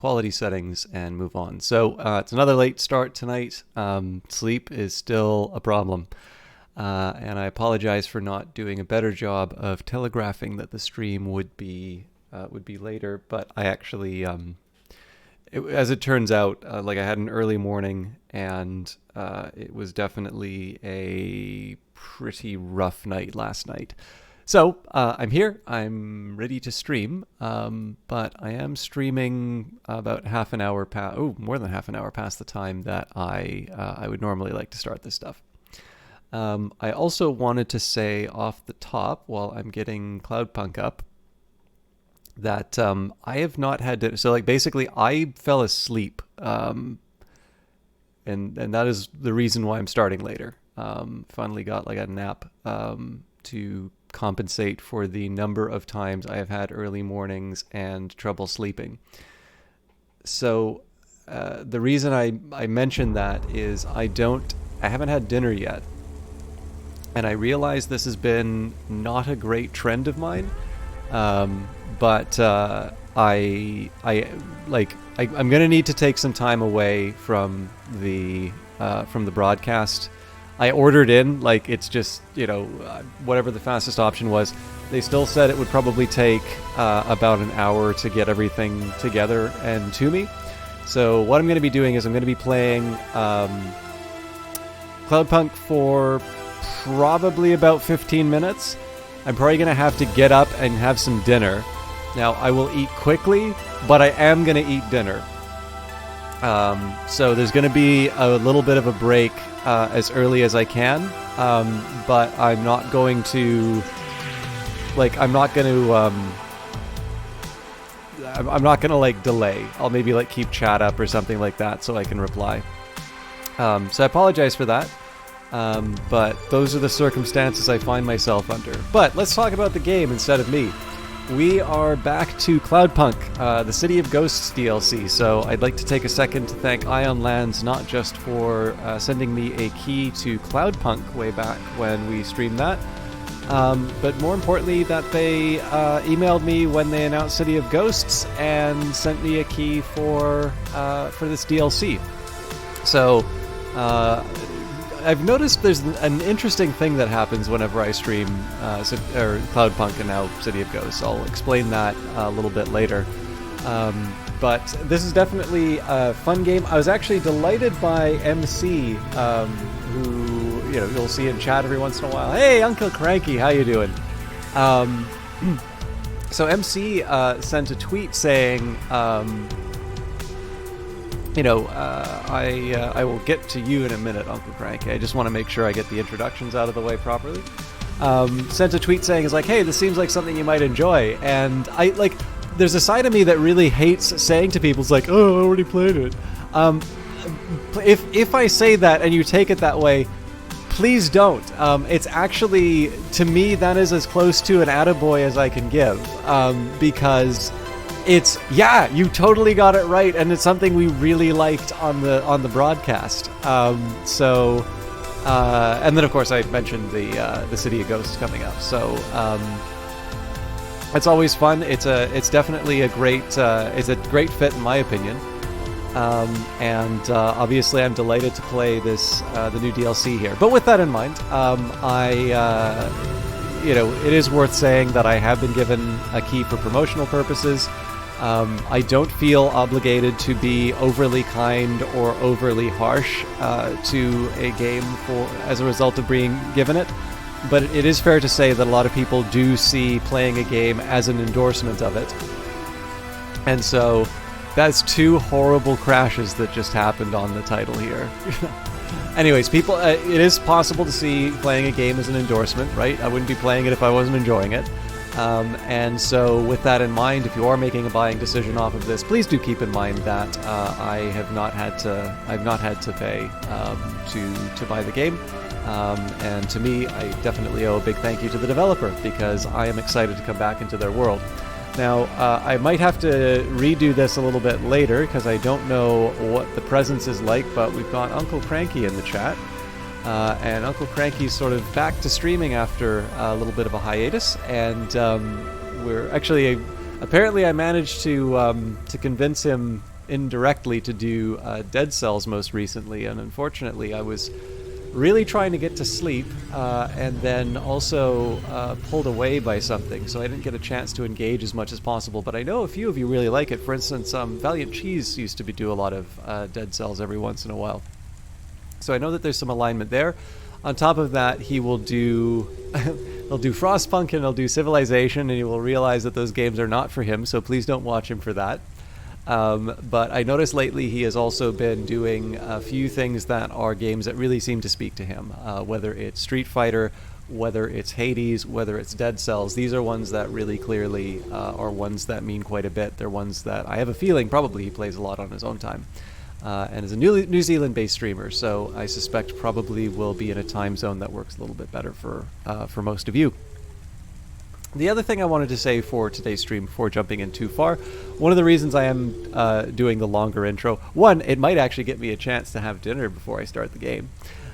quality settings, and move on. So it's another late start tonight. Sleep is still a problem. And I apologize for not doing a better job of telegraphing that the stream would be later. But I actually, as it turns out, like I had an early morning, and it was definitely a pretty rough night last night. So I'm here. I'm ready to stream, but I am streaming about half an hour past. Oh, more than half an hour past the time that I would normally like to start this stuff. I also wanted to say off the top, while I'm getting Cloudpunk up, that I have not had dinner. So, like, basically, I fell asleep, and that is the reason why I'm starting later. Finally got like a nap to compensate for the number of times I have had early mornings and trouble sleeping. So, the reason I mentioned that is I haven't had dinner yet. And I realize this has been not a great trend of mine, but I'm gonna need to take some time away from the broadcast. I ordered in, like, it's just, whatever the fastest option was. They still said it would probably take about an hour to get everything together and to me. So what I'm going to be doing is I'm going to be playing Cloudpunk for probably about 15 minutes. I'm probably going to have to get up and have some dinner. Now, I will eat quickly, but I am going to eat dinner. So there's going to be a little bit of a break as early as I can, but I'm not going to, delay. I'll maybe, keep chat up or something like that so I can reply. So I apologize for that. But those are the circumstances I find myself under. But let's talk about the game instead of me. We are back to Cloudpunk, the City of Ghosts DLC. So I'd like to take a second to thank Ion Lands not just for sending me a key to Cloudpunk way back when we streamed that, but more importantly that they emailed me when they announced City of Ghosts and sent me a key for this DLC. So I've noticed there's an interesting thing that happens whenever I stream Cloudpunk and now City of Ghosts. I'll explain that a little bit later. But this is definitely a fun game. I was actually delighted by MC, who you'll see in chat every once in a while. Hey, Uncle Cranky, how you doing? So MC sent a tweet saying, I will get to you in a minute, Uncle Cranky. I just want to make sure I get the introductions out of the way properly. Sent a tweet saying, hey, this seems like something you might enjoy. And there's a side of me that really hates saying to people, it's like, oh, I already played it. If I say that and you take it that way, please don't. It's actually, to me, that is as close to an attaboy as I can give. Because it's, you totally got it right, and it's something we really liked on the broadcast. And then of course I mentioned the City of Ghosts coming up. So it's always fun. It's definitely a great fit in my opinion. And obviously I'm delighted to play the new DLC here. But with that in mind, it is worth saying that I have been given a key for promotional purposes. I don't feel obligated to be overly kind or overly harsh to a game as a result of being given it, but it is fair to say that a lot of people do see playing a game as an endorsement of it. And so that's two horrible crashes that just happened on the title here. Anyways, people, it is possible to see playing a game as an endorsement, right? I wouldn't be playing it if I wasn't enjoying it. And so with that in mind, if you are making a buying decision off of this, please do keep in mind that I've not had to pay to buy the game. And to me, I definitely owe a big thank you to the developer because I am excited to come back into their world. Now, I might have to redo this a little bit later because I don't know what the presence is like, but we've got Uncle Cranky in the chat. And Uncle Cranky's sort of back to streaming after a little bit of a hiatus, and we're actually apparently I managed to convince him indirectly to do Dead Cells most recently, and unfortunately I was really trying to get to sleep, and then also pulled away by something, so I didn't get a chance to engage as much as possible. But I know a few of you really like it. For instance, Valiant Cheese used to do a lot of Dead Cells every once in a while. So I know that there's some alignment there. On top of that, he will do he'll do Frostpunk and he'll do Civilization, and he will realize that those games are not for him, so please don't watch him for that. But I noticed lately he has also been doing a few things that are games that really seem to speak to him, whether it's Street Fighter, whether it's Hades, whether it's Dead Cells. These are ones that really clearly are ones that mean quite a bit. They're ones that I have a feeling probably he plays a lot on his own time. And is a New Zealand-based streamer, so I suspect probably will be in a time zone that works a little bit better for most of you. The other thing I wanted to say for today's stream before jumping in too far, one of the reasons I am doing the longer intro, one, it might actually get me a chance to have dinner before I start the game.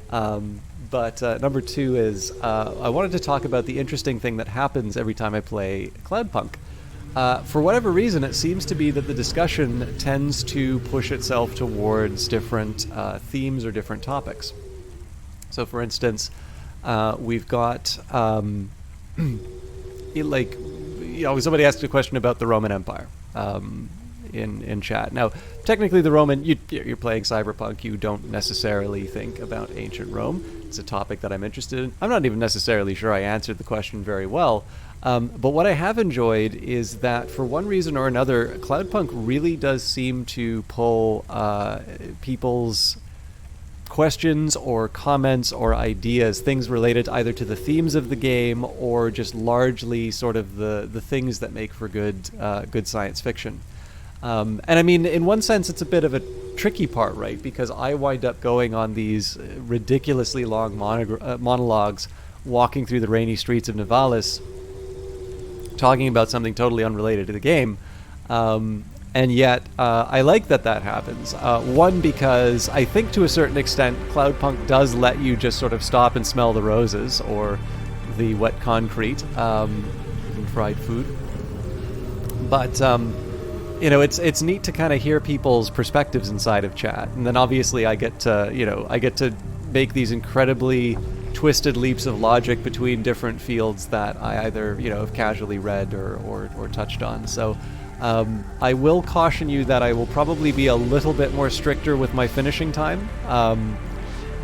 But number two is I wanted to talk about the interesting thing that happens every time I play Cloudpunk. For whatever reason, it seems to be that the discussion tends to push itself towards different themes or different topics. So, for instance, we've got somebody asked a question about the Roman Empire in chat. Now, technically, the Roman, you're playing Cyberpunk. You don't necessarily think about ancient Rome. It's a topic that I'm interested in. I'm not even necessarily sure I answered the question very well. But what I have enjoyed is that for one reason or another, Cloudpunk really does seem to pull people's questions or comments or ideas, things related either to the themes of the game or just largely sort of the things that make for good science fiction. And I mean, in one sense, it's a bit of a tricky part, right? Because I wind up going on these ridiculously long monologues, walking through the rainy streets of Nivalis, talking about something totally unrelated to the game. And yet, I like that happens. One, because I think to a certain extent, Cloudpunk does let you just sort of stop and smell the roses or the wet concrete and fried food. But, it's neat to kind of hear people's perspectives inside of chat. And then obviously I get to make these incredibly twisted leaps of logic between different fields that I either, have casually read or touched on. So, I will caution you that I will probably be a little bit more stricter with my finishing time,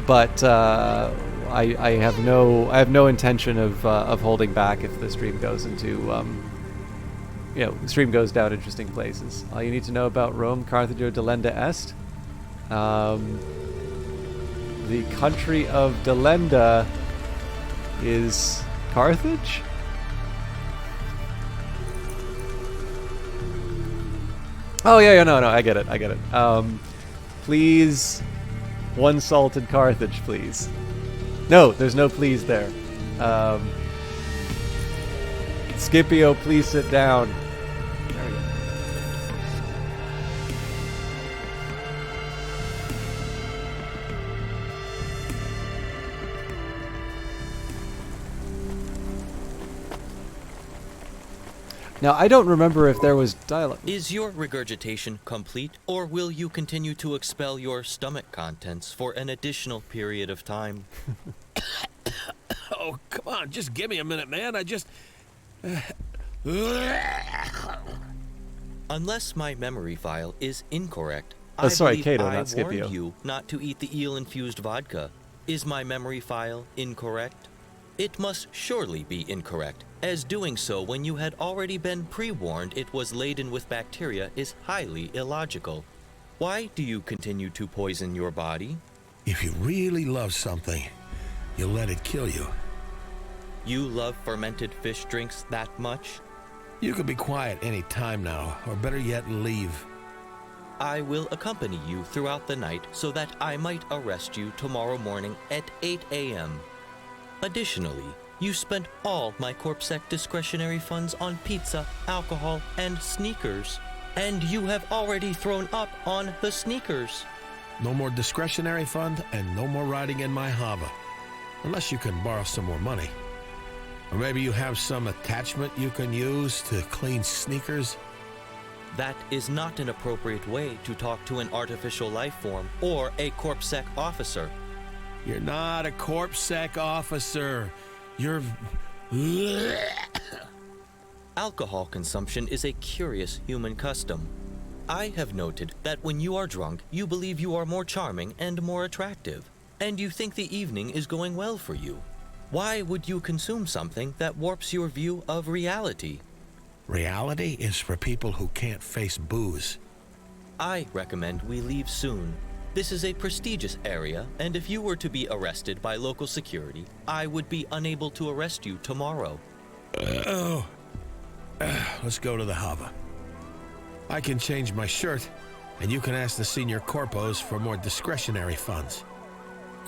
but I have no intention of holding back if the stream goes into the stream goes down interesting places. All you need to know about Rome, Carthage, Delenda Est. The country of Delenda is Carthage. Oh, yeah, no, I get it. Please, one salted Carthage, please. No, there's no please there. Scipio, please sit down. There we go. Now, I don't remember if there was dialogue. Is your regurgitation complete, or will you continue to expel your stomach contents for an additional period of time? Oh, come on, just give me a minute, man. Unless my memory file is incorrect, Oh, sorry, I believe Kato, I not Scipio. warned you not to eat the eel-infused vodka. Is my memory file incorrect? It must surely be incorrect, as doing so when you had already been pre-warned it was laden with bacteria is highly illogical. Why do you continue to poison your body? If you really love something, you'll let it kill you. You love fermented fish drinks that much? You can be quiet any time now, or better yet, leave. I will accompany you throughout the night so that I might arrest you tomorrow morning at 8 a.m. Additionally, you spent all my CorpSec discretionary funds on pizza, alcohol, and sneakers. And you have already thrown up on the sneakers. No more discretionary fund, and no more riding in my Hava. Unless you can borrow some more money. Or maybe you have some attachment you can use to clean sneakers? That is not an appropriate way to talk to an artificial life form or a CorpSec officer. You're not a CorpSec officer. You're... Alcohol consumption is a curious human custom. I have noted that when you are drunk, you believe you are more charming and more attractive, and you think the evening is going well for you. Why would you consume something that warps your view of reality? Reality is for people who can't face booze. I recommend we leave soon. This is a prestigious area, and if you were to be arrested by local security, I would be unable to arrest you tomorrow. Let's go to the Hava. I can change my shirt, and you can ask the senior corpos for more discretionary funds.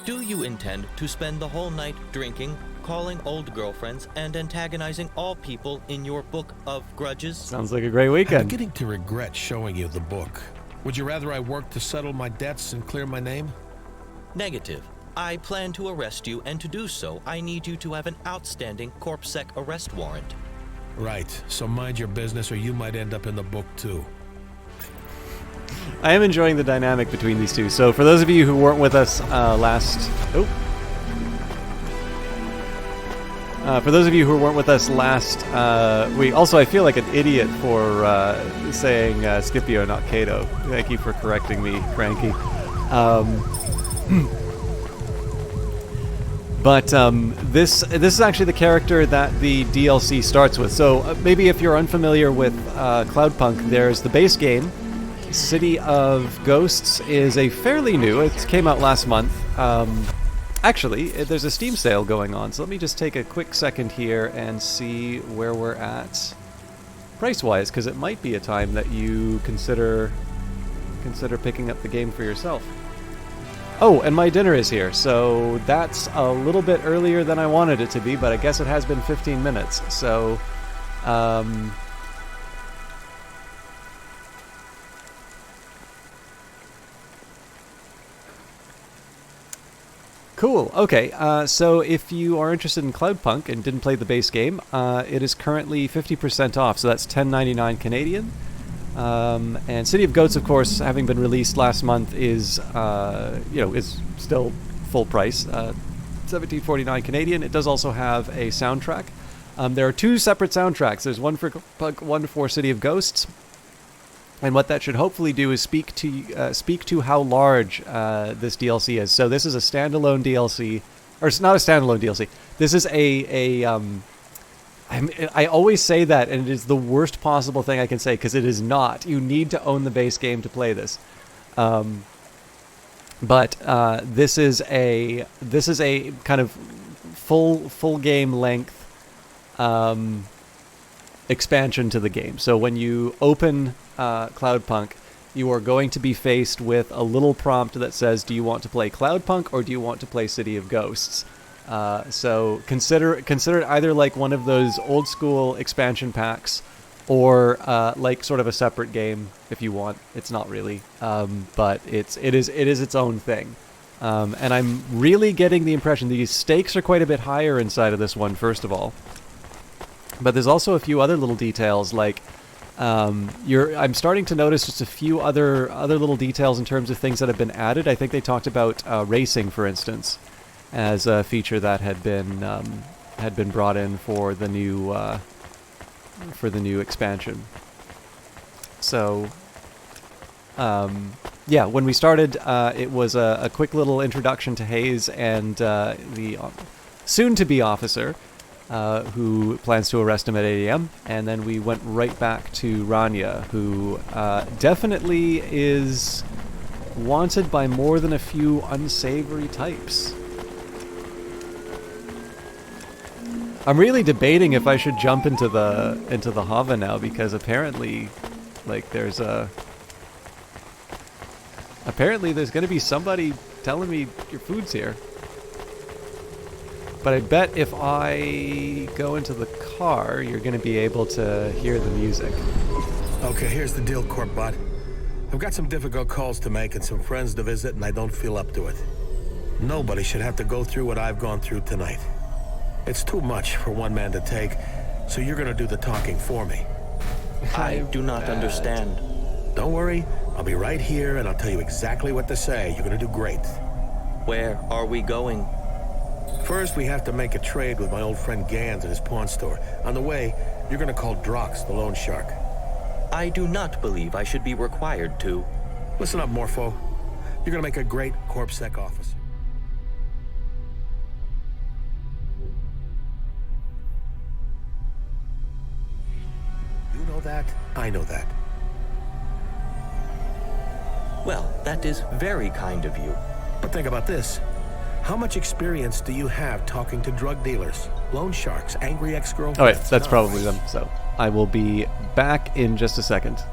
Do you intend to spend the whole night drinking, calling old girlfriends, and antagonizing all people in your book of grudges? Sounds like a great I'm weekend. beginning to regret showing you the book. Would you rather I work to settle my debts and clear my name? Negative. I plan to arrest you, and to do so, I need you to have an outstanding CorpSec arrest warrant. Right, so mind your business or you might end up in the book too. I am enjoying the dynamic between these two. So for those of you who weren't with us last... for those of you who weren't with us last week, also I feel like an idiot for saying Scipio, not Cato. Thank you for correcting me, Cranky. But this is actually the character that the DLC starts with. So maybe if you're unfamiliar with Cloudpunk, there's the base game. City of Ghosts is a fairly new. It came out last month. Actually, there's a Steam sale going on, so let me just take a quick second here and see where we're at price-wise, because it might be a time that you consider picking up the game for yourself. Oh, and my dinner is here, so that's a little bit earlier than I wanted it to be, but I guess it has been 15 minutes, so... Cool. Okay, so if you are interested in Cloudpunk and didn't play the base game, it is currently 50% off, so that's $10.99 Canadian. And City of Goats, of course, having been released last month, is is still full price, $17.49 Canadian. It does also have a soundtrack. There are two separate soundtracks. There's one for Punk, one for City of Ghosts. And what that should hopefully do is speak to how large this DLC is. So this is a standalone DLC, or it's not a standalone DLC. This is I always say that, and it is the worst possible thing I can say, because it is not. You need to own the base game to play this. But this is a kind of full game length expansion to the game. So when you open Cloudpunk, you are going to be faced with a little prompt that says, do you want to play Cloudpunk or do you want to play City of Ghosts? So consider it either like one of those old school expansion packs, or like sort of a separate game if you want. It's not really, but it is its own thing. And I'm really getting the impression these stakes are quite a bit higher inside of this one, first of all. But there's also a few other little details, like I'm starting to notice just a few other little details in terms of things that have been added. I think they talked about racing, for instance, as a feature that had been brought in for the new expansion. So yeah, when we started, it was a quick little introduction to Hayes and the soon-to-be officer, who plans to arrest him at 8 a.m. And then we went right back to Rania, who definitely is wanted by more than a few unsavory types. I'm really debating if I should jump into the Hava now, because apparently there's going to be somebody telling me your food's here. But I bet if I go into the car, you're going to be able to hear the music. Okay, here's the deal, Corpbot. I've got some difficult calls to make and some friends to visit, and I don't feel up to it. Nobody should have to go through what I've gone through tonight. It's too much for one man to take, so you're going to do the talking for me. I do not understand. Don't worry, I'll be right here and I'll tell you exactly what to say. You're gonna do great. Where are we going? First, we have to make a trade with my old friend Gans at his pawn store. On the way, you're gonna call Drox, the loan shark. I do not believe I should be required to. Listen up, Morpho. You're gonna make a great CorpSec officer. You know that, I know that. Well, that is very kind of you. But think about this. How much experience do you have talking to drug dealers, loan sharks, angry ex-girlfriends? Oh wait, that's None. probably them. So I will be back in just a second.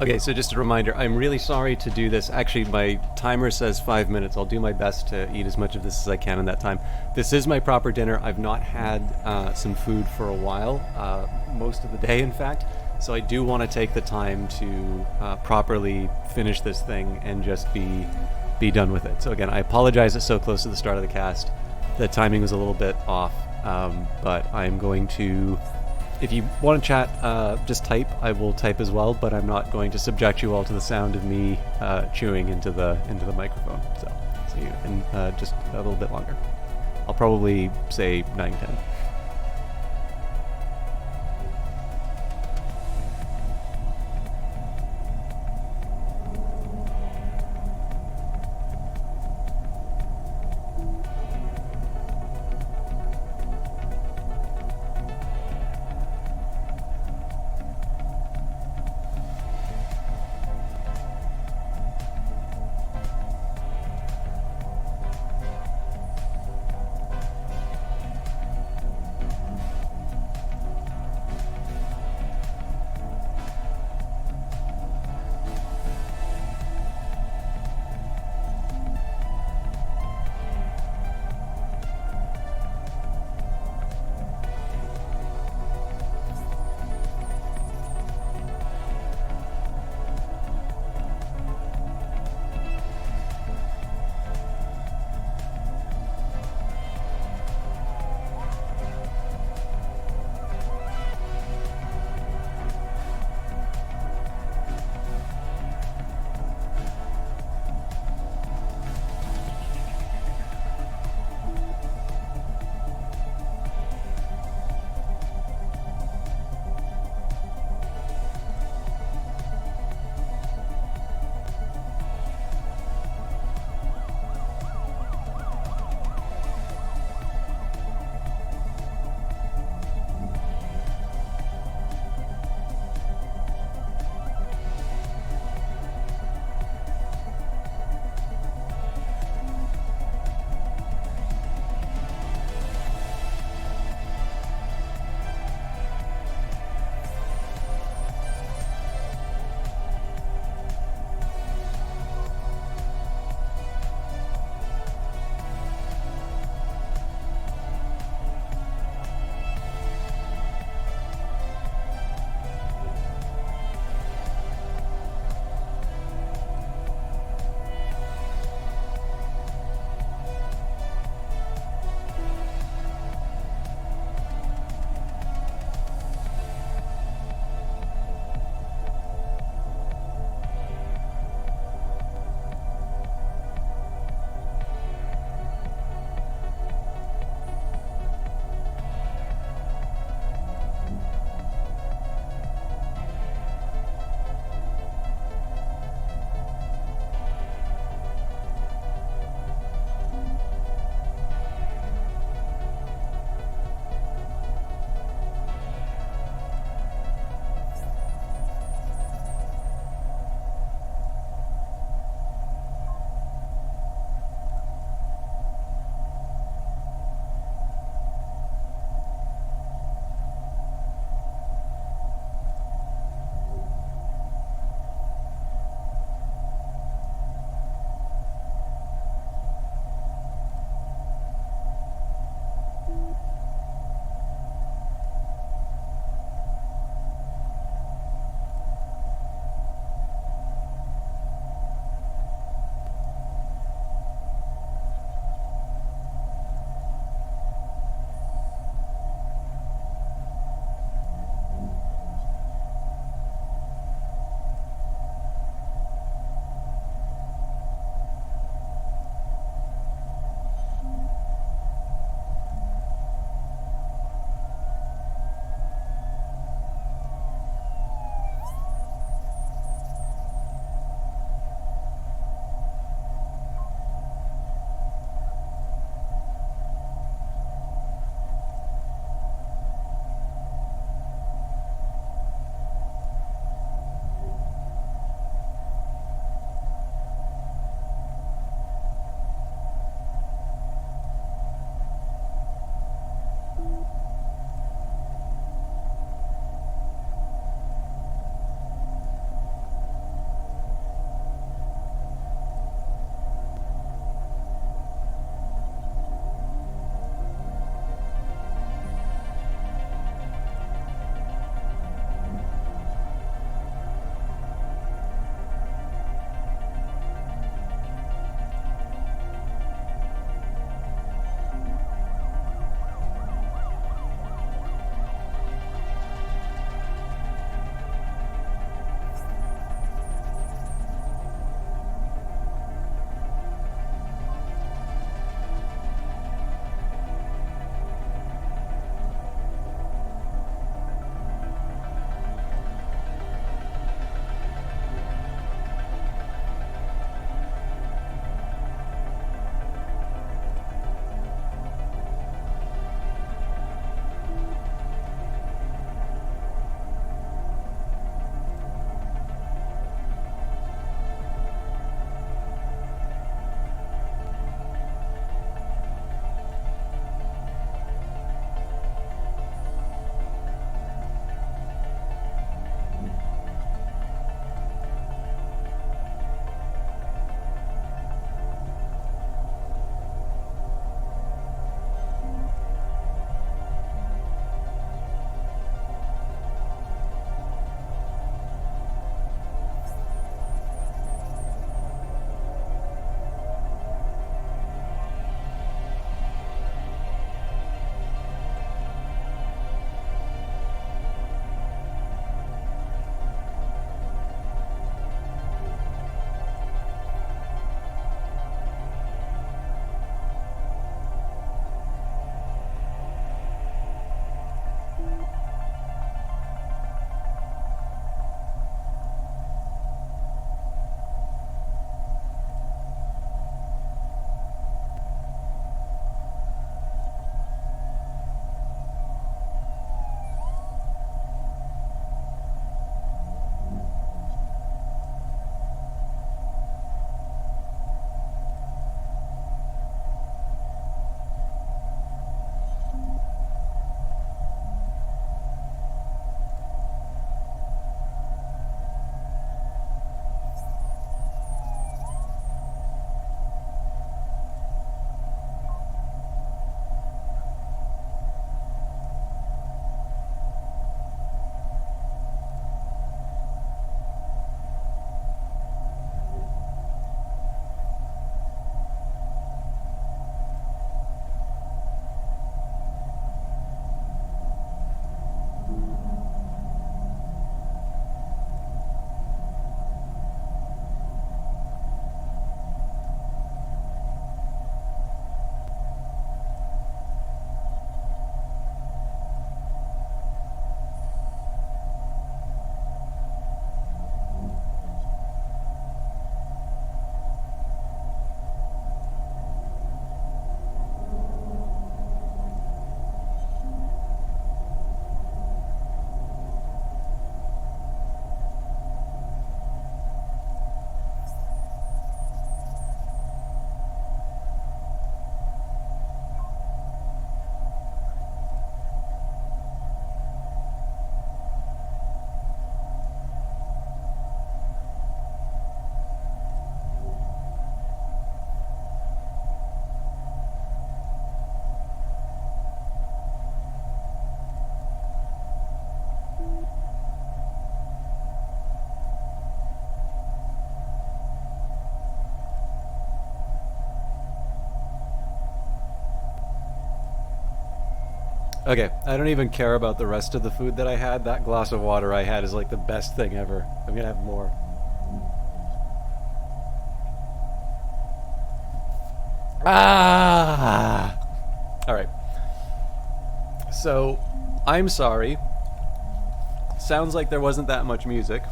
Okay, so just a reminder, I'm really sorry to do this. Actually, my timer says 5 minutes. I'll do my best to eat as much of this as I can in that time. This is my proper dinner. I've not had some food for a while, most of the day, in fact. So I do want to take the time to properly finish this thing and just be done with it. So again, I apologize it's so close to the start of the cast. The timing was a little bit off, but I'm going to, if you want to chat, just type. I will type as well, but I'm not going to subject you all to the sound of me chewing into the microphone. So see you in just a little bit longer. I'll probably say 9:10. Okay, I don't even care about the rest of the food that I had. That glass of water I had is like the best thing ever. I'm gonna have more. Ah! Alright. So, I'm sorry. Sounds like there wasn't that much music.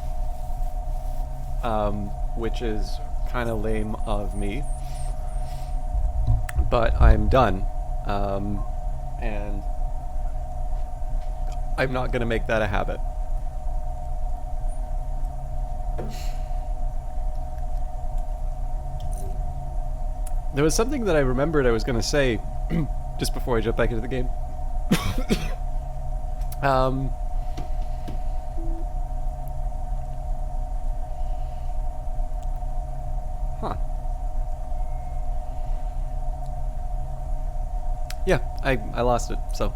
Which is kind of lame of me. But I'm done. And I'm not going to make that a habit. There was something that I remembered I was going to say just before I jump back into the game. Huh. Yeah, I lost it, so.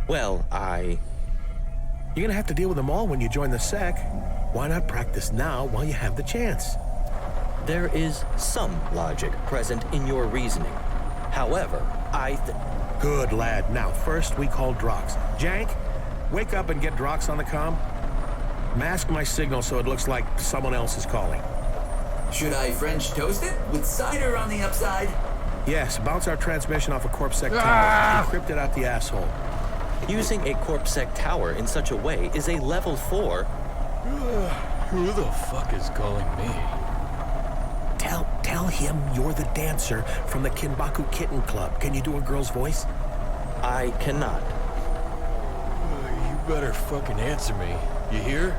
Well, You're gonna have to deal with them all when you join the sec. Why not practice now while you have the chance? There is some logic present in your reasoning. However, Good lad. Now, first we call Drox. Jank, wake up and get Drox on the comm. Mask my signal so it looks like someone else is calling. Should I French toast it with cider on the upside? Yes, bounce our transmission off a CorpSec tower. Encrypt it out the asshole. Using a CorpSec tower in such a way is a level 4. Who the fuck is calling me? Tell him you're the dancer from the Kinbaku Kitten Club. Can you do a girl's voice? I cannot. You better fucking answer me. You hear?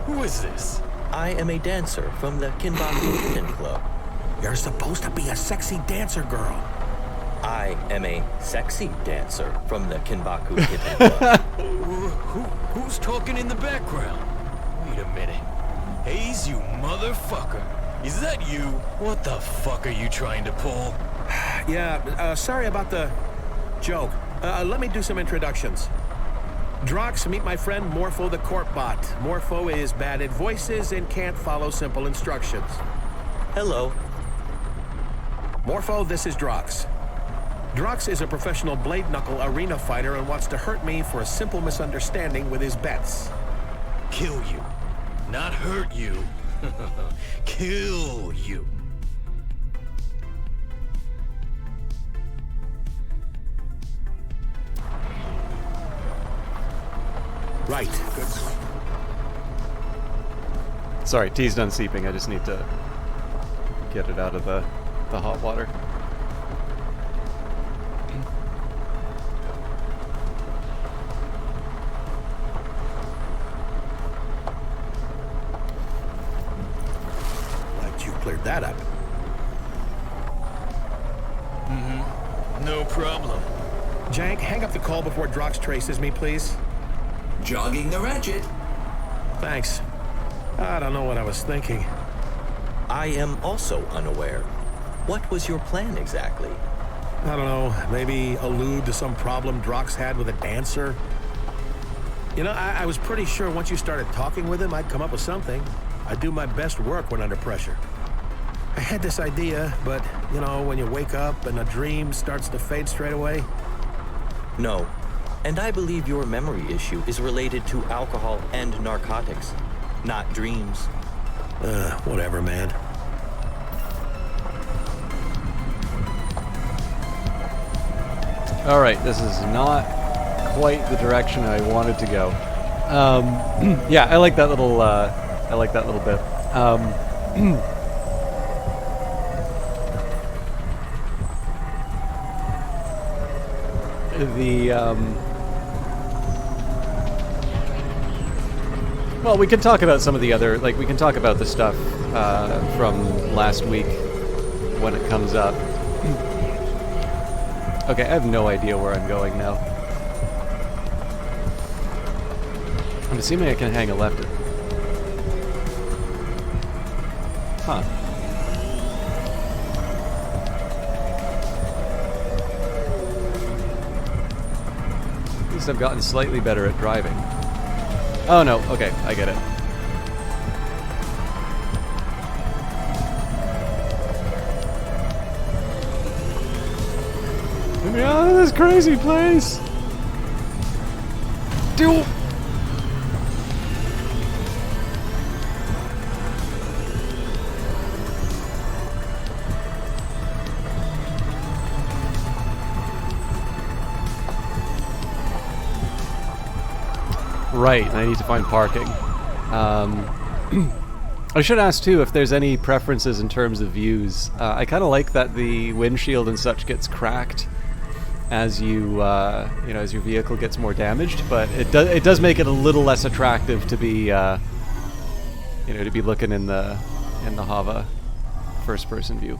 Who is this? I am a dancer from the Kinbaku Kitten Club. You're supposed to be a sexy dancer girl. I am a sexy dancer from the Kinbaku Kitten Club. Who's talking in the background? Wait a minute. Hayes, you motherfucker. Is that you? What the fuck are you trying to pull? Yeah, sorry about the joke. Let me do some introductions. Drox, meet my friend Morpho the Corpbot. Morpho is bad at voices and can't follow simple instructions. Hello. Morpho, this is Drox. Drox is a professional blade-knuckle arena fighter and wants to hurt me for a simple misunderstanding with his bets. Kill you. Not hurt you. Kill you. Right. Good. Sorry, tea's done seeping. I just need to get it out of the hot water. Like you cleared that up. No problem. Jank, hang up the call before Drox traces me, please. Jogging the ratchet. Thanks. I don't know what I was thinking. I am also unaware. What was your plan exactly? I don't know, maybe allude to some problem Drox had with a dancer. You know, I was pretty sure once you started talking with him, I'd come up with something. I do my best work when under pressure. I had this idea, but, you know, when you wake up and a dream starts to fade straight away. No. And I believe your memory issue is related to alcohol and narcotics, not dreams. Whatever, man. All right, this is not quite the direction I wanted to go. Yeah, I like that little. I like that little bit. Well, we can talk about some of the other, like, we can talk about the stuff from last week when it comes up. Okay, I have no idea where I'm going now. I'm assuming I can hang a left. Huh. At least I've gotten slightly better at driving. Oh no, okay, I get it. this crazy place. Do. Right, I need to find parking. I should ask too if there's any preferences in terms of views. I kind of like that the windshield and such gets cracked as as your vehicle gets more damaged, but it does make it a little less attractive to be to be looking in the Hava first person view.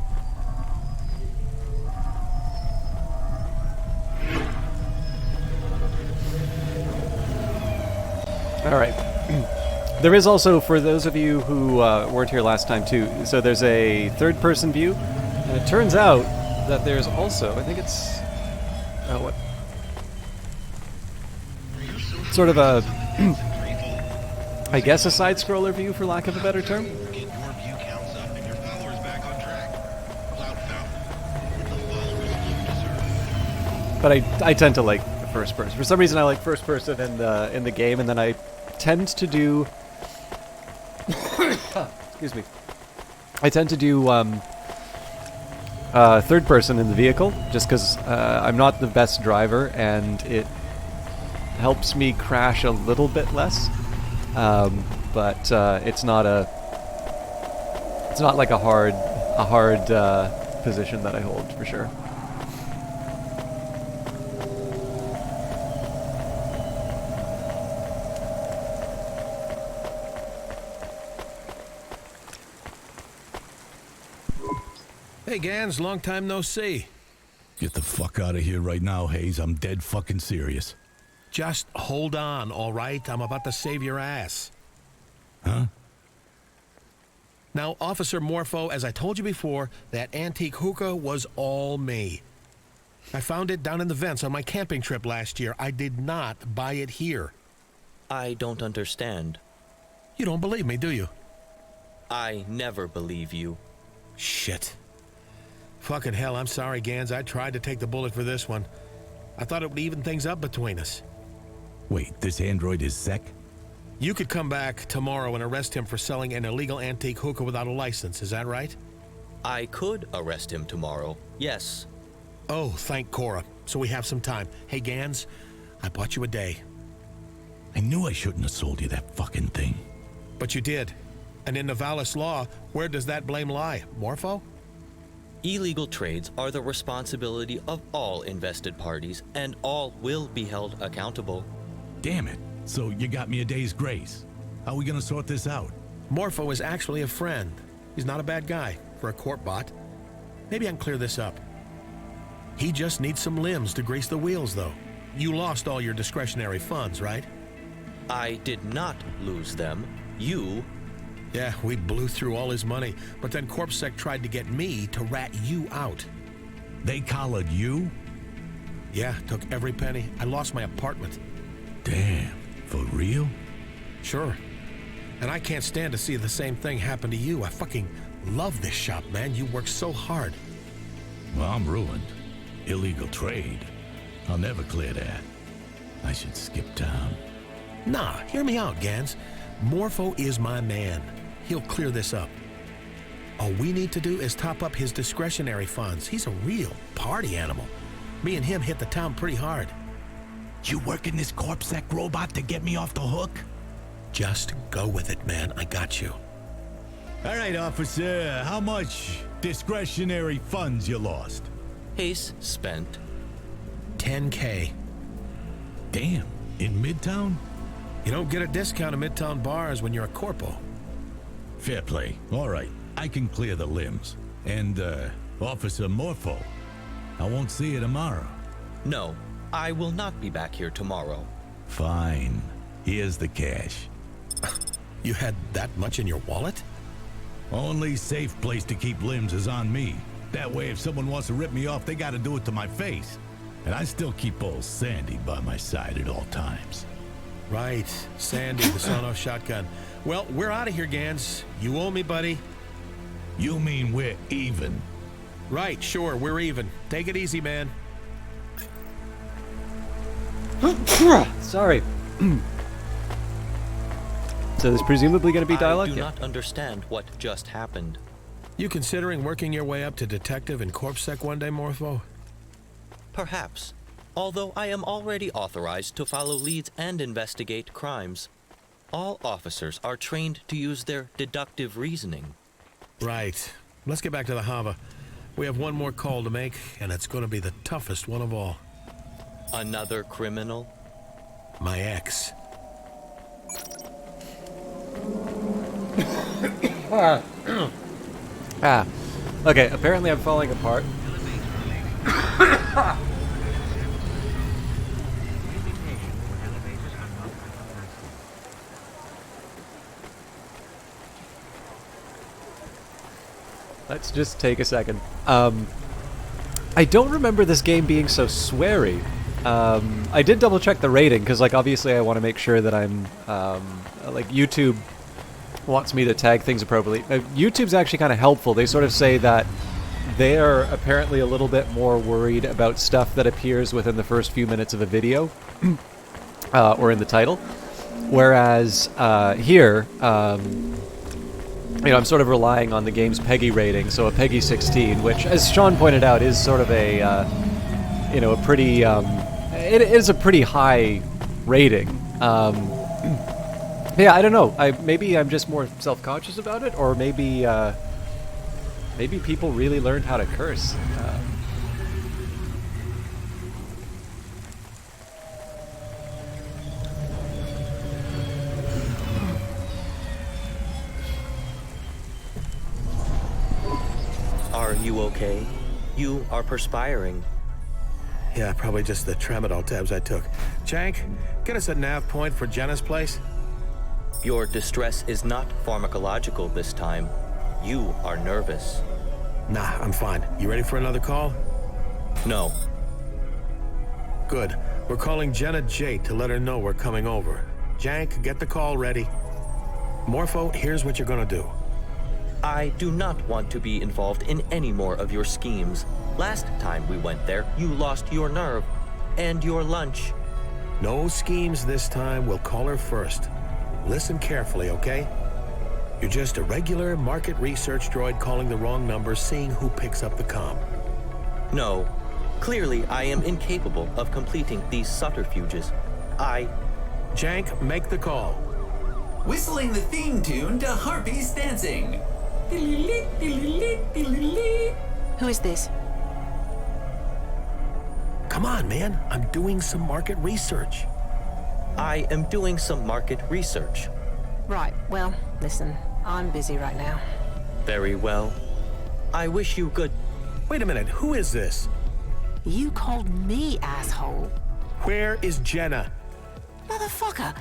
All right. There is also, for those of you who weren't here last time too, so there's a third-person view, and it turns out that there's also, I think it's, what? Sort of a, I guess a side-scroller view, for lack of a better term. But I tend to like the first person. For some reason, I like first person in the game, and then I tend to do. Excuse me. I tend to do third person in the vehicle, just because I'm not the best driver, and it helps me crash a little bit less. But it's not like a hard position that I hold for sure. Hey, Gans, long time no see. Get the fuck out of here right now, Hayes. I'm dead fucking serious. Just hold on, all right? I'm about to save your ass. Huh? Now, Officer Morpho, as I told you before, that antique hookah was all me. I found it down in the vents on my camping trip last year. I did not buy it here. I don't understand. You don't believe me, do you? I never believe you. Shit. Fucking hell, I'm sorry, Gans. I tried to take the bullet for this one. I thought it would even things up between us. Wait, this android is Zek? You could come back tomorrow and arrest him for selling an illegal antique hookah without a license, is that right? I could arrest him tomorrow, yes. Oh, thank Cora. So we have some time. Hey, Gans, I bought you a day. I knew I shouldn't have sold you that fucking thing. But you did. And in Navalis law, where does that blame lie? Morpho? Illegal trades are the responsibility of all invested parties, and all will be held accountable. Damn it. So you got me a day's grace. How are we gonna sort this out? Morpho is actually a friend. He's not a bad guy for a corp bot. Maybe I can clear this up. He just needs some limbs to grease the wheels, though. You lost all your discretionary funds, right? I did not lose them. You... Yeah, we blew through all his money, but then CorpSec tried to get me to rat you out. They collared you? Yeah, took every penny. I lost my apartment. Damn, for real? Sure. And I can't stand to see the same thing happen to you. I fucking love this shop, man. You work so hard. Well, I'm ruined. Illegal trade. I'll never clear that. I should skip town. Nah, hear me out, Gans. Morpho is my man. He'll clear this up. All we need to do is top up his discretionary funds. He's a real party animal. Me and him hit the town pretty hard. You working this CorpSec robot to get me off the hook? Just go with it, man. I got you. All right, officer. How much discretionary funds you lost? Hayes spent. 10K. Damn, in Midtown? You don't get a discount at Midtown bars when you're a corpo. Fair play. All right, I can clear the limbs. And, Officer Morpho, I won't see you tomorrow. No, I will not be back here tomorrow. Fine. Here's the cash. You had that much in your wallet? Only safe place to keep limbs is on me. That way, if someone wants to rip me off, they gotta do it to my face. And I still keep old Sandy by my side at all times. Right. Sandy, the son-off shotgun. Well, we're out of here, Gans. You owe me, buddy. You mean we're even? Right, sure, we're even. Take it easy, man. Sorry. So there's presumably going to be dialogue? I do Yeah. not understand what just happened. You considering working your way up to detective in CorpSec one day, Morpho? Perhaps. Although I am already authorized to follow leads and investigate crimes. All officers are trained to use their deductive reasoning. Right. Let's get back to the Hava. We have one more call to make, and it's going to be the toughest one of all. Another criminal? My ex. Okay, apparently I'm falling apart. Let's just take a second. I don't remember this game being so sweary. I did double check the rating because, like, obviously I want to make sure that I'm, like, YouTube wants me to tag things appropriately. YouTube's actually kind of helpful. They sort of say that they're apparently a little bit more worried about stuff that appears within the first few minutes of a video, or in the title. Whereas here, you know, I'm sort of relying on the game's PEGI rating, so a PEGI 16, which, as Sean pointed out, is sort of a, you know, a pretty, it is a pretty high rating. Yeah, I don't know. Maybe I'm just more self-conscious about it, or maybe, maybe people really learned how to curse. Are you okay? You are perspiring. Yeah, probably just the tramadol tabs I took. Jank, get us a nav point for Jenna's place. Your distress is not pharmacological this time. You are nervous. Nah, I'm fine. You ready for another call? No. Good. We're calling Jenna J to let her know we're coming over. Jank, get the call ready. Morpho, here's what you're gonna do. I do not want to be involved in any more of your schemes. Last time we went there, you lost your nerve and your lunch. No schemes this time. We'll call her first. Listen carefully, okay? You're just a regular market research droid calling the wrong number, seeing who picks up the comm. No. Clearly, I am incapable of completing these subterfuges. Jank, make the call. Whistling the theme tune to Harpies Dancing. Who is this? Come on, man. I'm doing some market research. I am doing some market research. Right, well, listen, I'm busy right now. Very well. I wish you good. Wait a minute. Who is this? You called me asshole. Where is Jenna? Motherfucker,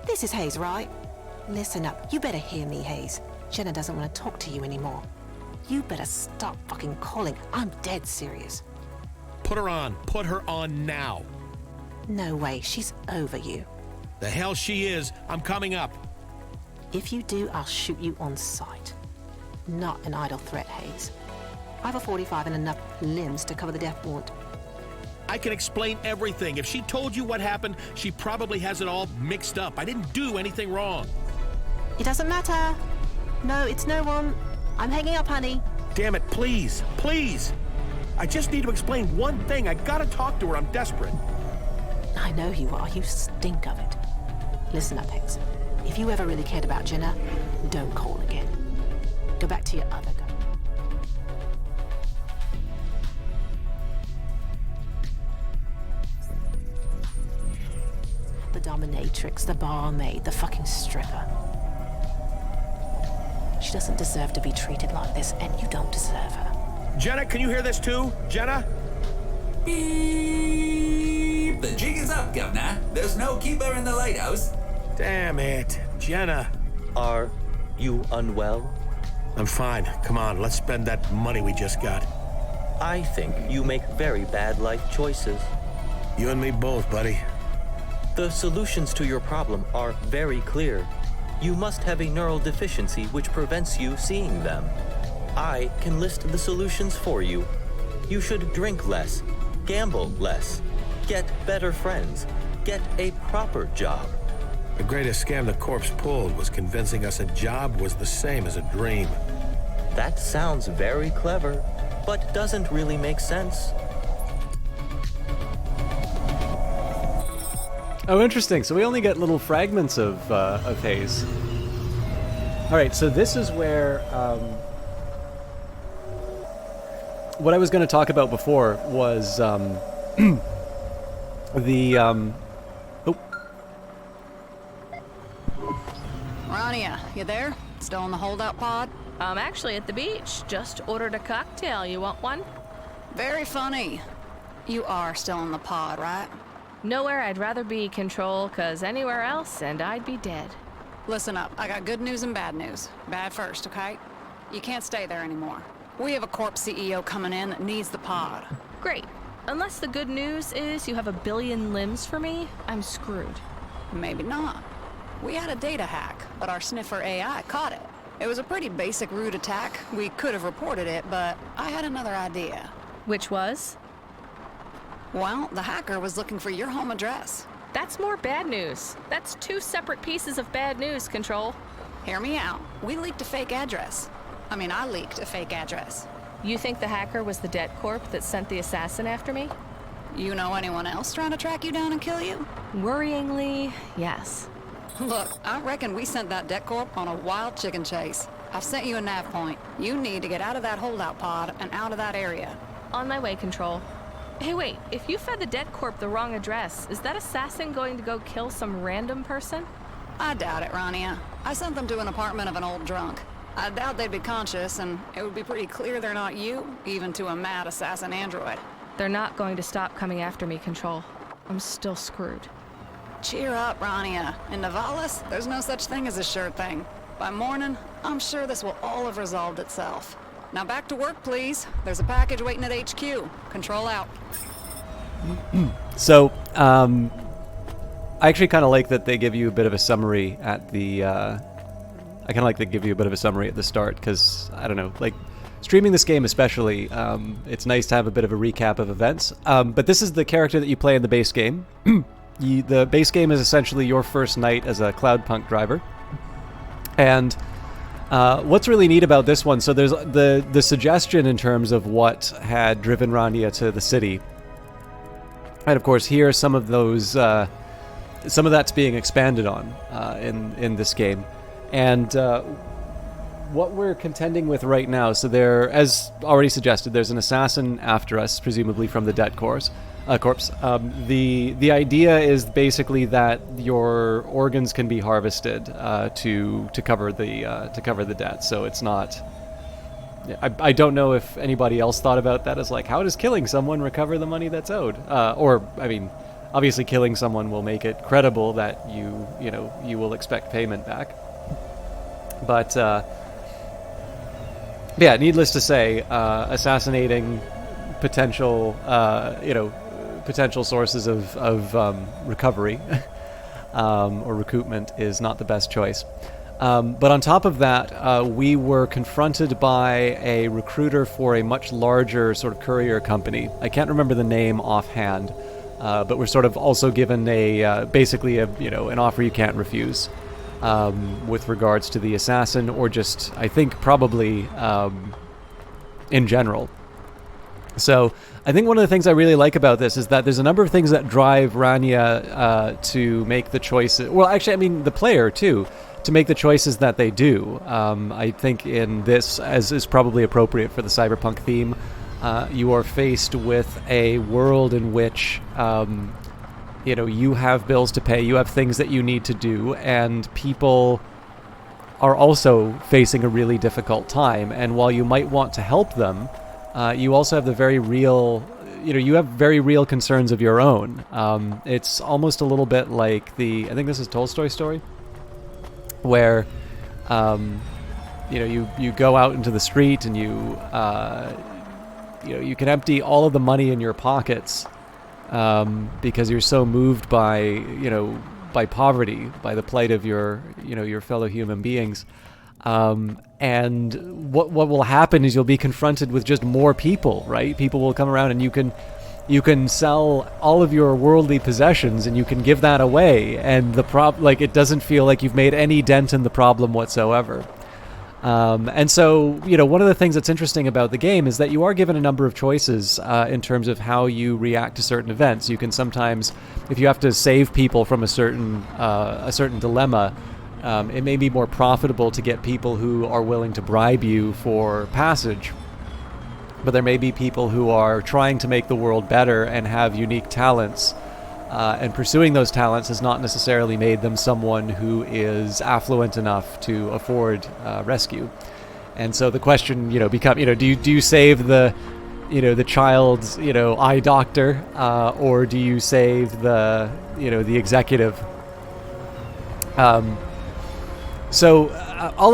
this is Hayes, right? Listen up, you better hear me, Hayes. Jenna doesn't want to talk to you anymore. You better stop fucking calling. I'm dead serious. Put her on. Put her on now. No way, she's over you. The hell she is. I'm coming up. If you do, I'll shoot you on sight. Not an idle threat, Hayes. I have a 45 and enough limbs to cover the death warrant. I can explain everything. If she told you what happened, she probably has it all mixed up. I didn't do anything wrong. It doesn't matter. No, it's no one. I'm hanging up, honey. Damn it, please. Please. I just need to explain one thing. I gotta talk to her. I'm desperate. I know you are. You stink of it. Listen up, Hayes. If you ever really cared about Jenna, don't call again. Go back to your other girl. The dominatrix, the barmaid, the fucking stripper. She doesn't deserve to be treated like this, and you don't deserve her. Jenna, can you hear this too? Jenna? Beep. The jig is up, Governor. There's no keeper in the lighthouse. Damn it. Jenna. Are you unwell? I'm fine. Come on, let's spend that money we just got. I think you make very bad life choices. You and me both, buddy. The solutions to your problem are very clear. You must have a neural deficiency which prevents you seeing them. I can list the solutions for you. You should drink less, gamble less, get better friends, get a proper job. The greatest scam the corpse pulled was convincing us a job was the same as a dream. That sounds very clever, but doesn't really make sense. Oh, interesting. So we only get little fragments of Haze. All right, so this is where what I was going to talk about before was the Rania, you there? Still in the holdout pod? I'm actually at the beach. Just ordered a cocktail. You want one? Very funny. You are still in the pod, right? Nowhere I'd rather be, Control, 'cause anywhere else and I'd be dead. Listen up, I got good news and bad news. Bad first, okay? You can't stay there anymore. We have a corp CEO coming in that needs the pod. Great. Unless the good news is you have 1 billion limbs for me, I'm screwed. Maybe not. We had a data hack, but our sniffer AI caught it. It was a pretty basic rude attack. We could have reported it, but I had another idea. Which was? Well, the hacker was looking for your home address. That's more bad news. That's 2 separate pieces of bad news, Control. Hear me out. We leaked a fake address. I leaked a fake address. You think the hacker was the debt corp that sent the assassin after me? You know anyone else trying to track you down and kill you? Worryingly, yes. Look, I reckon we sent that debt corp on a wild chicken chase. I've sent you a nav point. You need to get out of that holdout pod and out of that area. On my way, Control. Hey, wait, if you fed the debt corp the wrong address, is that assassin going to go kill some random person? I doubt it, Rania. I sent them to an apartment of an old drunk. I doubt they'd be conscious, and it would be pretty clear they're not you, even to a mad assassin android. They're not going to stop coming after me, Control. I'm still screwed. Cheer up, Rania. In Navalis, there's no such thing as a sure thing. By morning, I'm sure this will all have resolved itself. Now back to work, please. There's a package waiting at HQ. Control out. So, I actually kind of like that they give you a bit of a summary at the. I kind of like they give you a bit of a summary at the start because I don't know, like streaming this game especially, it's nice to have a bit of a recap of events. But this is the character that you play in the base game. The base game is essentially your first night as a Cloudpunk driver, and what's really neat about this one, so there's the suggestion in terms of what had driven Rania to the city, and of course here some of those some of that's being expanded on in this game, and what we're contending with right now, so there, as already suggested, there's an assassin after us, presumably from the debt corpse. The idea is basically that your organs can be harvested to cover the debt. So it's not. I don't know if anybody else thought about that as like, how does killing someone recover the money that's owed? Or I mean, obviously killing someone will make it credible that you will expect payment back. But yeah, needless to say, assassinating potential potential sources of recovery or recoupment is not the best choice. But on top of that, we were confronted by a recruiter for a much larger sort of courier company. I can't remember the name offhand, but we're sort of also given basically an offer you can't refuse with regards to the assassin, or just I think probably in general. So I think one of the things I really like about this is that there's a number of things that drive Rania to make the choices. Well, actually, I mean the player too, to make the choices that they do. I think in this, as is probably appropriate for the cyberpunk theme, you are faced with a world in which you have bills to pay, you have things that you need to do, and people are also facing a really difficult time. And while you might want to help them, you also have the very real, you have very real concerns of your own. It's almost a little bit like I think this is Tolstoy's story, where, you go out into the street and you can empty all of the money in your pockets because you're so moved by poverty, by the plight of your fellow human beings. And what will happen is you'll be confronted with just more people, right? People will come around and you can you can sell all of your worldly possessions and you can give that away, and like it doesn't feel like you've made any dent in the problem whatsoever. And so, one of the things that's interesting about the game is that you are given a number of choices in terms of how you react to certain events. You can sometimes, if you have to save people from a certain dilemma, it may be more profitable to get people who are willing to bribe you for passage. But there may be people who are trying to make the world better and have unique talents. And pursuing those talents has not necessarily made them someone who is affluent enough to afford rescue. And so the question, do you save the child's, eye doctor, or do you save the executive? So all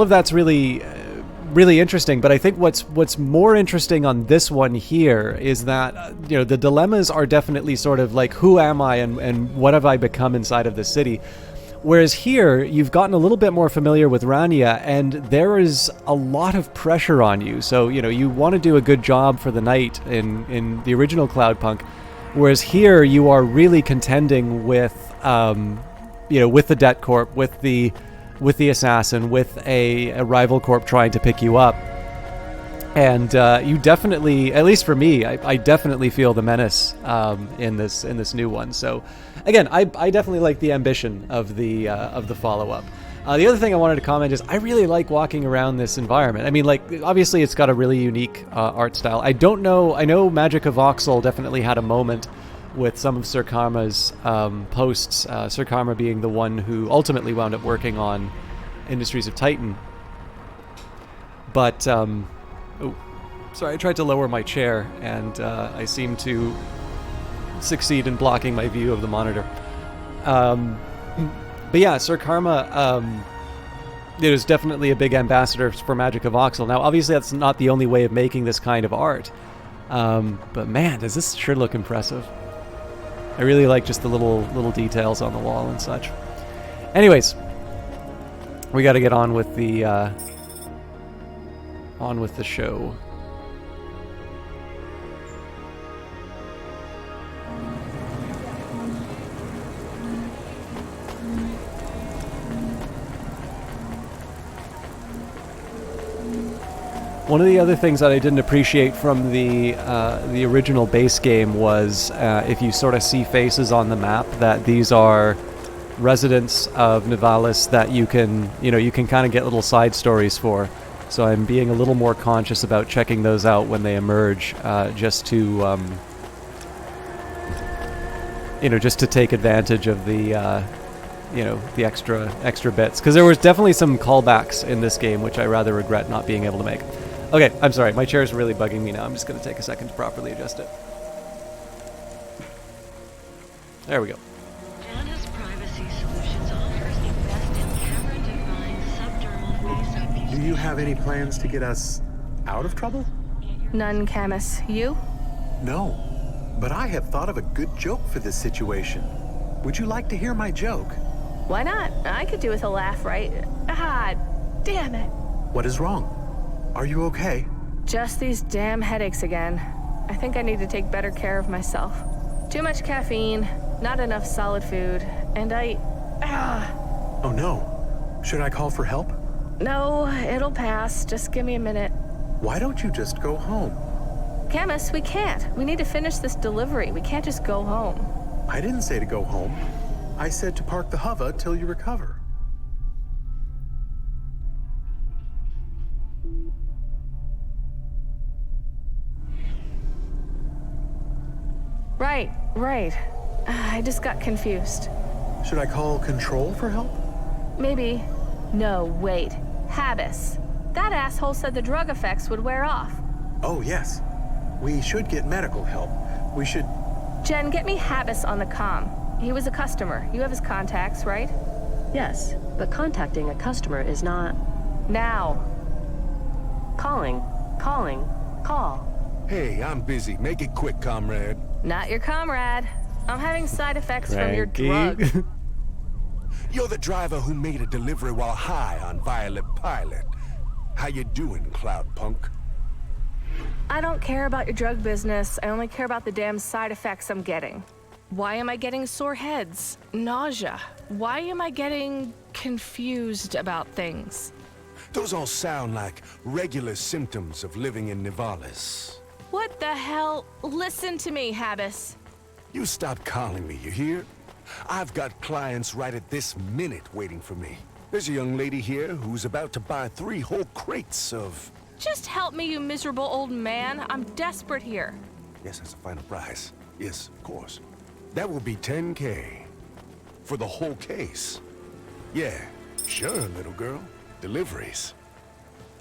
of that's really interesting, but I think what's more interesting on this one here is that the dilemmas are definitely sort of like, who am I and what have I become inside of the city, whereas here you've gotten a little bit more familiar with Rania, and there is a lot of pressure on you. So you want to do a good job for the night in the original Cloudpunk, whereas here you are really contending with with the Debt Corp, with the assassin, with a rival corp trying to pick you up. And you definitely, at least for me, I definitely feel the menace in this new one. So again, I definitely like the ambition of the follow-up. The other thing I wanted to comment is I really like walking around this environment. I mean, like, obviously it's got a really unique art style. I know Magic of Voxel definitely had a moment with some of Sir Karma's posts, Sir Karma being the one who ultimately wound up working on Industries of Titan. But, sorry, I tried to lower my chair, and I seem to succeed in blocking my view of the monitor. But yeah, Sir Karma is definitely a big ambassador for Magic of Voxel. Now, obviously, that's not the only way of making this kind of art. But man, does this sure look impressive. I really like just the little details on the wall and such. Anyways, we got to get on with the show. One of the other things that I didn't appreciate from the original base game was if you sort of see faces on the map, that these are residents of Nivalis that you can kind of get little side stories for. So I'm being a little more conscious about checking those out when they emerge, just to take advantage of the the extra bits, because there was definitely some callbacks in this game which I rather regret not being able to make. Okay, I'm sorry, my chair is really bugging me now. I'm just going to take a second to properly adjust it. There we go. Janus Privacy Solutions offers the best in camera-defined subdermal face IPs. Do you have any plans to get us out of trouble? None, Camus. You? No, but I have thought of a good joke for this situation. Would you like to hear my joke? Why not? I could do with a laugh, right? Ah, damn it. What is wrong? Are you okay? Just these damn headaches again. I think I need to take better care of myself. Too much caffeine, not enough solid food, and Oh no. Should I call for help? No, it'll pass. Just give me a minute. Why don't you just go home? Camus, we can't. We need to finish this delivery. We can't just go home. I didn't say to go home. I said to park the hover till you recover. Right. I just got confused. Should I call Control for help? Maybe. No, wait. Habis. That asshole said the drug effects would wear off. Oh, yes. We should get medical help. We should... Jen, get me Habis on the comm. He was a customer. You have his contacts, right? Yes, but contacting a customer is not... Now. Calling. Call. Hey, I'm busy. Make it quick, comrade. Not your comrade. I'm having side effects from your drug. You're the driver who made a delivery while high on Violet Pilot. How you doing, Cloudpunk? I don't care about your drug business. I only care about the damn side effects I'm getting. Why am I getting sore heads? Nausea? Why am I getting confused about things? Those all sound like regular symptoms of living in Nivalis. What the hell? Listen to me, Habis. You stop calling me, you hear? I've got clients right at this minute waiting for me. There's a young lady here who's about to buy 3 whole crates of... Just help me, you miserable old man. I'm desperate here. Yes, that's a final price. Yes, of course. That will be $10K. For the whole case. Yeah, sure, little girl. Deliveries.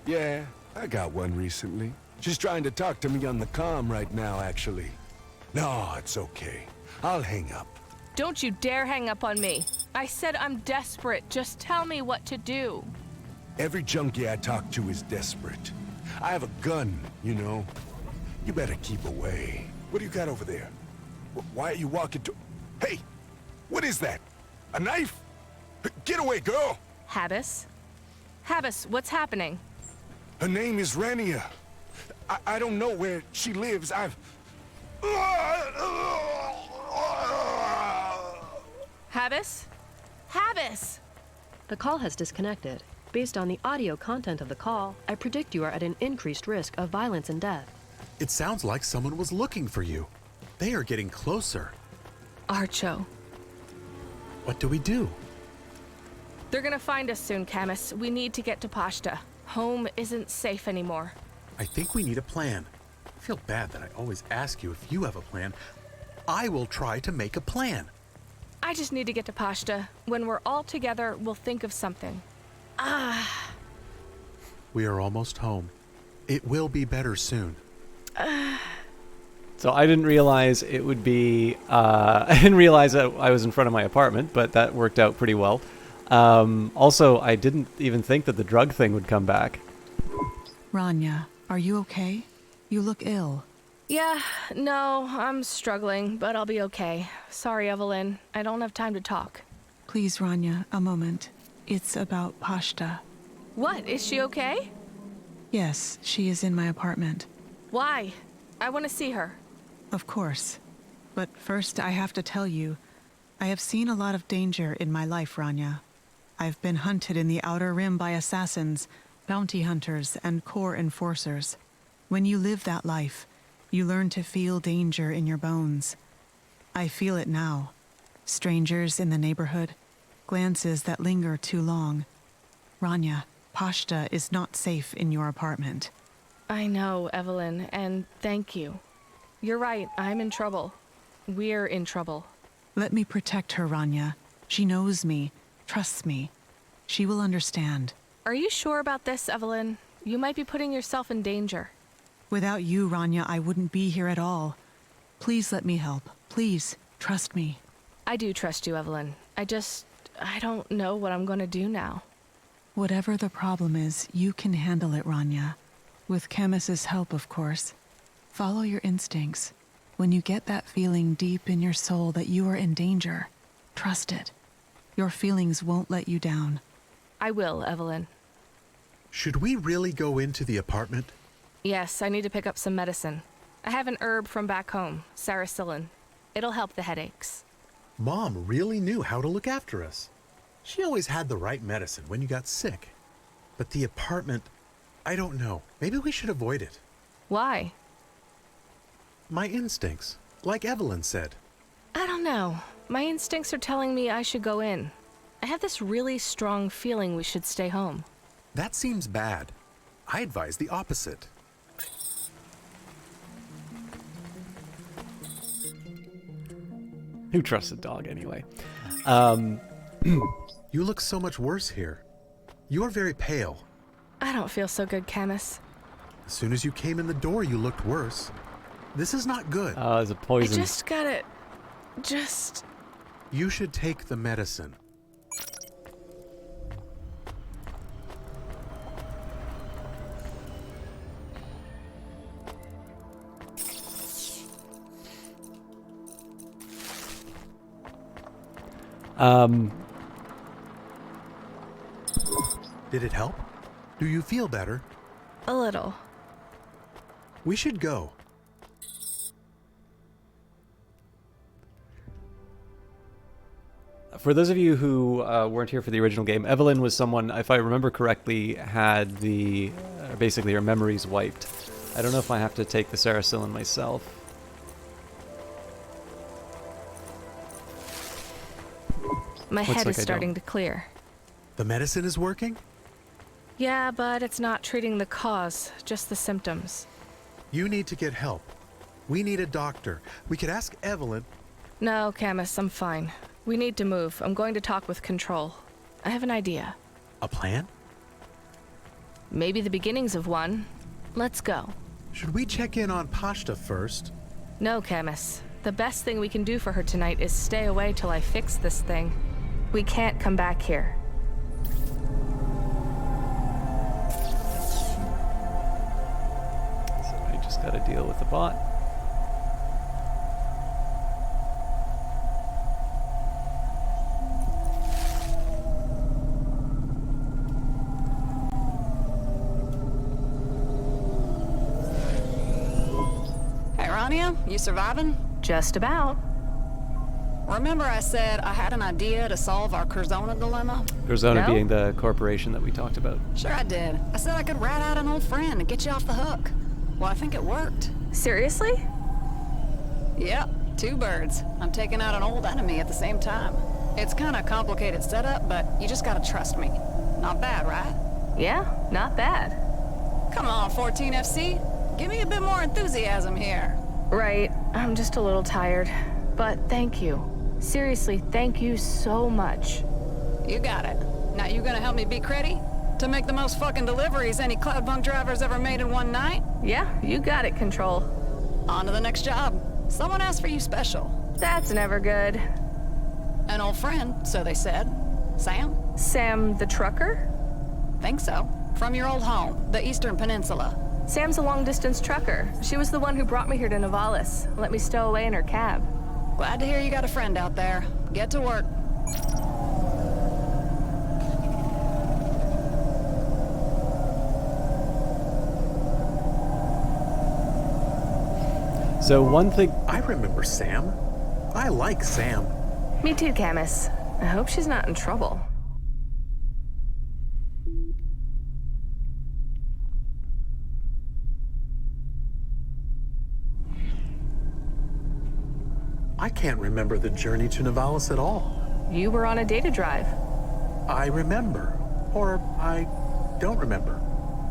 Yeah, I got one recently. She's trying to talk to me on the comm right now, actually. No, it's okay. I'll hang up. Don't you dare hang up on me. I said I'm desperate. Just tell me what to do. Every junkie I talk to is desperate. I have a gun, you know. You better keep away. What do you got over there? Why are you walking to... Hey! What is that? A knife? Get away, girl! Habis? Habis, what's happening? Her name is Rania. I don't know where she lives. Habis? Habis! The call has disconnected. Based on the audio content of the call, I predict you are at an increased risk of violence and death. It sounds like someone was looking for you. They are getting closer. Archo. What do we do? They're gonna find us soon, Camus. We need to get to Pashta. Home isn't safe anymore. I think we need a plan. I feel bad that I always ask you if you have a plan. I will try to make a plan. I just need to get to Pashta. When we're all together, we'll think of something. We are almost home. It will be better soon. So I didn't realize it would be... I didn't realize that I was in front of my apartment, but that worked out pretty well. Also, I didn't even think that the drug thing would come back. Rania, are you okay? You look ill. Yeah, no, I'm struggling, but I'll be okay. Sorry, Evelyn. I don't have time to talk. Please, Rania, a moment. It's about Pashta. What? Is she okay? Yes, she is in my apartment. Why? I want to see her. Of course. But first, I have to tell you, I have seen a lot of danger in my life, Rania. I've been hunted in the Outer Rim by assassins, bounty hunters, and core enforcers. When you live that life, you learn to feel danger in your bones. I feel it now. Strangers in the neighborhood, glances that linger too long. Rania, Pashta is not safe in your apartment. I know, Evelyn, and thank you. You're right, I'm in trouble. We're in trouble. Let me protect her, Rania. She knows me, trusts me. She will understand. Are you sure about this, Evelyn? You might be putting yourself in danger. Without you, Rania, I wouldn't be here at all. Please let me help. Please, trust me. I do trust you, Evelyn. I don't know what I'm going to do now. Whatever the problem is, you can handle it, Rania. With Camus's help, of course. Follow your instincts. When you get that feeling deep in your soul that you are in danger, trust it. Your feelings won't let you down. I will, Evelyn. Should we really go into the apartment? Yes, I need to pick up some medicine. I have an herb from back home, salicylin. It'll help the headaches. Mom really knew how to look after us. She always had the right medicine when you got sick. But the apartment, I don't know. Maybe we should avoid it. Why? My instincts, like Evelyn said. I don't know. My instincts are telling me I should go in. I have this really strong feeling we should stay home. That seems bad. I advise the opposite. Who trusts a dog anyway? You look so much worse here. You are very pale. I don't feel so good, Camus. As soon as you came in the door, you looked worse. This is not good. It's a poison. I just gotta... You should take the medicine. Did it help? Do you feel better? A little. We should go. For those of you who weren't here for the original game, Evelyn was someone, if I remember correctly, had basically her memories wiped. I don't know if I have to take the Saracillin myself. My Looks head like is I starting don't. to clear. The medicine is working? Yeah, but it's not treating the cause, just the symptoms. You need to get help. We need a doctor. We could ask Evelyn. No, Camus, I'm fine. We need to move. I'm going to talk with Control. I have an idea. A plan? Maybe the beginnings of one. Let's go. Should we check in on Pashta first? No, Camus. The best thing we can do for her tonight is stay away till I fix this thing. We can't come back here. So I just gotta deal with the bot. Hey, Rania, you surviving? Just about. Remember I said I had an idea to solve our Curzona dilemma? Curzona being the corporation that we talked about. Sure I did. I said I could rat out an old friend and get you off the hook. Well, I think it worked. Seriously? Yep, 2 birds. I'm taking out an old enemy at the same time. It's kind of complicated setup, but you just gotta trust me. Not bad, right? Yeah, not bad. Come on, 14FC. Give me a bit more enthusiasm here. Right, I'm just a little tired. But thank you. Seriously, thank you so much. You got it. Now you gonna help me be ready to make the most fucking deliveries any Cloudpunk driver's ever made in one night? Yeah, you got it, Control. On to the next job. Someone asked for you special. That's never good. An old friend, so they said. Sam? Sam the trucker? Think so. From your old home, the Eastern Peninsula. Sam's a long-distance trucker. She was the one who brought me here to Novalis. Let me stow away in her cab. Glad to hear you got a friend out there. Get to work. So one thing... I remember Sam. I like Sam. Me too, Camus. I hope she's not in trouble. I can't remember the journey to Novalis at all. You were on a data drive. I remember. Or I don't remember.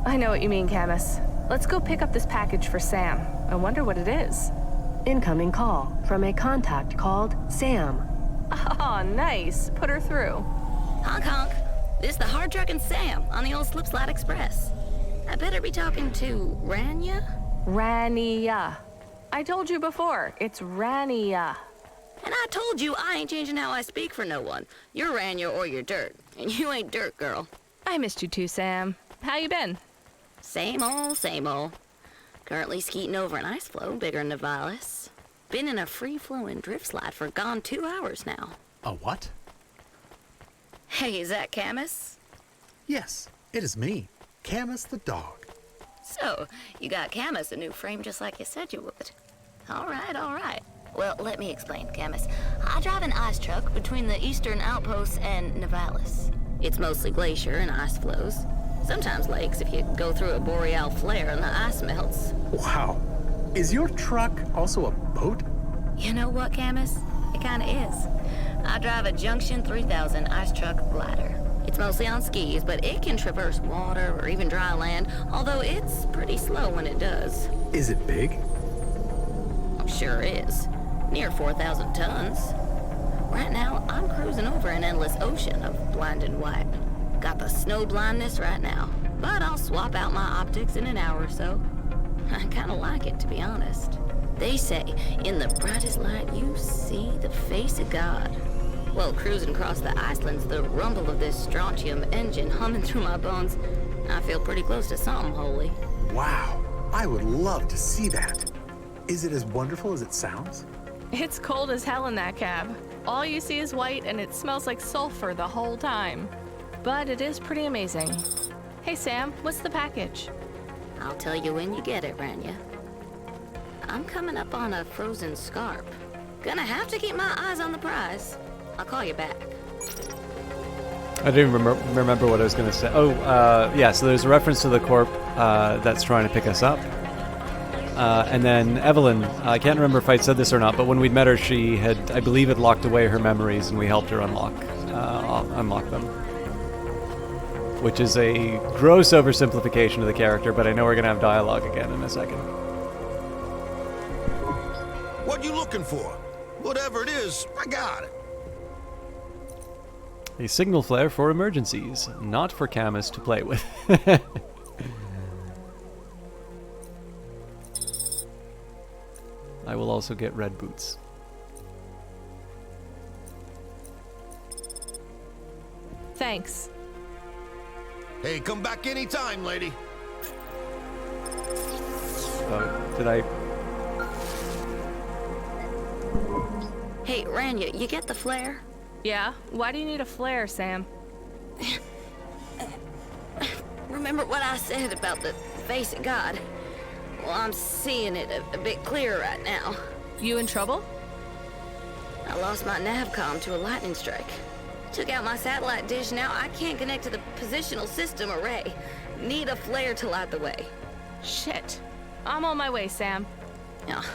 I know what you mean, Camus. Let's go pick up this package for Sam. I wonder what it is. Incoming call from a contact called Sam. Oh, nice. Put her through. Honk honk. This is the hard-trucking Sam on the old Slipslide Express. I better be talking to Rania? Rania. I told you before, it's Rania. And I told you I ain't changing how I speak for no one. You're Rania or you're dirt. And you ain't dirt, girl. I missed you too, Sam. How you been? Same old, same old. Currently skeeting over an ice floe bigger than Novalis. Been in a free-flowing drift slide for gone 2 hours now. A what? Hey, is that Camus? Yes, it is me, Camus the dog. So, you got Camus a new frame just like you said you would. All right. Well, let me explain, Camus. I drive an ice truck between the eastern outposts and Novalis. It's mostly glacier and ice flows. Sometimes lakes if you go through a boreal flare and the ice melts. Wow. Is your truck also a boat? You know what, Camus? It kinda is. I drive a Junction 3000 ice truck glider. It's mostly on skis, but it can traverse water or even dry land, although it's pretty slow when it does. Is it big? Sure is. Near 4,000 tons. Right now, I'm cruising over an endless ocean of blinding white. Got the snow blindness right now, but I'll swap out my optics in an hour or so. I kinda like it, to be honest. They say, in the brightest light you see the face of God. Well, cruising across the Icelands, the rumble of this strontium engine humming through my bones, I feel pretty close to something holy. Wow, I would love to see that. Is it as wonderful as it sounds? It's cold as hell in that cab. All you see is white and it smells like sulfur the whole time. But it is pretty amazing. Hey Sam, what's the package? I'll tell you when you get it, Rania. I'm coming up on a frozen scarp. Gonna have to keep my eyes on the prize. I'll call you back. I didn't remember what I was going to say. Oh, yeah, so there's a reference to the corp that's trying to pick us up. And then Evelyn, I can't remember if I said this or not, but when we'd met her, she had, I believe, had locked away her memories, and we helped her unlock them. Which is a gross oversimplification of the character, but I know we're going to have dialogue again in a second. What you looking for? Whatever it is, I got it. A signal flare for emergencies, not for Camus to play with. I will also get red boots. Thanks. Hey, come back anytime, lady. Did I... Hey, Rania, you get the flare? Yeah? Why do you need a flare, Sam? Remember what I said about the face of God? Well, I'm seeing it a bit clearer right now. You in trouble? I lost my navcom to a lightning strike. Took out my satellite dish. Now I can't connect to the positional system array. Need a flare to light the way. Shit. I'm on my way, Sam. Oh,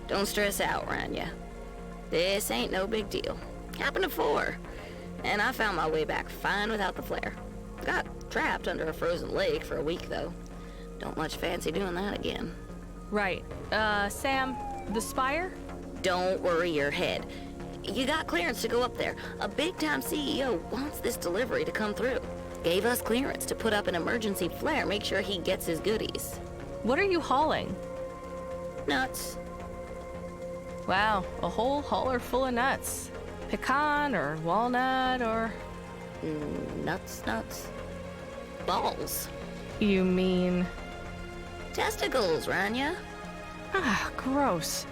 don't stress out, Rania. This ain't no big deal. Happened before. And I found my way back fine without the flare. Got trapped under a frozen lake for a week, though. Don't much fancy doing that again. Right. Sam, the Spire? Don't worry your head. You got clearance to go up there. A big-time CEO wants this delivery to come through. Gave us clearance to put up an emergency flare, make sure he gets his goodies. What are you hauling? Nuts. Wow, a whole hauler full of nuts. Pecan or walnut or... Nuts. Balls. You mean... Testicles, Rania. Ah, gross.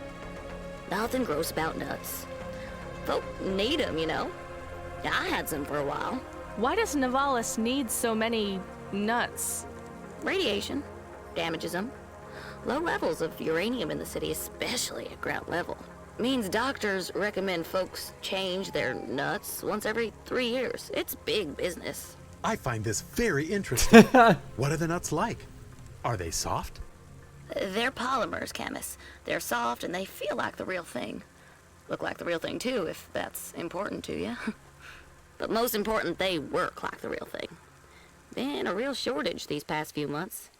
Nothing gross about nuts. Folk need them, you know. I had some for a while. Why does Nivalis need so many nuts? Radiation damages them. Low levels of uranium in the city, especially at ground level, means doctors recommend folks change their nuts once every 3 years. It's big business. I find this very interesting. What are the nuts like? Are they soft? They're polymers, Camus. They're soft and they feel like the real thing. Look like the real thing too, if that's important to you. But most important, they work like the real thing. Been a real shortage these past few months.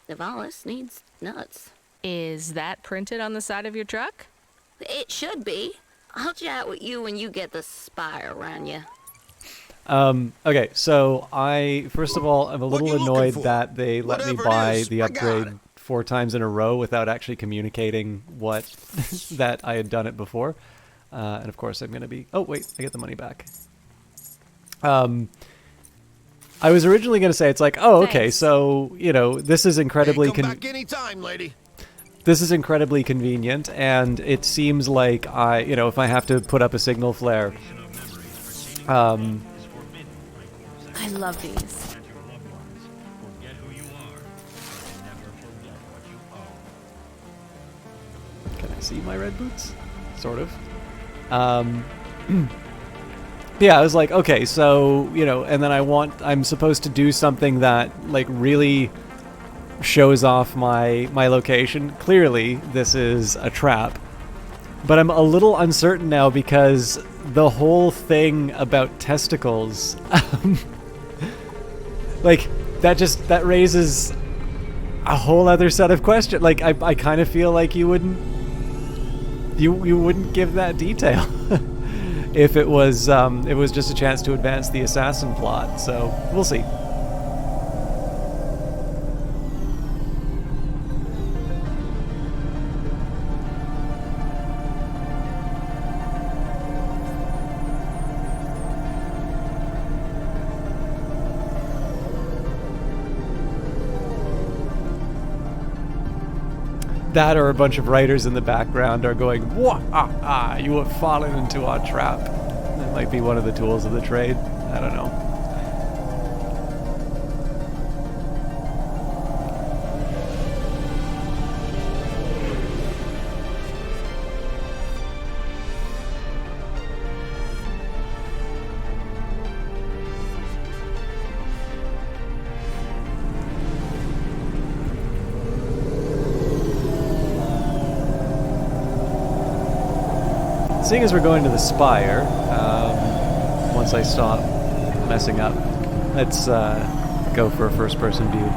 Nivalis needs nuts. Is that printed on the side of your truck? It should be. I'll chat with you when you get the Spire around you. Okay, so first of all, I'm a little annoyed that they let me buy the upgrade 4 times in a row without actually communicating what that I had done it before. And of course I'm going to be... Oh, wait, I get the money back. I was originally going to say, it's like, oh, okay, so, you know, this is incredibly... Hey, come back anytime, lady. This is incredibly convenient, and it seems like if I have to put up a signal flare... I love these. Can I see my red boots? Sort of. Yeah, I was like, okay, so, and then I'm supposed to do something that, like, really shows off my location. Clearly, this is a trap. But I'm a little uncertain now because the whole thing about testicles, like, that raises a whole other set of questions. Like, I kind of feel like you wouldn't give that detail if it was just a chance to advance the assassin plot. So we'll see. That or a bunch of writers in the background are going, "Wah, you have fallen into our trap." That might be one of the tools of the trade. I don't know. seeing as we're going to the Spire, once I stop messing up, let's go for a first-person view.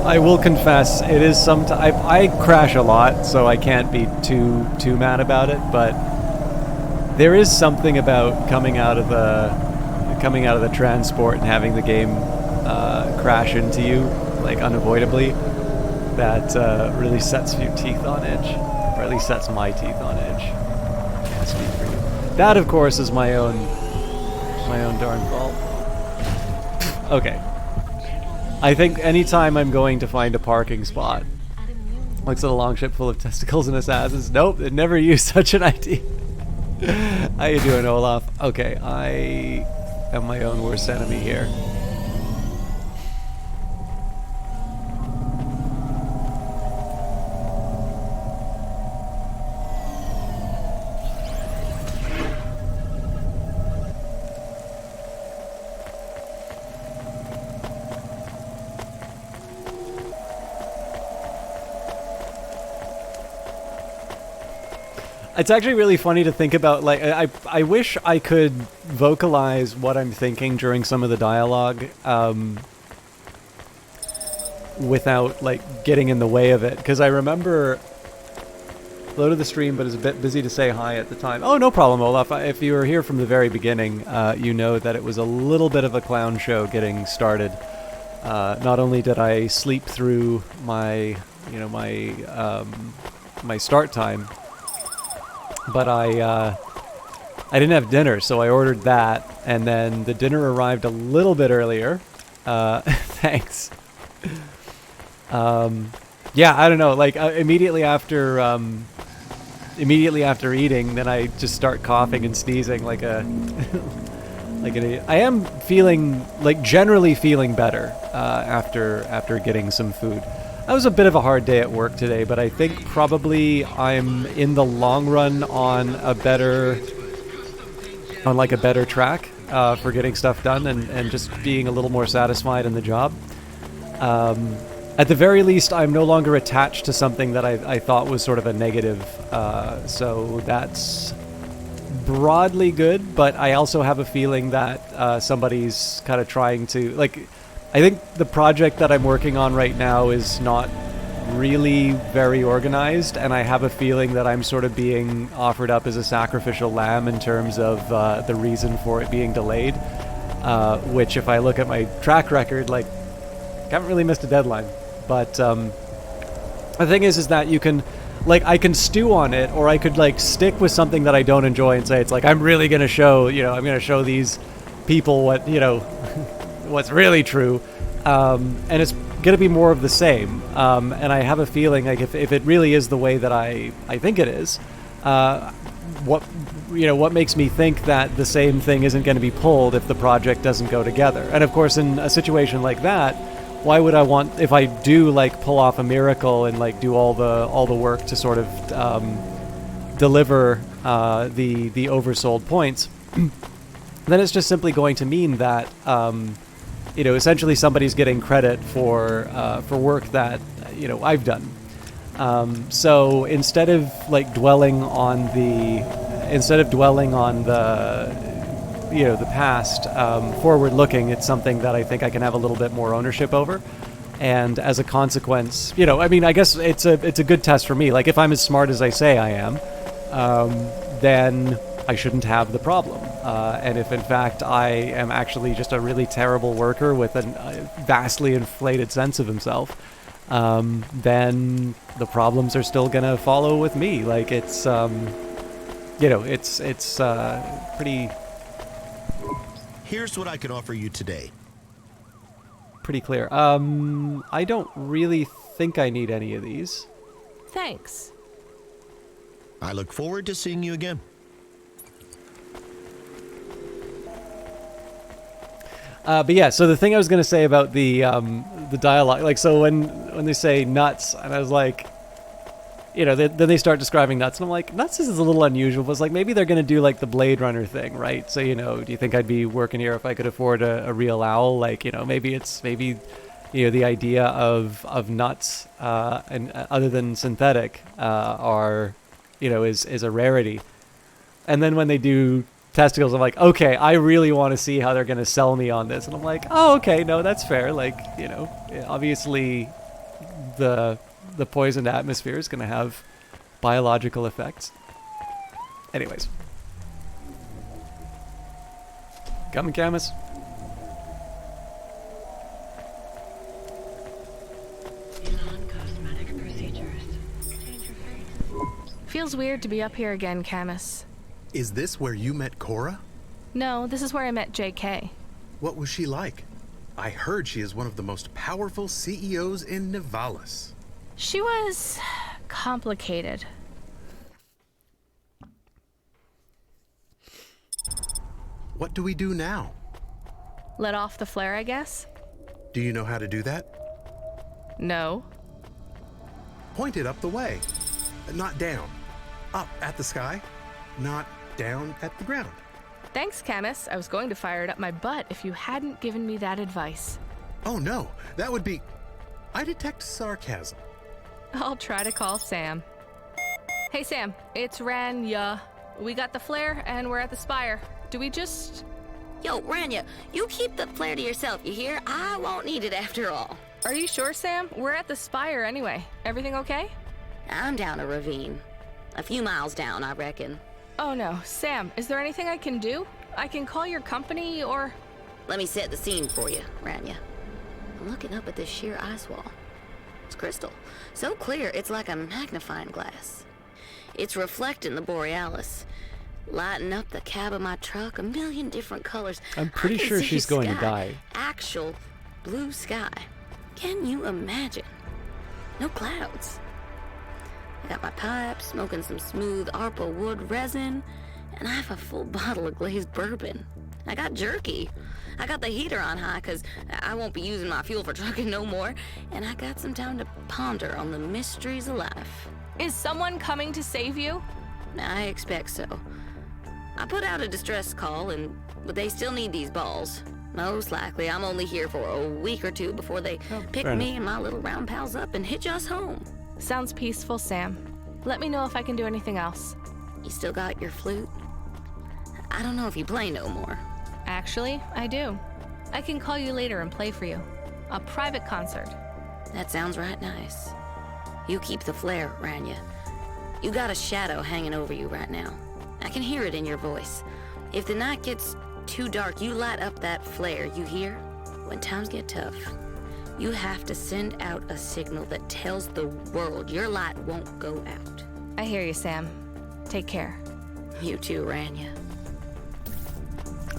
I will confess, it is sometimes I crash a lot, so I can't be too mad about it. But there is something about coming out of the transport and having the game crash into you, like unavoidably, that really sets your teeth on edge, or at least sets my teeth on edge. Can't speak for you. That, of course, is my own darn fault. Okay. I think anytime I'm going to find a parking spot, looks at a longship full of testicles and assassins. Nope, it never used such an idea. How you doing, Olaf? Okay, I am my own worst enemy here. It's actually really funny to think about, like, I wish I could vocalize what I'm thinking during some of the dialogue, without, like, getting in the way of it, because I remember loaded the stream, but is a bit busy to say hi at the time. Oh, no problem, Olaf. If you were here from the very beginning, you know that it was a little bit of a clown show getting started. Not only did I sleep through my start time, but I didn't have dinner, so I ordered that, and then the dinner arrived a little bit earlier. Thanks. Yeah, I don't know. Like immediately after eating, then I just start coughing and sneezing like a like an idiot. I am feeling generally feeling better after getting some food. That was a bit of a hard day at work today, but I think probably I'm in the long run on a better track for getting stuff done and just being a little more satisfied in the job. At the very least, I'm no longer attached to something that I thought was sort of a negative, so that's broadly good, but I also have a feeling that somebody's kind of trying to, I think the project that I'm working on right now is not really very organized, and I have a feeling that I'm sort of being offered up as a sacrificial lamb in terms of the reason for it being delayed, which if I look at my track record, I haven't really missed a deadline. But the thing is that you can, I can stew on it, or I could stick with something that I don't enjoy and say it's I'm really going to show, I'm going to show these people what, what's really true, and it's going to be more of the same, and I have a feeling if it really is the way that I think it is, what makes me think that the same thing isn't going to be pulled if the project doesn't go together. And of course, in a situation like that, why would I want, if I do pull off a miracle and do all the work to sort of deliver the oversold points, then it's just simply going to mean that essentially somebody's getting credit for work that I've done. So instead of dwelling on the the past, forward-looking, it's something that I think I can have a little bit more ownership over. And as a consequence, I guess it's a good test for me. If I'm as smart as I say I am, then I shouldn't have the problem. And if in fact I am actually just a really terrible worker with a vastly inflated sense of himself, then the problems are still gonna follow with me. It's pretty. Here's what I can offer you today. Pretty clear. I don't really think I need any of these. Thanks. I look forward to seeing you again. But yeah, so the thing I was gonna say about the dialogue, like, so when they say nuts, and I was like, you know, then they start describing nuts, and I'm like, nuts is a little unusual. But it's like maybe they're gonna do like the Blade Runner thing, right? So, you know, do you think I'd be working here if I could afford a real owl? Like, you know, maybe you know, the idea of nuts and other than synthetic are, you know, is a rarity. And then when they do testicles, I'm like, okay, I really want to see how they're going to sell me on this. And I'm like, oh, okay, no, that's fair. Like, you know, obviously the poisoned atmosphere is going to have biological effects. Anyways. Coming, Camus. Non-cosmetic procedures. Change your face. Feels weird to be up here again, Camus. Is this where you met Cora? No, this is where I met JK. What was she like? I heard she is one of the most powerful CEOs in Nivalis. She was complicated. What do we do now? Let off the flare, I guess? Do you know how to do that? No. Point it up the way. Not down. Up at the sky. Not down at the ground. Thanks, Camus. I was going to fire it up my butt if you hadn't given me that advice. Oh no, that would be... I detect sarcasm. I'll try to call Sam. Hey, Sam. It's Ranya. We got the flare, and we're at the spire. Do we just... Yo, Ranya, you keep the flare to yourself, you hear? I won't need it after all. Are you sure, Sam? We're at the spire anyway. Everything okay? I'm down a ravine. A few miles down, I reckon. Oh no. Sam, is there anything I can do? I can call your company, or... Let me set the scene for you, Ranya. I'm looking up at this sheer ice wall. It's crystal. So clear, it's like a magnifying glass. It's reflecting the borealis, lighting up the cab of my truck, a million different colors. I'm pretty sure she's going to die. Actual blue sky. Can you imagine? No clouds. I got my pipe, smoking some smooth Arpa wood resin, and I have a full bottle of glazed bourbon. I got jerky. I got the heater on high because I won't be using my fuel for trucking no more, and I got some time to ponder on the mysteries of life. Is someone coming to save you? I expect so. I put out a distress call, but they still need these balls. Most likely, I'm only here for a week or two before they pick me and my little round pals up and hitch us home. Sounds peaceful, Sam. Let me know if I can do anything else. You still got your flute? I don't know if you play no more. Actually, I do. I can call you later and play for you. A private concert. That sounds right nice. You keep the flare, Ranya. You got a shadow hanging over you right now. I can hear it in your voice. If the night gets too dark, you light up that flare, you hear? When times get tough, you have to send out a signal that tells the world your light won't go out. I hear you, Sam. Take care. You too, Ranya.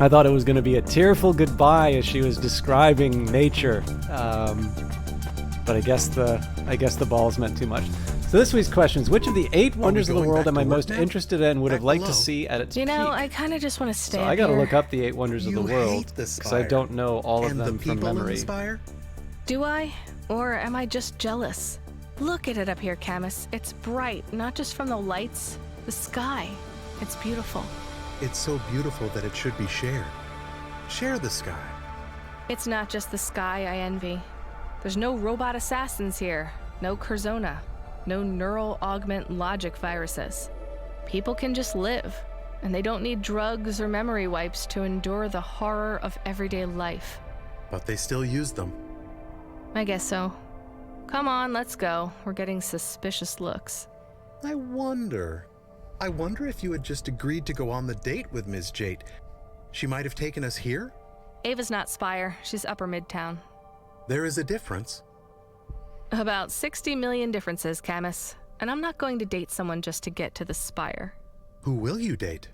I thought it was going to be a tearful goodbye as she was describing nature, but I guess the balls meant too much. So this week's questions: which of the 8 wonders of the world am I most interested in? Would have liked to see at its peak? You know, I kind of just want to stay. So I got to look up the 8 wonders of the world because I don't know all of them from memory. Do I? Or am I just jealous? Look at it up here, Camus. It's bright, not just from the lights, the sky. It's beautiful. It's so beautiful that it should be shared. Share the sky. It's not just the sky I envy. There's no robot assassins here, no Curzona, no neural augment logic viruses. People can just live, and they don't need drugs or memory wipes to endure the horror of everyday life. But they still use them. I guess so. Come on, let's go. We're getting suspicious looks. I wonder if you had just agreed to go on the date with Ms. Jate. She might have taken us here? Ava's not Spire. She's Upper Midtown. There is a difference. About 60 million differences, Camus. And I'm not going to date someone just to get to the Spire. Who will you date?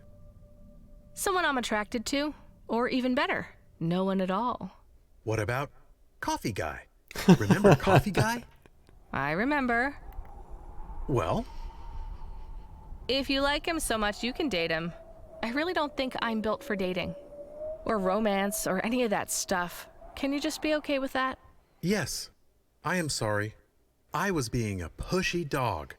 Someone I'm attracted to. Or even better, no one at all. What about Coffee Guy? Remember Coffee Guy? I remember. Well? If you like him so much, you can date him. I really don't think I'm built for dating. or romance, or any of that stuff. Can you just be okay with that? Yes. I am sorry. I was being a pushy dog.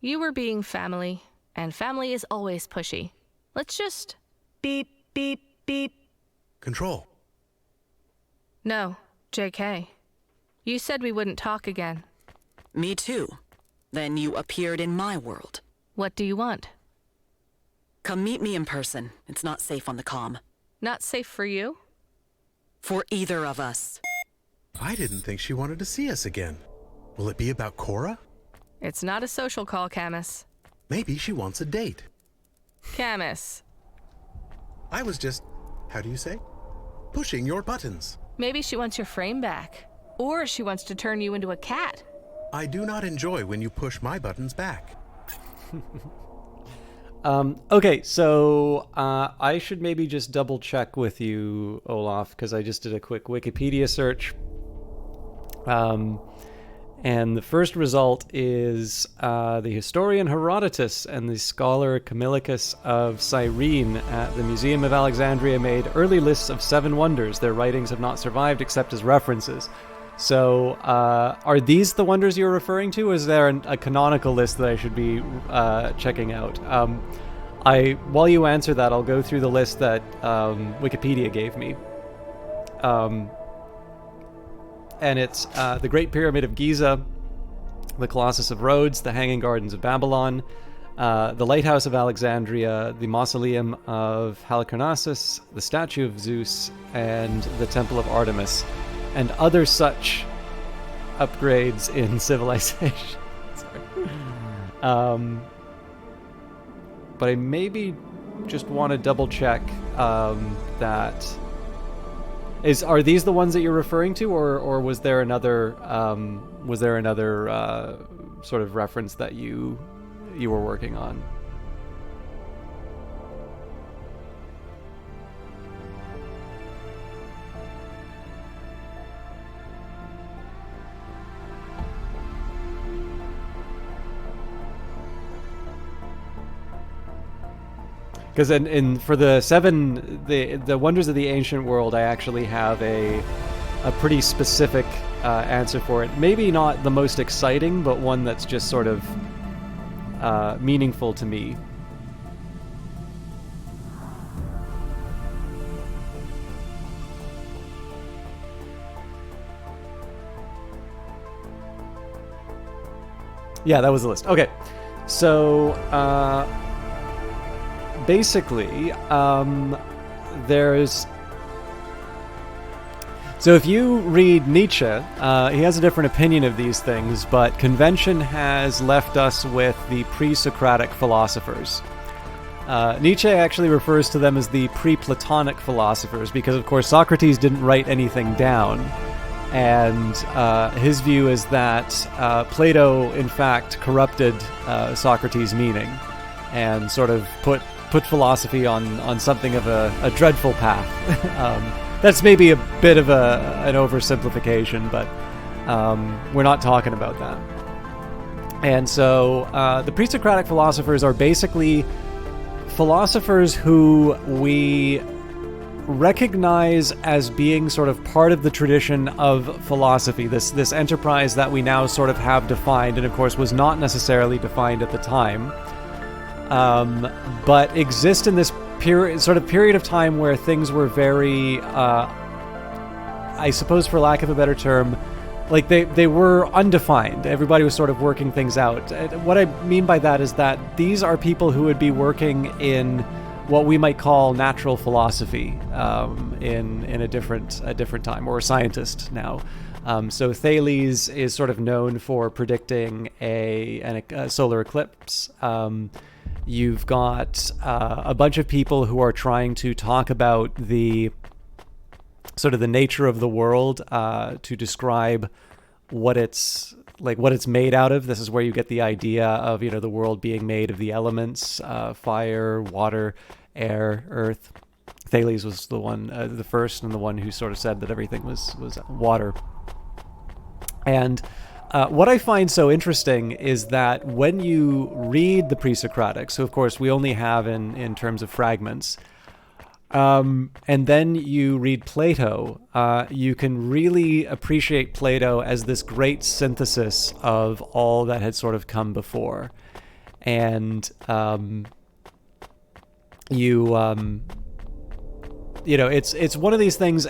You were being family, and family is always pushy. Let's just beep, beep, beep. Control. No, JK. You said we wouldn't talk again. Me too. Then you appeared in my world. What do you want? Come meet me in person. It's not safe on the comm. Not safe for you? For either of us. I didn't think she wanted to see us again. Will it be about Cora? It's not a social call, Camus. Maybe she wants a date. Camus. I was just, how do you say? Pushing your buttons. Maybe she wants your frame back. Or she wants to turn you into a cat. I do not enjoy when you push my buttons back. Okay, so I should maybe just double check with you, Olaf, because I just did a quick Wikipedia search. And the first result is the historian Herodotus and the scholar Camillus of Cyrene at the Museum of Alexandria made early lists of 7 wonders. Their writings have not survived except as references. So are these the wonders you're referring to, or is there a canonical list that I should be checking out? While you answer that, I'll go through the list that Wikipedia gave me. And it's the Great Pyramid of Giza, the Colossus of Rhodes, the Hanging Gardens of Babylon, the Lighthouse of Alexandria, the Mausoleum of Halicarnassus, the Statue of Zeus, and the Temple of Artemis, and other such upgrades in civilization. Sorry. But I maybe just want to double check that. Are these the ones that you're referring to, or was there another sort of reference that you were working on? Because for the 7, the wonders of the ancient world, I actually have a pretty specific answer for it. Maybe not the most exciting, but one that's just sort of meaningful to me. Yeah, that was the list. Okay, so basically, there's... So if you read Nietzsche, he has a different opinion of these things, but convention has left us with the pre-Socratic philosophers. Nietzsche actually refers to them as the pre-Platonic philosophers because, of course, Socrates didn't write anything down. And his view is that Plato, in fact, corrupted Socrates' meaning and sort of put philosophy on something of a dreadful path. That's maybe a bit of an oversimplification, but we're not talking about that. And so the pre-Socratic philosophers are basically philosophers who we recognize as being sort of part of the tradition of philosophy, this enterprise that we now sort of have defined, and of course was not necessarily defined at the time, but exist in this period of time where things were very, I suppose for lack of a better term, like they were undefined. Everybody was sort of working things out. What I mean by that is that these are people who would be working in what we might call natural philosophy in a different time, or a scientist now. So Thales is sort of known for predicting a solar eclipse. You've got a bunch of people who are trying to talk about the sort of the nature of the world to describe what it's made out of. This is where you get the idea of, the world being made of the elements, fire, water, air, earth. Thales was the first, and the one who sort of said that everything was water. And what I find so interesting is that when you read the pre-Socratic, so of course we only have in terms of fragments, And then you read Plato, you can really appreciate Plato as this great synthesis of all that had sort of come before. And it's one of these things.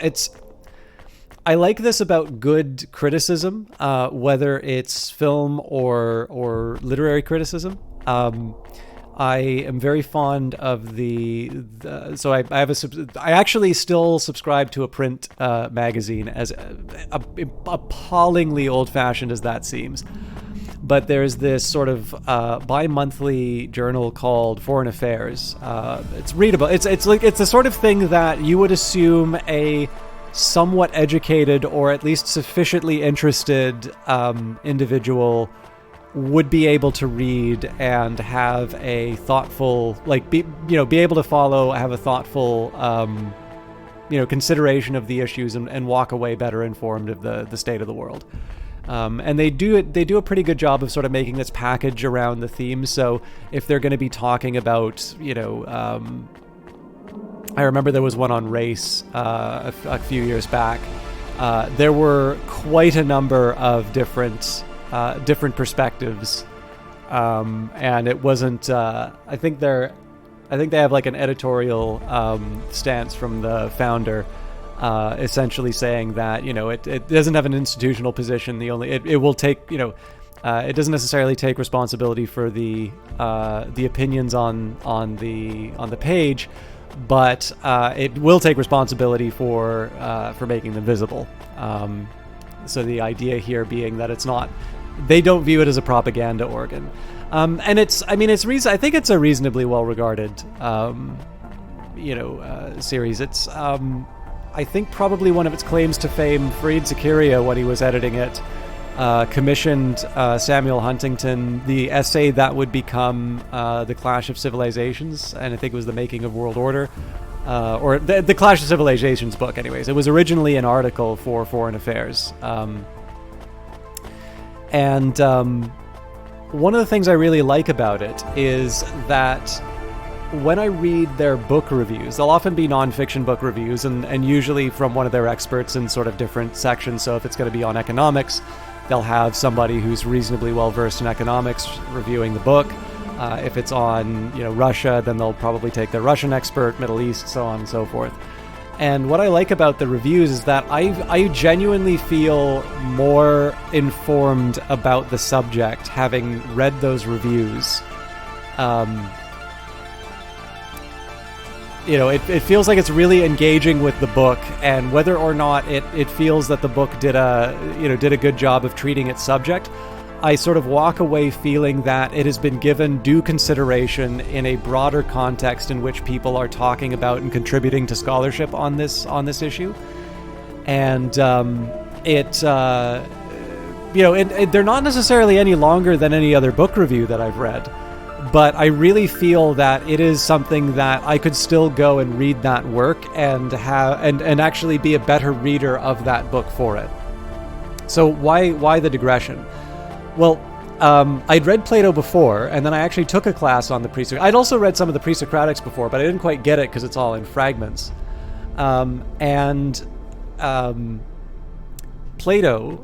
I like this about good criticism, whether it's film or literary criticism. I am very fond of so I actually still subscribe to a print magazine, as appallingly old-fashioned as that seems. But there's this sort of bi-monthly journal called Foreign Affairs. It's readable. It's the sort of thing that you would assume a somewhat educated or at least sufficiently interested individual would be able to read and have a thoughtful, be able to follow, have a thoughtful, consideration of the issues and walk away better informed of the state of the world. And they do a pretty good job of sort of making this package around the theme. So if they're going to be talking about, I remember there was one on race a few years back. There were quite a number of different perspectives, and it wasn't. I think they have like an editorial stance from the founder, essentially saying that it doesn't have an institutional position. It will take it doesn't necessarily take responsibility for the opinions on the page, but it will take responsibility for making them visible. So the idea here being that they don't view it as a propaganda organ, and I think it's a reasonably well regarded series. It's I think probably one of its claims to fame. Fareed Zakaria, when he was editing it, commissioned Samuel Huntington the essay that would become The Clash of Civilizations, and I think it was The Making of World Order, or the Clash of Civilizations book. Anyways, it was originally an article for Foreign Affairs, and one of the things I really like about it is that when I read their book reviews, they'll often be nonfiction book reviews, and usually from one of their experts in sort of different sections. So if it's going to be on economics, they'll have somebody who's reasonably well versed in economics reviewing the book. If it's on Russia, then they'll probably take their Russian expert, Middle East, so on and so forth. And what I like about the reviews is that I genuinely feel more informed about the subject having read those reviews. It feels like it's really engaging with the book, and whether or not it feels that the book did a good job of treating its subject, I sort of walk away feeling that it has been given due consideration in a broader context in which people are talking about and contributing to scholarship on this issue. And they're not necessarily any longer than any other book review that I've read, but I really feel that it is something that I could still go and read that work and actually be a better reader of that book for it. So why the digression? Well, I'd read Plato before, and then I actually took a class on the pre-Socratics. I'd also read some of the pre-Socratics before, but I didn't quite get it because it's all in fragments. Plato,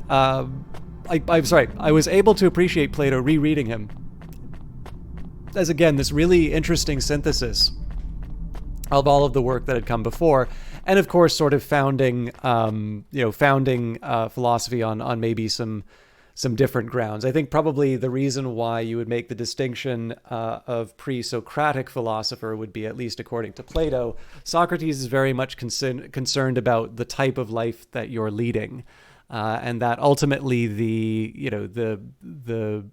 I was able to appreciate Plato rereading him as, again, this really interesting synthesis of all of the work that had come before, and of course sort of founding philosophy on maybe some different grounds. I think probably the reason why you would make the distinction of pre-Socratic philosopher would be, at least according to Plato, Socrates is very much concerned about the type of life that you're leading, and that ultimately the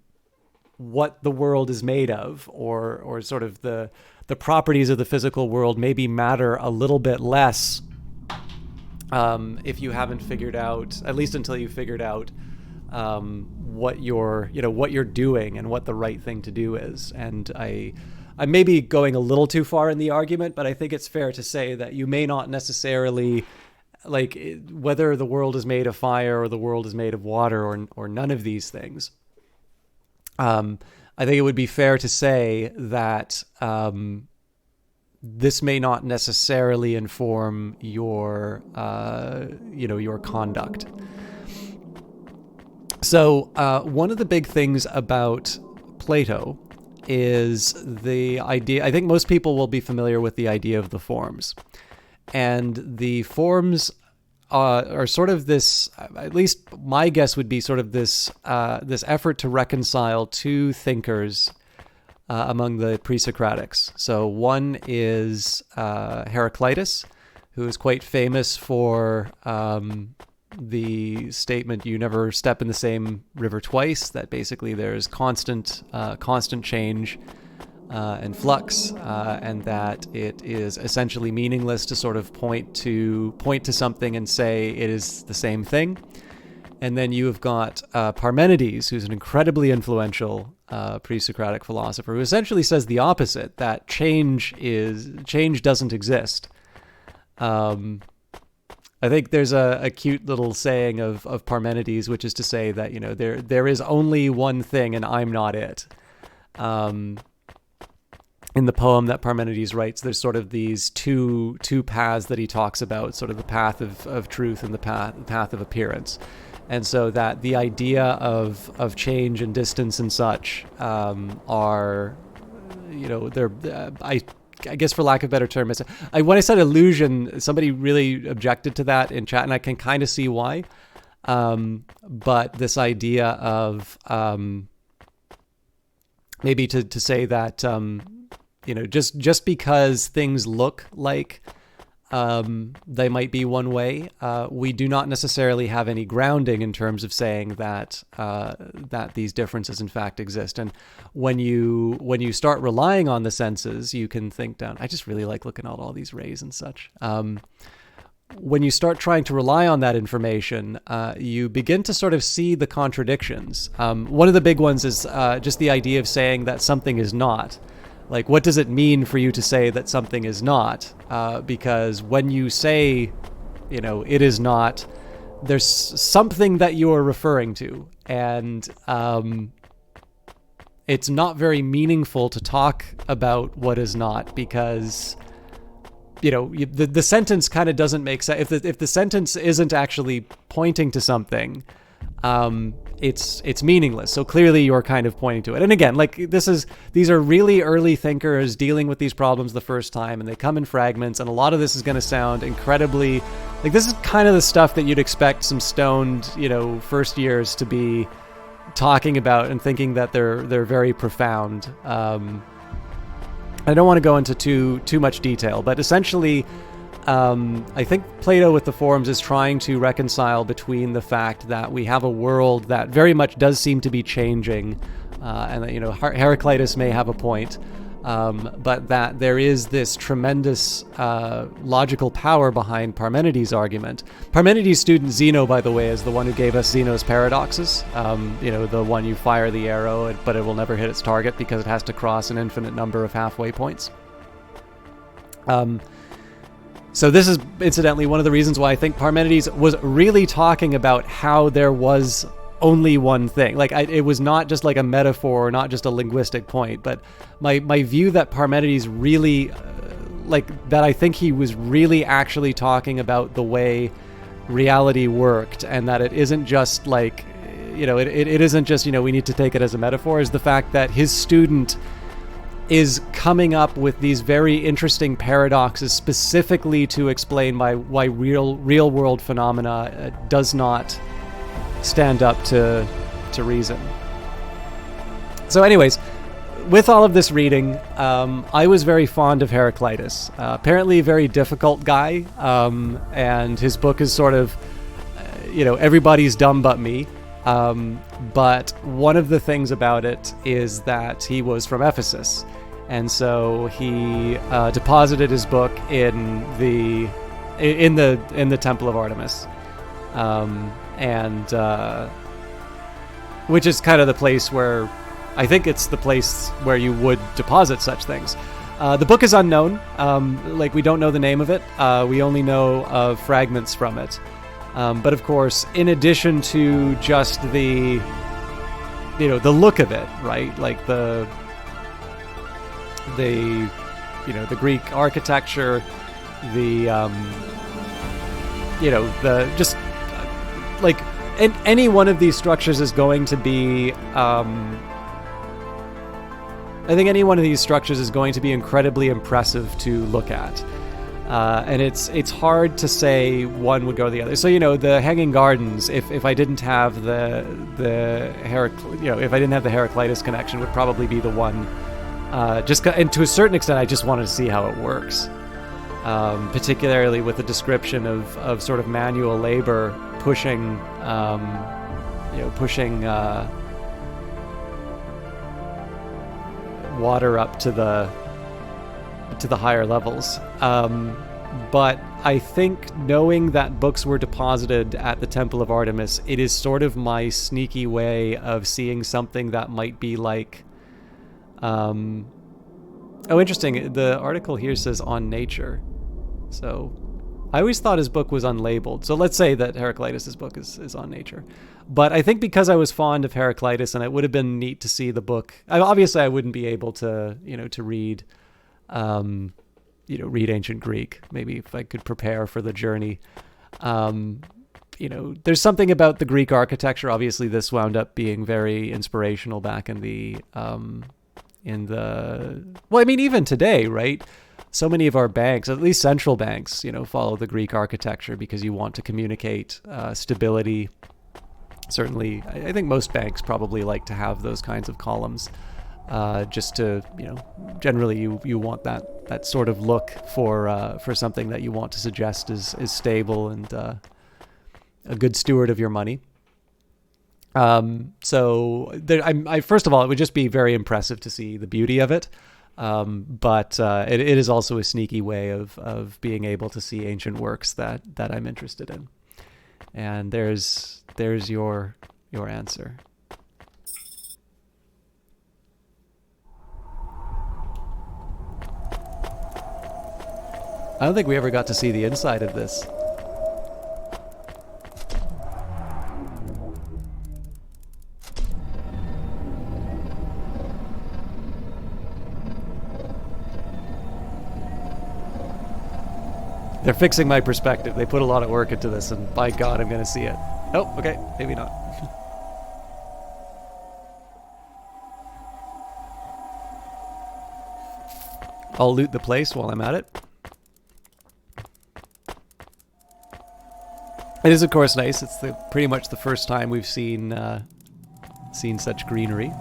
what the world is made of, or sort of the properties of the physical world maybe matter a little bit less if you haven't figured out, at least until you've figured out what you're doing and what the right thing to do is. And I may be going a little too far in the argument, but I think it's fair to say that you may not necessarily, like, whether the world is made of fire or the world is made of water or none of these things. I think it would be fair to say that this may not necessarily inform your, your conduct. So one of the big things about Plato is the idea, I think most people will be familiar with the idea of the forms. And the forms are sort of this, at least my guess would be sort of this effort to reconcile two thinkers among the pre-Socratics. So one is Heraclitus, who is quite famous for the statement, "You never step in the same river twice," that basically there's constant change and flux, and that it is essentially meaningless to sort of point to something and say it is the same thing. And then you have got Parmenides, who's an incredibly influential pre-Socratic philosopher, who essentially says the opposite, that change doesn't exist. I think there's a cute little saying of Parmenides, which is to say that, there is only one thing and I'm not it. In the poem that Parmenides writes, there's sort of these two paths that he talks about, sort of the path of truth and the path of appearance. And so that the idea of change and distance and such are, they're, I guess for lack of a better term, when I said illusion, somebody really objected to that in chat, and I can kind of see why. But this idea of maybe to say that, just because things look like they might be one way, we do not necessarily have any grounding in terms of saying that these differences in fact exist. And when you start relying on the senses, you can think down. I just really like looking at all these rays and such. When you start trying to rely on that information, you begin to sort of see the contradictions. One of the big ones is just the idea of saying that something is not. Like, what does it mean for you to say that something is not? Because when you say, it is not, there's something that you are referring to. And it's not very meaningful to talk about what is not, because, the sentence kind of doesn't make sense. If the sentence isn't actually pointing to something, it's meaningless. So clearly you're kind of pointing to it. And again, these are really early thinkers dealing with these problems the first time, and they come in fragments, and a lot of this is going to sound incredibly this is kind of the stuff that you'd expect some stoned, first years to be talking about and thinking that they're very profound. I don't want to go into too much detail, but essentially I think Plato with the forms is trying to reconcile between the fact that we have a world that very much does seem to be changing, and that, Heraclitus may have a point, but that there is this tremendous logical power behind Parmenides' argument. Parmenides' student Zeno, by the way, is the one who gave us Zeno's paradoxes, the one you fire the arrow, but it will never hit its target because it has to cross an infinite number of halfway points. So this is, incidentally, one of the reasons why I think Parmenides was really talking about how there was only one thing. It was not just like a metaphor or not just a linguistic point, but my view that Parmenides really, that I think he was really actually talking about the way reality worked, and that it isn't just it isn't just, we need to take it as a metaphor, is the fact that his student is coming up with these very interesting paradoxes specifically to explain why real world phenomena does not stand up to reason. So anyways, with all of this reading, I was very fond of Heraclitus. Apparently a very difficult guy, and his book is sort of, everybody's dumb but me. But one of the things about it is that he was from Ephesus, and so he deposited his book in the Temple of Artemis, and which is kind of the place where I think it's the place where you would deposit such things. The book is unknown. We don't know the name of it. We only know of fragments from it. But of course, in addition to just the look of it, right? Like the the Greek architecture, the the just like any one of these structures is going to be. I think any one of these structures is going to be incredibly impressive to look at. And it's hard to say one would go to the other. So the Hanging Gardens, if I didn't have the if I didn't have the Heraclitus connection, would probably be the one. And to a certain extent, I just wanted to see how it works, particularly with the description of sort of manual labor pushing water up to the higher levels. But I think knowing that books were deposited at the Temple of Artemis, it is sort of my sneaky way of seeing something that might be like... Oh, interesting. The article here says on nature. So I always thought his book was unlabeled. So let's say that Heraclitus' book is on nature. But I think because I was fond of Heraclitus, and it would have been neat to see the book. Obviously, I wouldn't be able to, to read... read ancient Greek, maybe if I could prepare for the journey. There's something about the Greek architecture. Obviously, this wound up being very inspirational back in the even today, right? So many of our banks, at least central banks, follow the Greek architecture because you want to communicate stability. Certainly, I think most banks probably like to have those kinds of columns. Just to, generally you want that sort of look for something that you want to suggest is stable and a good steward of your money. So I first of all, it would just be very impressive to see the beauty of it. But it is also a sneaky way of being able to see ancient works that I'm interested in. And there's your answer. I don't think we ever got to see the inside of this. They're fixing my perspective. They put a lot of work into this, and by God, I'm going to see it. Oh, okay, maybe not. I'll loot the place while I'm at it. It is, of course, nice. It's pretty much the first time we've seen such greenery.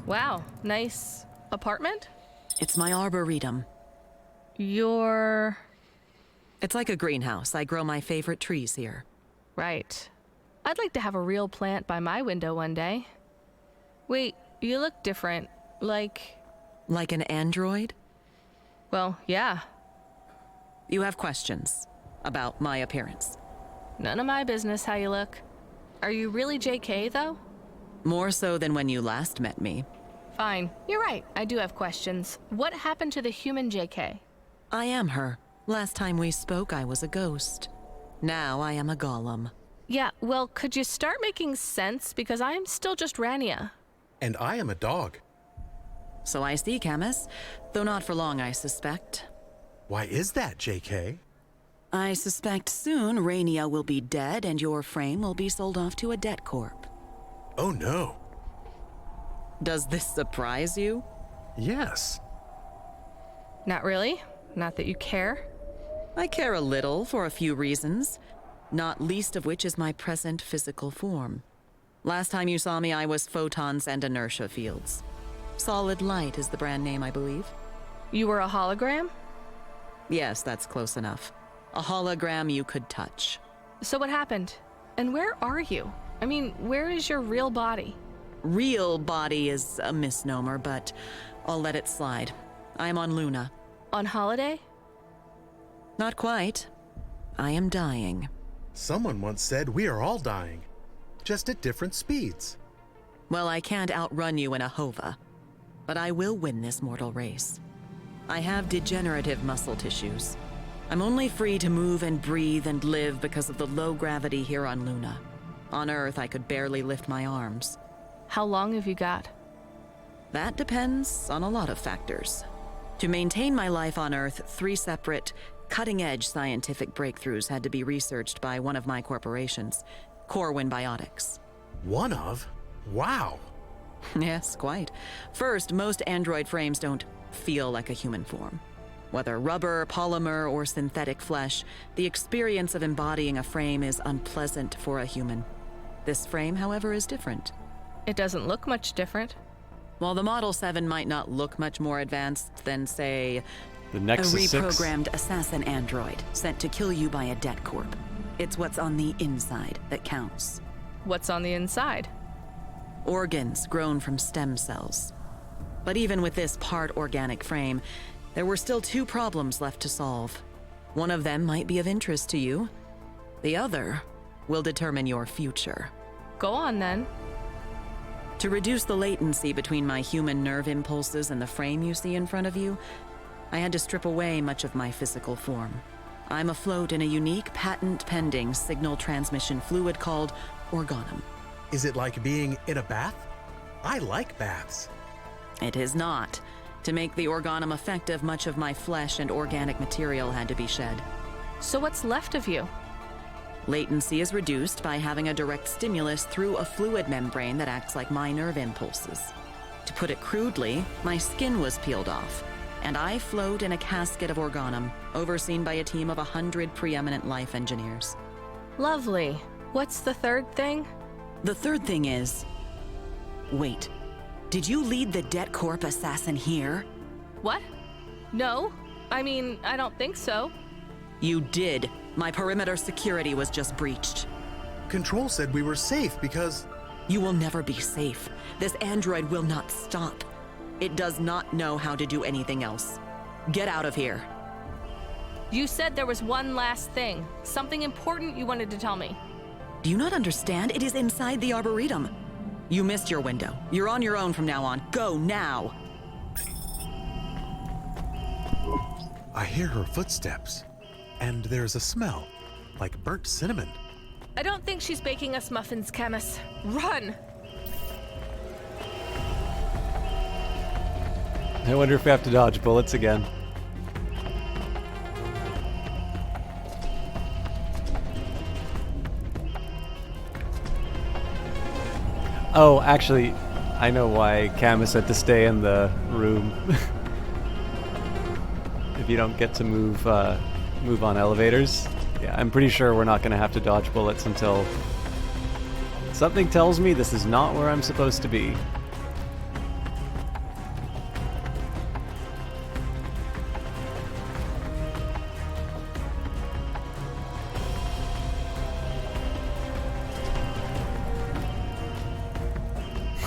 Wow, nice apartment? It's my arboretum. It's like a greenhouse. I grow my favorite trees here. Right. I'd like to have a real plant by my window one day. Wait, you look different. Like an android? Well, yeah. You have questions about my appearance? None of my business how you look. Are you really JK, though? More so than when you last met me. Fine. You're right. I do have questions. What happened to the human JK? I am her. Last time we spoke, I was a ghost. Now I am a golem. Yeah, well, could you start making sense? Because I am still just Rania. And I am a dog. So I see, Camus. Though not for long, I suspect. Why is that, JK? I suspect soon Rania will be dead and your frame will be sold off to a debt corp. Oh no. Does this surprise you? Yes. Not really. Not that you care. I care a little for a few reasons, not least of which is my present physical form. Last time you saw me, I was photons and inertia fields. Solid Light is the brand name, I believe. You were a hologram? Yes, that's close enough. A hologram you could touch. So what happened? And where are you? I mean, where is your real body? Real body is a misnomer, but I'll let it slide. I'm on Luna. On holiday? Not quite. I am dying. Someone once said we are all dying, just at different speeds. Well, I can't outrun you in a hova, but I will win this mortal race. I have degenerative muscle tissues. I'm only free to move and breathe and live because of the low gravity here on Luna. On Earth, I could barely lift my arms. How long have you got? That depends on a lot of factors. To maintain my life on Earth, 3 separate, cutting-edge scientific breakthroughs had to be researched by one of my corporations, Corwin Biotics. One of? Wow. Yes, quite. First, most android frames don't feel like a human form. Whether rubber, polymer, or synthetic flesh, the experience of embodying a frame is unpleasant for a human. This frame, however, is different. It doesn't look much different. While the Model 7 might not look much more advanced than, say, the Nexus a reprogrammed assassin android sent to kill you by a debt corp. It's what's on the inside that counts. What's on the inside? Organs grown from stem cells. But even with this part organic frame, there were still 2 problems left to solve. One of them might be of interest to you. The other will determine your future. Go on, then. To reduce the latency between my human nerve impulses and the frame you see in front of you, I had to strip away much of my physical form. I'm afloat in a unique patent-pending signal transmission fluid called organum. Is it like being in a bath? I like baths. It is not. To make the organum effective, much of my flesh and organic material had to be shed. So what's left of you? Latency is reduced by having a direct stimulus through a fluid membrane that acts like my nerve impulses. To put it crudely, my skin was peeled off, and I float in a casket of organum, overseen by a team of 100 preeminent life engineers. Lovely. What's the third thing? The third thing is... Wait. Did you lead the Debt Corp assassin here? What? No. I mean, I don't think so. You did. My perimeter security was just breached. Control said we were safe because... You will never be safe. This android will not stop. It does not know how to do anything else. Get out of here. You said there was one last thing. Something important you wanted to tell me. Do you not understand? It is inside the Arboretum. You missed your window. You're on your own from now on. Go now! I hear her footsteps. And there's a smell, like burnt cinnamon. I don't think she's baking us muffins, Camus. Run! I wonder if we have to dodge bullets again. Oh, actually, I know why Camus had to stay in the room. If you don't get to move on elevators. Yeah, I'm pretty sure we're not going to have to dodge bullets until... Something tells me this is not where I'm supposed to be.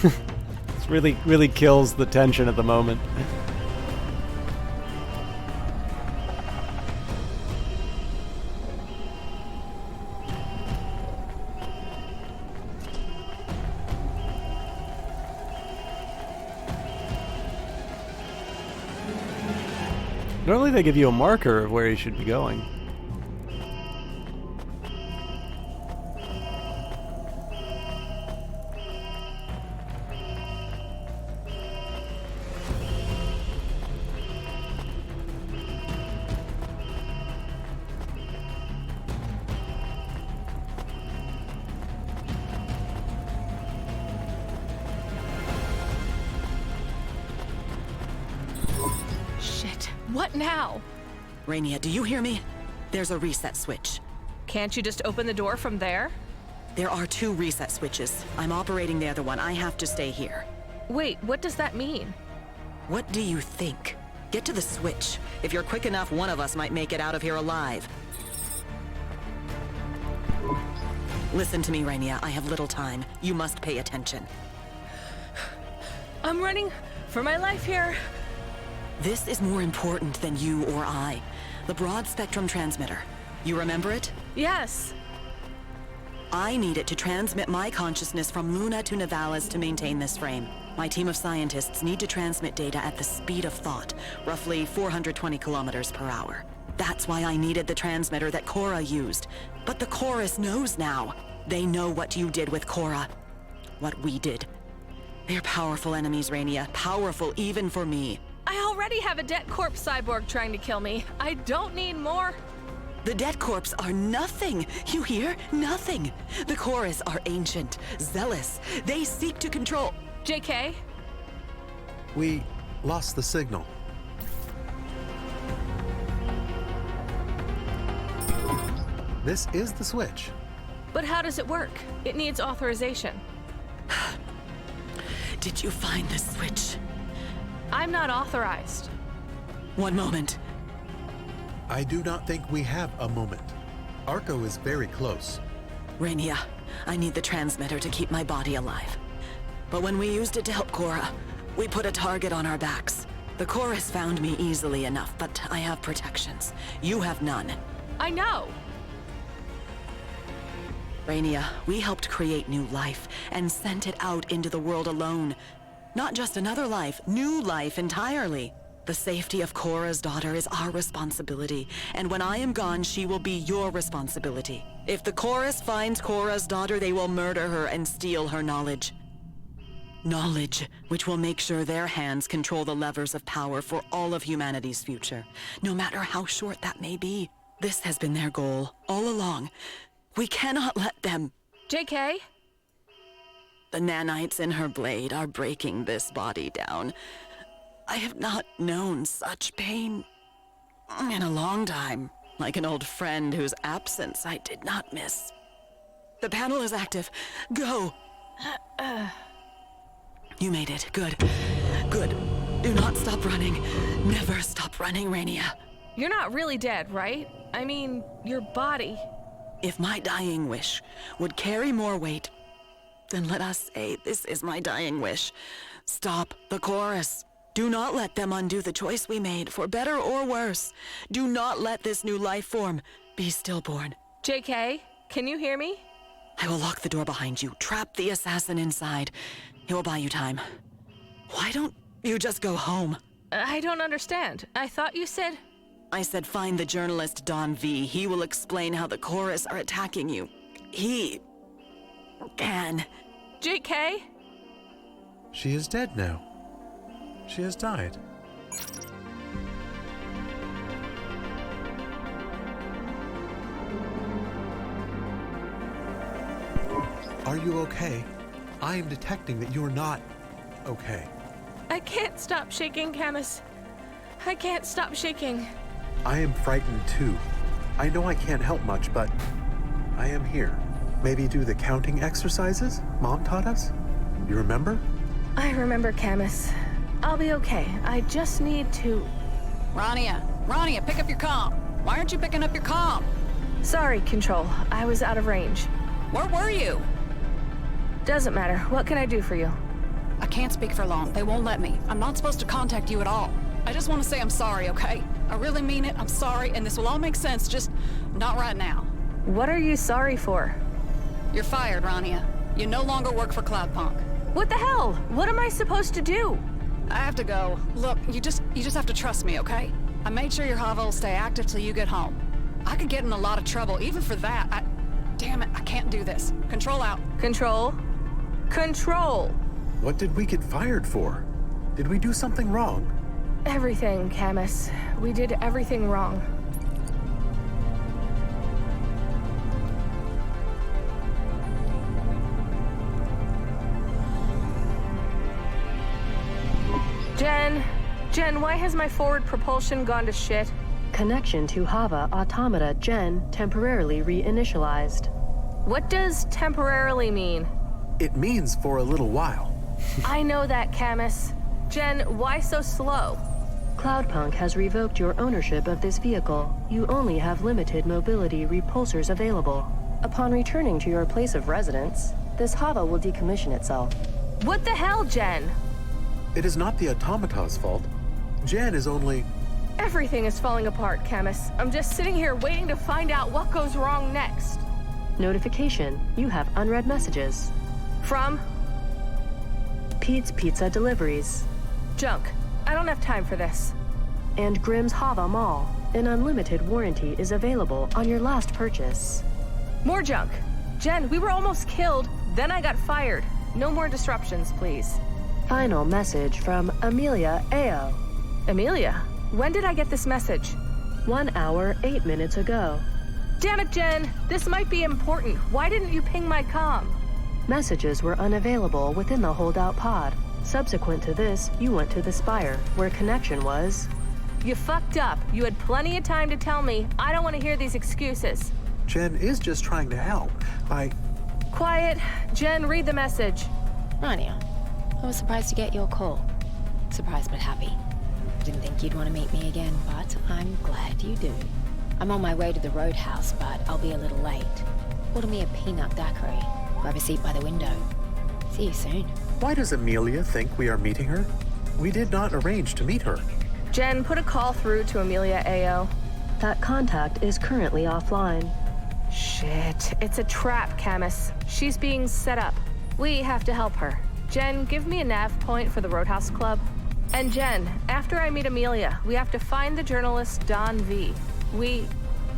This really kills the tension at the moment. Normally they give you a marker of where you should be going. What now? Rainia, do you hear me? There's a reset switch. Can't you just open the door from there? There are 2 reset switches. I'm operating the other one. I have to stay here. Wait, what does that mean? What do you think? Get to the switch. If you're quick enough, one of us might make it out of here alive. Listen to me, Rainia. I have little time. You must pay attention. I'm running for my life here. This is more important than you or I. The broad spectrum transmitter. You remember it? Yes. I need it to transmit my consciousness from Luna to Nivalis to maintain this frame. My team of scientists need to transmit data at the speed of thought, roughly 420 kilometers per hour. That's why I needed the transmitter that Cora used. But the Chorus knows now. They know what you did with Cora. What we did. They're powerful enemies, Rainia. Powerful even for me. I already have a Det Corp cyborg trying to kill me. I don't need more. The Det Corps are nothing. You hear? Nothing. The Chorus are ancient, zealous. They seek to control... JK? We lost the signal. This is the switch. But how does it work? It needs authorization. Did you find the switch? I'm not authorized. One moment. I do not think we have a moment. Arco is very close. Rainia, I need the transmitter to keep my body alive. But when we used it to help Cora, we put a target on our backs. The Chorus found me easily enough, but I have protections. You have none. I know. Rainia, we helped create new life and sent it out into the world alone. Not just another life, new life entirely. The safety of Cora's daughter is our responsibility, and when I am gone, she will be your responsibility. If the Chorus finds Cora's daughter, they will murder her and steal her knowledge. Knowledge, which will make sure their hands control the levers of power for all of humanity's future, no matter how short that may be. This has been their goal, all along. We cannot let them... JK? The nanites in her blade are breaking this body down. I have not known such pain in a long time, like an old friend whose absence I did not miss. The panel is active. Go! You made it. Good. Good. Do not stop running. Never stop running, Rainia. You're not really dead, right? I mean, your body. If my dying wish would carry more weight, then let us say this is my dying wish. Stop the Chorus. Do not let them undo the choice we made, for better or worse. Do not let this new life form be stillborn. JK, can you hear me? I will lock the door behind you, trap the assassin inside. It will buy you time. Why don't you just go home? I don't understand. I thought you said... I said find the journalist Don V. He will explain how the Chorus are attacking you. He... can. JK? She is dead now. She has died. Are you okay? I am detecting that you're not okay. I can't stop shaking, Camus. I can't stop shaking. I am frightened too. I know I can't help much, but I am here. Maybe do the counting exercises Mom taught us? You remember? I remember, Camus. I'll be okay. I just need to... Rania, pick up your comm. Why aren't you picking up your comm? Sorry, Control. I was out of range. Where were you? Doesn't matter. What can I do for you? I can't speak for long. They won't let me. I'm not supposed to contact you at all. I just want to say I'm sorry, okay? I really mean it. I'm sorry, and this will all make sense, just not right now. What are you sorry for? You're fired, Rania. You no longer work for Cloudpunk. What the hell? What am I supposed to do? I have to go. Look, you just have to trust me, okay? I made sure your hovel will stay active till you get home. I could get in a lot of trouble, even for that. Damn it, I can't do this. Control out. Control? Control! What did we get fired for? Did we do something wrong? Everything, Camus. We did everything wrong. Jen, why has my forward propulsion gone to shit? Connection to Hava Automata Gen temporarily reinitialized. What does temporarily mean? It means for a little while. I know that, Camus. Jen, why so slow? Cloudpunk has revoked your ownership of this vehicle. You only have limited mobility repulsors available. Upon returning to your place of residence, this Hava will decommission itself. What the hell, Jen? It is not the automata's fault. Jen is only Everything is falling apart, Camus. I'm just sitting here waiting to find out what goes wrong next. Notification. You have unread messages. From? Pete's Pizza Deliveries. Junk. I don't have time for this. And Grimm's Hava Mall. An unlimited warranty is available on your last purchase. More junk. Jen, we were almost killed, then I got fired. No more disruptions, please. Final message from Amelia Ao. Amelia? When did I get this message? 1 hour, 8 minutes ago. Damn it, Jen! This might be important. Why didn't you ping my comm? Messages were unavailable within the holdout pod. Subsequent to this, you went to the Spire, where connection was... You fucked up. You had plenty of time to tell me. I don't want to hear these excuses. Jen is just trying to help. Quiet. Jen, read the message. Rania, I was surprised to get your call. Surprised but happy. Didn't think you'd want to meet me again, but I'm glad you do. I'm on my way to the roadhouse, but I'll be a little late. Order me a peanut daiquiri. Grab a seat by the window. See you soon. Why does Amelia think we are meeting her? We did not arrange to meet her. Jen, put a call through to Amelia Ao. That contact is currently offline. Shit, it's a trap, Camus. She's being set up. We have to help her. Jen, give me a nav point for the Roadhouse Club. And Jen, after I meet Amelia, we have to find the journalist Don V.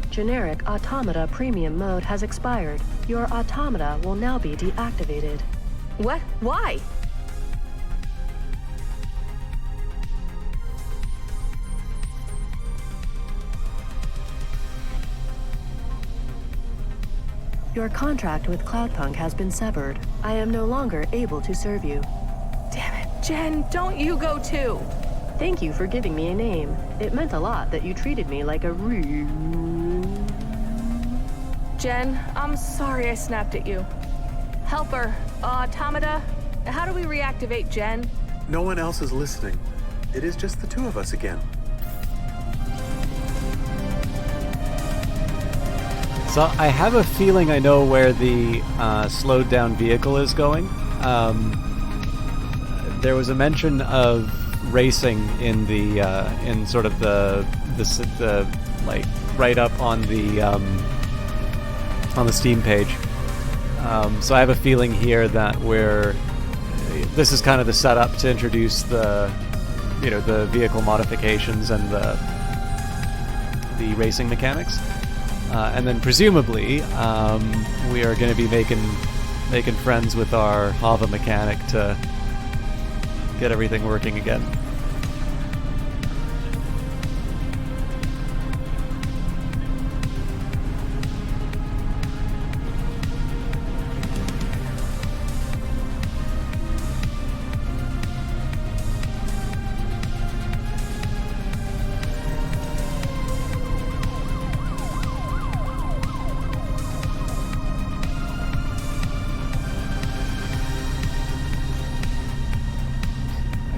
Generic Automata Premium Mode has expired. Your automata will now be deactivated. What? Why? Your contract with Cloudpunk has been severed. I am no longer able to serve you. Damn it, Jen, don't you go too. Thank you for giving me a name. It meant a lot that you treated me like a Jen, I'm sorry I snapped at you. Helper, automata, how do we reactivate Jen? No one else is listening. It is just the two of us again. So I have a feeling I know where the slowed down vehicle is going. There was a mention of racing in the in sort of the like right up on the Steam page. So I have a feeling here that this is kind of the setup to introduce the vehicle modifications and the racing mechanics. And then presumably, we are going to be making friends with our Hava mechanic to get everything working again.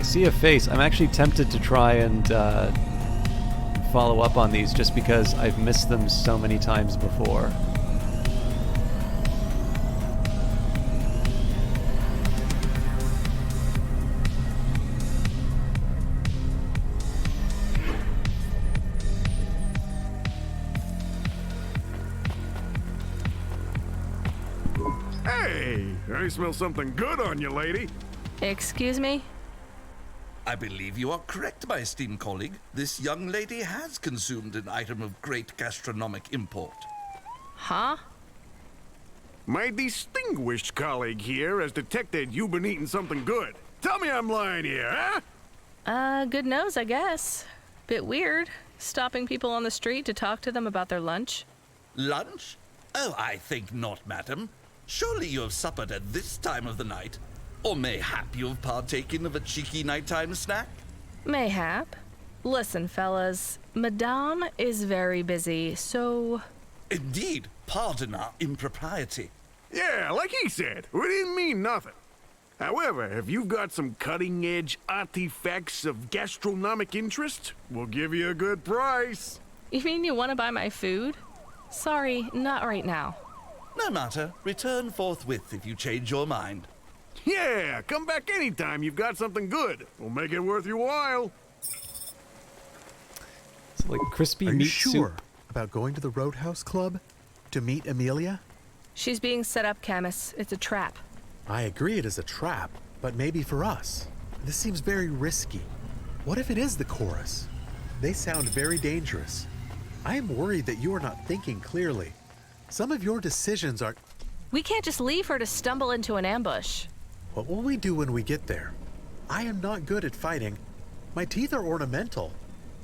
See a face. I'm actually tempted to try and follow up on these just because I've missed them so many times before. Hey, I smell something good on you, lady. Excuse me? I believe you are correct, my esteemed colleague. This young lady has consumed an item of great gastronomic import. Huh? My distinguished colleague here has detected you've been eating something good. Tell me I'm lying here, huh? Good nose, I guess. Bit weird, stopping people on the street to talk to them about their lunch. Lunch? Oh, I think not, madam. Surely you have suppered at this time of the night. Or mayhap you have partaken of a cheeky nighttime snack? Mayhap. Listen, fellas, Madame is very busy, so... Indeed, pardon our impropriety. Yeah, like he said, we didn't mean nothing. However, if you've got some cutting-edge artifacts of gastronomic interest, we'll give you a good price. You mean you want to buy my food? Sorry, not right now. No matter. Return forthwith if you change your mind. Yeah, come back anytime you've got something good. We'll make it worth your while. like crispy Are you meat sure soup. about going to the Roadhouse Club to meet Amelia? She's being set up, Camus. It's a trap. I agree it is a trap, but maybe for us. This seems very risky. What if it is the chorus? They sound very dangerous. I am worried that you are not thinking clearly. Some of your decisions are... We can't just leave her to stumble into an ambush. What will we do when we get there? I am not good at fighting. My teeth are ornamental.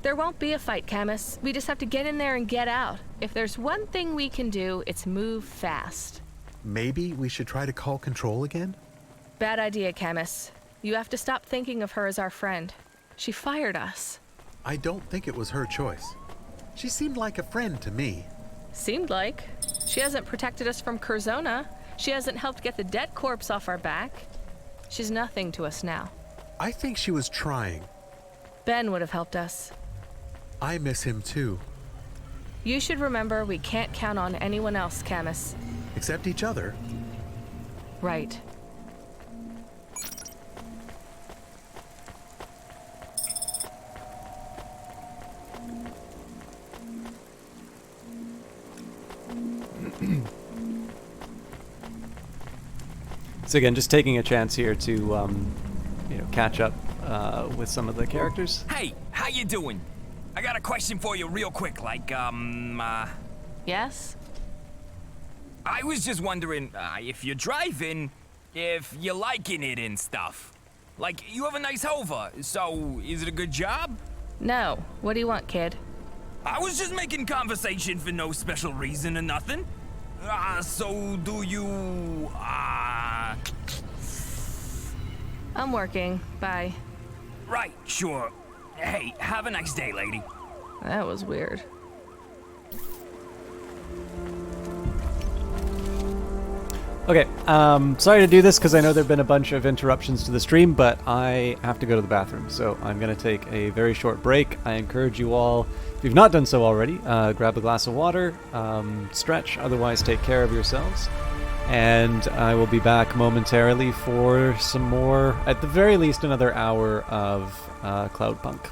There won't be a fight, Camus. We just have to get in there and get out. If there's one thing we can do, it's move fast. Maybe we should try to call control again? Bad idea, Camus. You have to stop thinking of her as our friend. She fired us. I don't think it was her choice. She seemed like a friend to me. Seemed like. She hasn't protected us from Curzona. She hasn't helped get the debt corpse off our back. She's nothing to us now. I think she was trying. Ben would have helped us. I miss him too. You should remember we can't count on anyone else, Camus. Except each other. Right. So again, just taking a chance here to, catch up with some of the characters. Hey, how you doing? I got a question for you real quick, Yes? I was just wondering, if you're driving, if you're liking it and stuff. Like, you have a nice Hova, so is it a good job? No. What do you want, kid? I was just making conversation for no special reason or nothing. So do you, I'm working. Bye. Right, sure. Hey, have a nice day, lady. That was weird. Okay, sorry to do this because I know there have been a bunch of interruptions to the stream, but I have to go to the bathroom, so I'm going to take a very short break. I encourage you all, if you've not done so already, grab a glass of water, stretch, otherwise take care of yourselves, and I will be back momentarily for some more, at the very least another hour of Cloudpunk.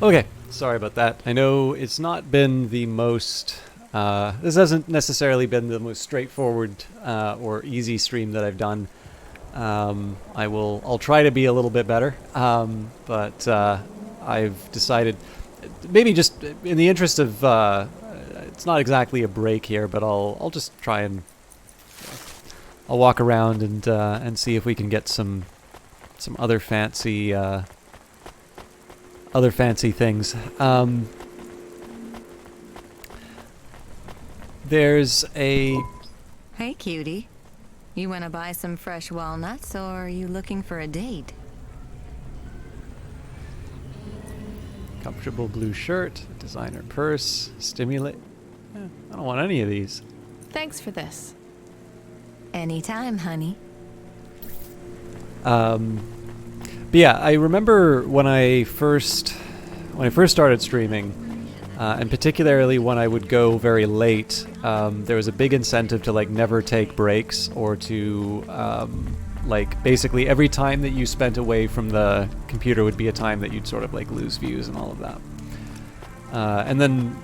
Okay, sorry about that. I know it's not been the most... this hasn't necessarily been the most straightforward or easy stream that I've done. I'll try to be a little bit better, but I've decided, maybe just in the interest of, it's not exactly a break here, but I'll just try and I'll walk around and see if we can get some other fancy things. There's a... Hey, cutie. You want to buy some fresh walnuts, or are you looking for a date? Comfortable blue shirt, designer purse, stimulant. I don't want any of these. Thanks for this. Anytime, honey. But yeah, I remember when I first started streaming, and particularly when I would go very late, there was a big incentive to like never take breaks, or to like basically every time that you spent away from the computer would be a time that you'd sort of like lose views and all of that. And then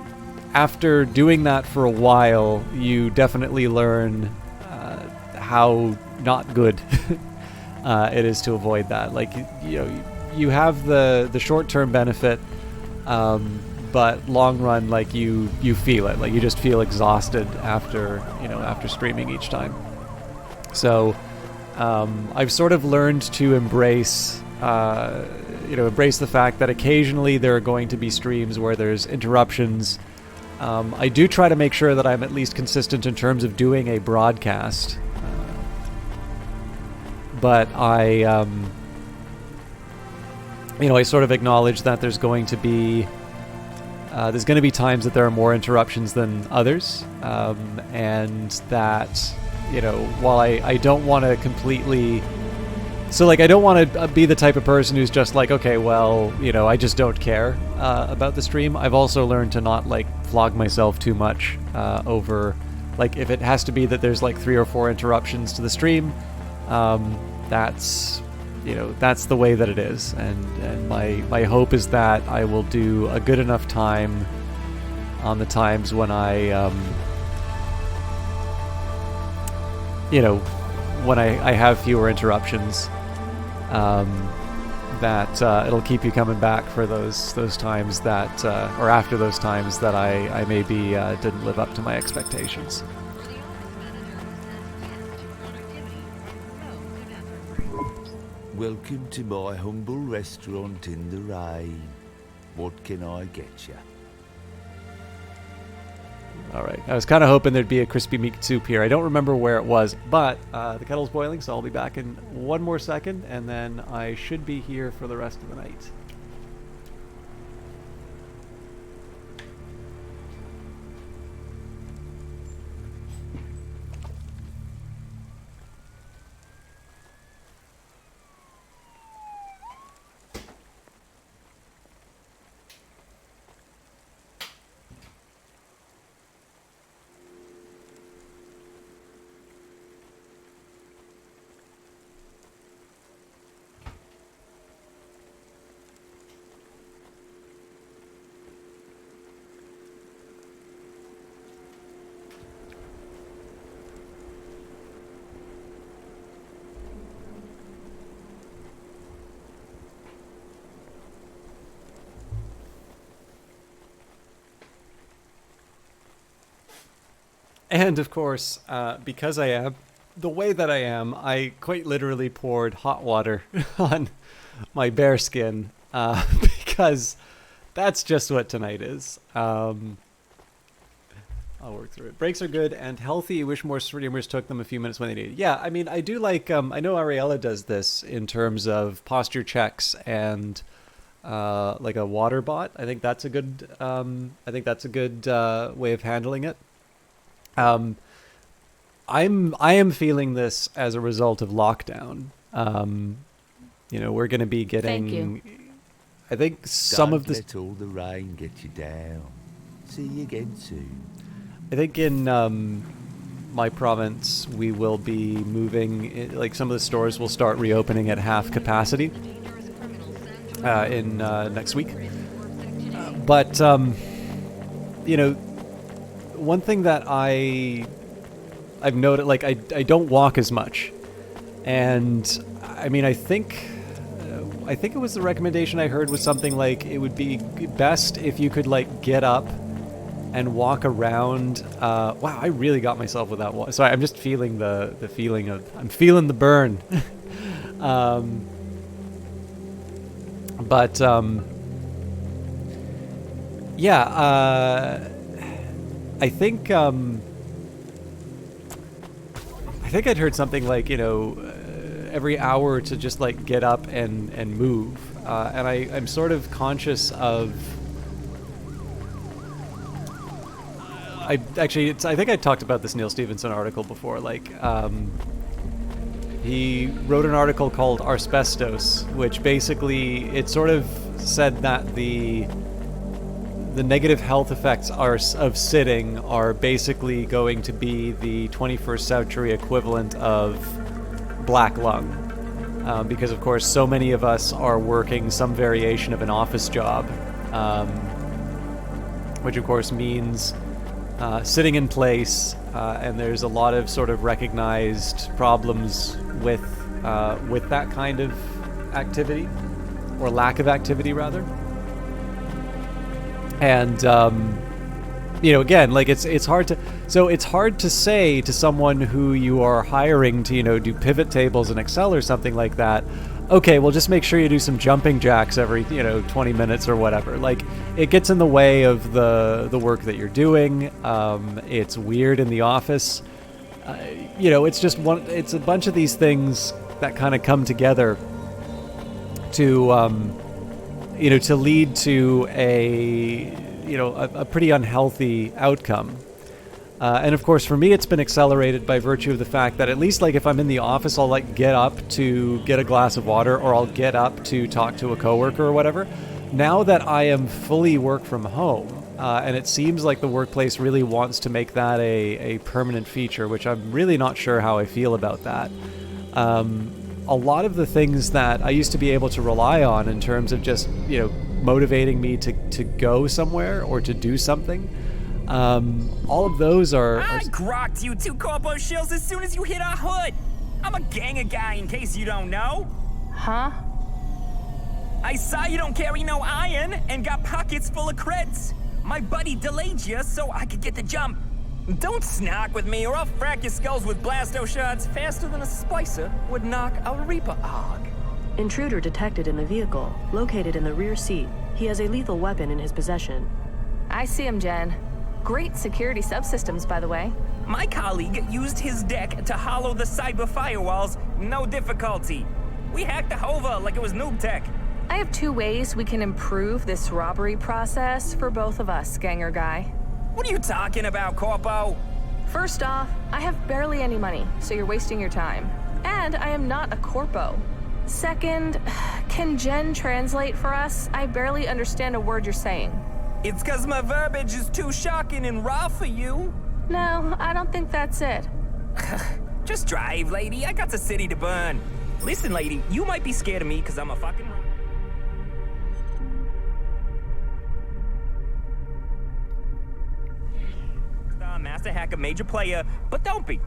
after doing that for a while, you definitely learn how not good it is to avoid that. Like, you know, you have the short-term benefit, but long run, like you feel it. Like you just feel exhausted after streaming each time. So I've sort of learned to embrace the fact that occasionally there are going to be streams where there's interruptions. I do try to make sure that I'm at least consistent in terms of doing a broadcast. But I sort of acknowledge that there's going to be times that there are more interruptions than others, and that, you know, while I don't want to completely... So, like, I don't want to be the type of person who's just like, okay, well, you know, I just don't care about the stream. I've also learned to not, like, flog myself too much over, like, if it has to be that there's, like, 3 or 4 interruptions to the stream, that's the way that it is. And my hope is that I will do a good enough time on the times when when I have fewer interruptions, that it'll keep you coming back for those times that, or after those times that I maybe didn't live up to my expectations. Welcome to my humble restaurant in the rain. What can I get you? Alright, I was kind of hoping there'd be a crispy meat soup here. I don't remember where it was, but the kettle's boiling, so I'll be back in one more second, and then I should be here for the rest of the night. And of course, because I am the way that I am, I quite literally poured hot water on my bare skin, because that's just what tonight is. I'll work through it. Breaks are good and healthy. I wish more streamers took them a few minutes when they needed. Yeah, I mean, I do like, I know Ariella does this in terms of posture checks and like a water bot. I think that's a good, way of handling it. I am feeling this as a result of lockdown. We're going to be getting... Thank you. I think some Don't of the... let all the rain get you down. See you again soon. I think in my province, we will be moving... Like, some of the stores will start reopening at half capacity in next week. But, you know, one thing that I've noted, like, I don't walk as much. And, I mean, I think it was the recommendation I heard was something like it would be best if you could, like, get up and walk around. Wow, I really got myself with that one. Sorry, I'm just feeling the feeling of, I'm feeling the burn. Yeah, I think I'd heard something like, you know, every hour to just like get up and move. And I'm sort of conscious of, I think I talked about this Neil Stephenson article before. Like, he wrote an article called Asbestos, which basically, it sort of said that the negative health effects of sitting are basically going to be the 21st century equivalent of black lung. Because, of course, so many of us are working some variation of an office job, which, of course, means sitting in place, and there's a lot of sort of recognized problems with that kind of activity, or lack of activity, rather. And you know, again, like it's hard to say to someone who you are hiring to, you know, do pivot tables in Excel or something like that, okay, well, just make sure you do some jumping jacks every, you know, 20 minutes or whatever. Like, it gets in the way of the work that you're doing. It's weird in the office. You know, it's a bunch of these things that kind of come together to, you know, to lead to a pretty unhealthy outcome. And of course, for me, it's been accelerated by virtue of the fact that at least, like, if I'm in the office, I'll like get up to get a glass of water, or I'll get up to talk to a coworker or whatever. Now that I am fully work from home, and it seems like the workplace really wants to make that a permanent feature, which I'm really not sure how I feel about that. A lot of the things that I used to be able to rely on in terms of just, you know, motivating me to go somewhere or to do something, all of those are... I grokked you two corpo shills as soon as you hit our hood. I'm a ganger guy, in case you don't know. Huh? I saw you don't carry no iron and got pockets full of creds. My buddy delayed you so I could get the jump. Don't snark with me or I'll frack your skulls with blasto shots faster than a splicer would knock a reaper hog. Intruder detected in the vehicle, located in the rear seat. He has a lethal weapon in his possession. I see him, Jen. Great security subsystems, by the way. My colleague used his deck to hollow the cyber firewalls, no difficulty. We hacked the hover like it was noob tech. I have 2 ways we can improve this robbery process for both of us, Ganger Guy. What are you talking about, Corpo? First off, I have barely any money, so you're wasting your time. And I am not a corpo. Second, can Jen translate for us? I barely understand a word you're saying. It's 'cause my verbiage is too shocking and raw for you. No, I don't think that's it. Just drive, lady. I got the city to burn. Listen, lady, you might be scared of me 'cause I'm a fucking... Master hacker, major player, but don't be.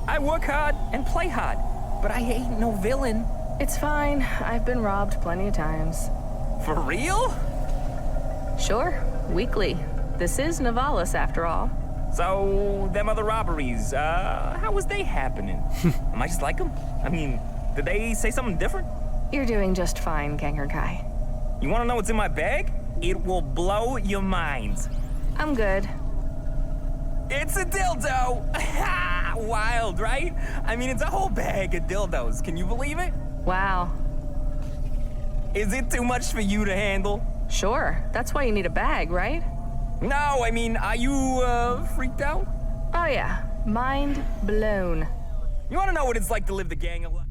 I work hard and play hard, but I ain't no villain. It's fine. I've been robbed plenty of times. For real? Sure. Weekly. This is Navalis, after all. So, them other robberies, how was they happening? Am I just like them? I mean, did they say something different? You're doing just fine, Ganger Guy. You want to know what's in my bag? It will blow your minds. I'm good. It's a dildo! Wild, right? I mean, it's a whole bag of dildos. Can you believe it? Wow. Is it too much for you to handle? Sure. That's why you need a bag, right? No, I mean, are you, freaked out? Oh, yeah. Mind blown. You want to know what it's like to live the gang of life?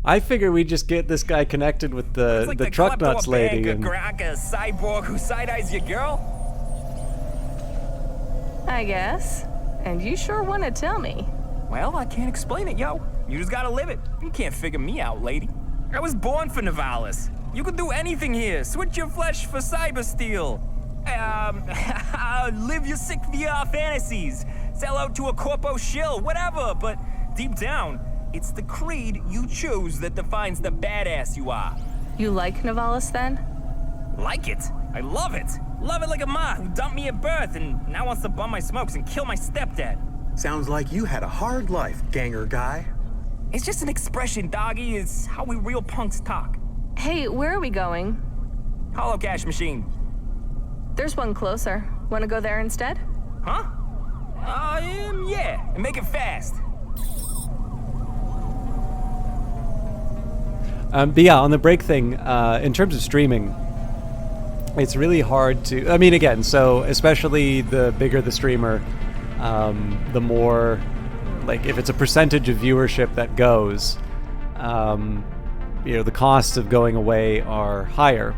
I figure we just get this guy connected with the truck nuts lady. And... a cyborg who side-eyes your girl? I guess. And you sure want to tell me. Well, I can't explain it, yo. You just gotta live it. You can't figure me out, lady. I was born for Navalis. You can do anything here. Switch your flesh for cybersteel. Live your sick VR fantasies. Sell out to a corpo shill, whatever. But deep down, it's the creed you choose that defines the badass you are. You like Navalis then? Like it? I love it. Love it like a ma who dumped me at birth and now wants to bum my smokes and kill my stepdad. Sounds like you had a hard life, ganger guy. It's just an expression, doggy. It's how we real punks talk. Hey, where are we going? Hollow cash machine. There's one closer. Want to go there instead? Huh? Yeah. And make it fast. But yeah, on the break thing, in terms of streaming, it's really hard to... I mean, again, so especially the bigger the streamer, the more... Like, if it's a percentage of viewership that goes, the costs of going away are higher.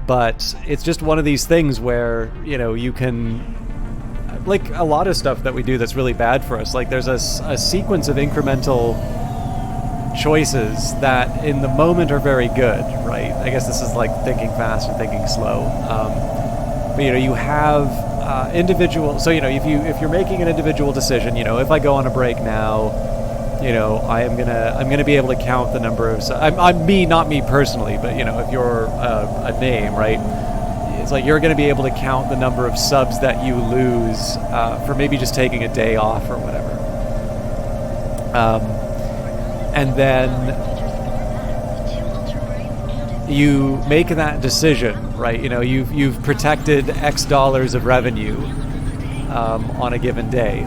But it's just one of these things where, you can... Like, a lot of stuff that we do that's really bad for us. Like, there's a sequence of incremental choices that in the moment are very good, right? I guess this is like thinking fast and thinking slow. But, you have... individual, so if you're making an individual decision, if I go on a break now, I'm gonna be able to count the number of. I'm me, not me personally, but if you're a name, right? It's like you're gonna be able to count the number of subs that you lose for maybe just taking a day off or whatever. And then you make that decision, right? You've protected X dollars of revenue on a given day,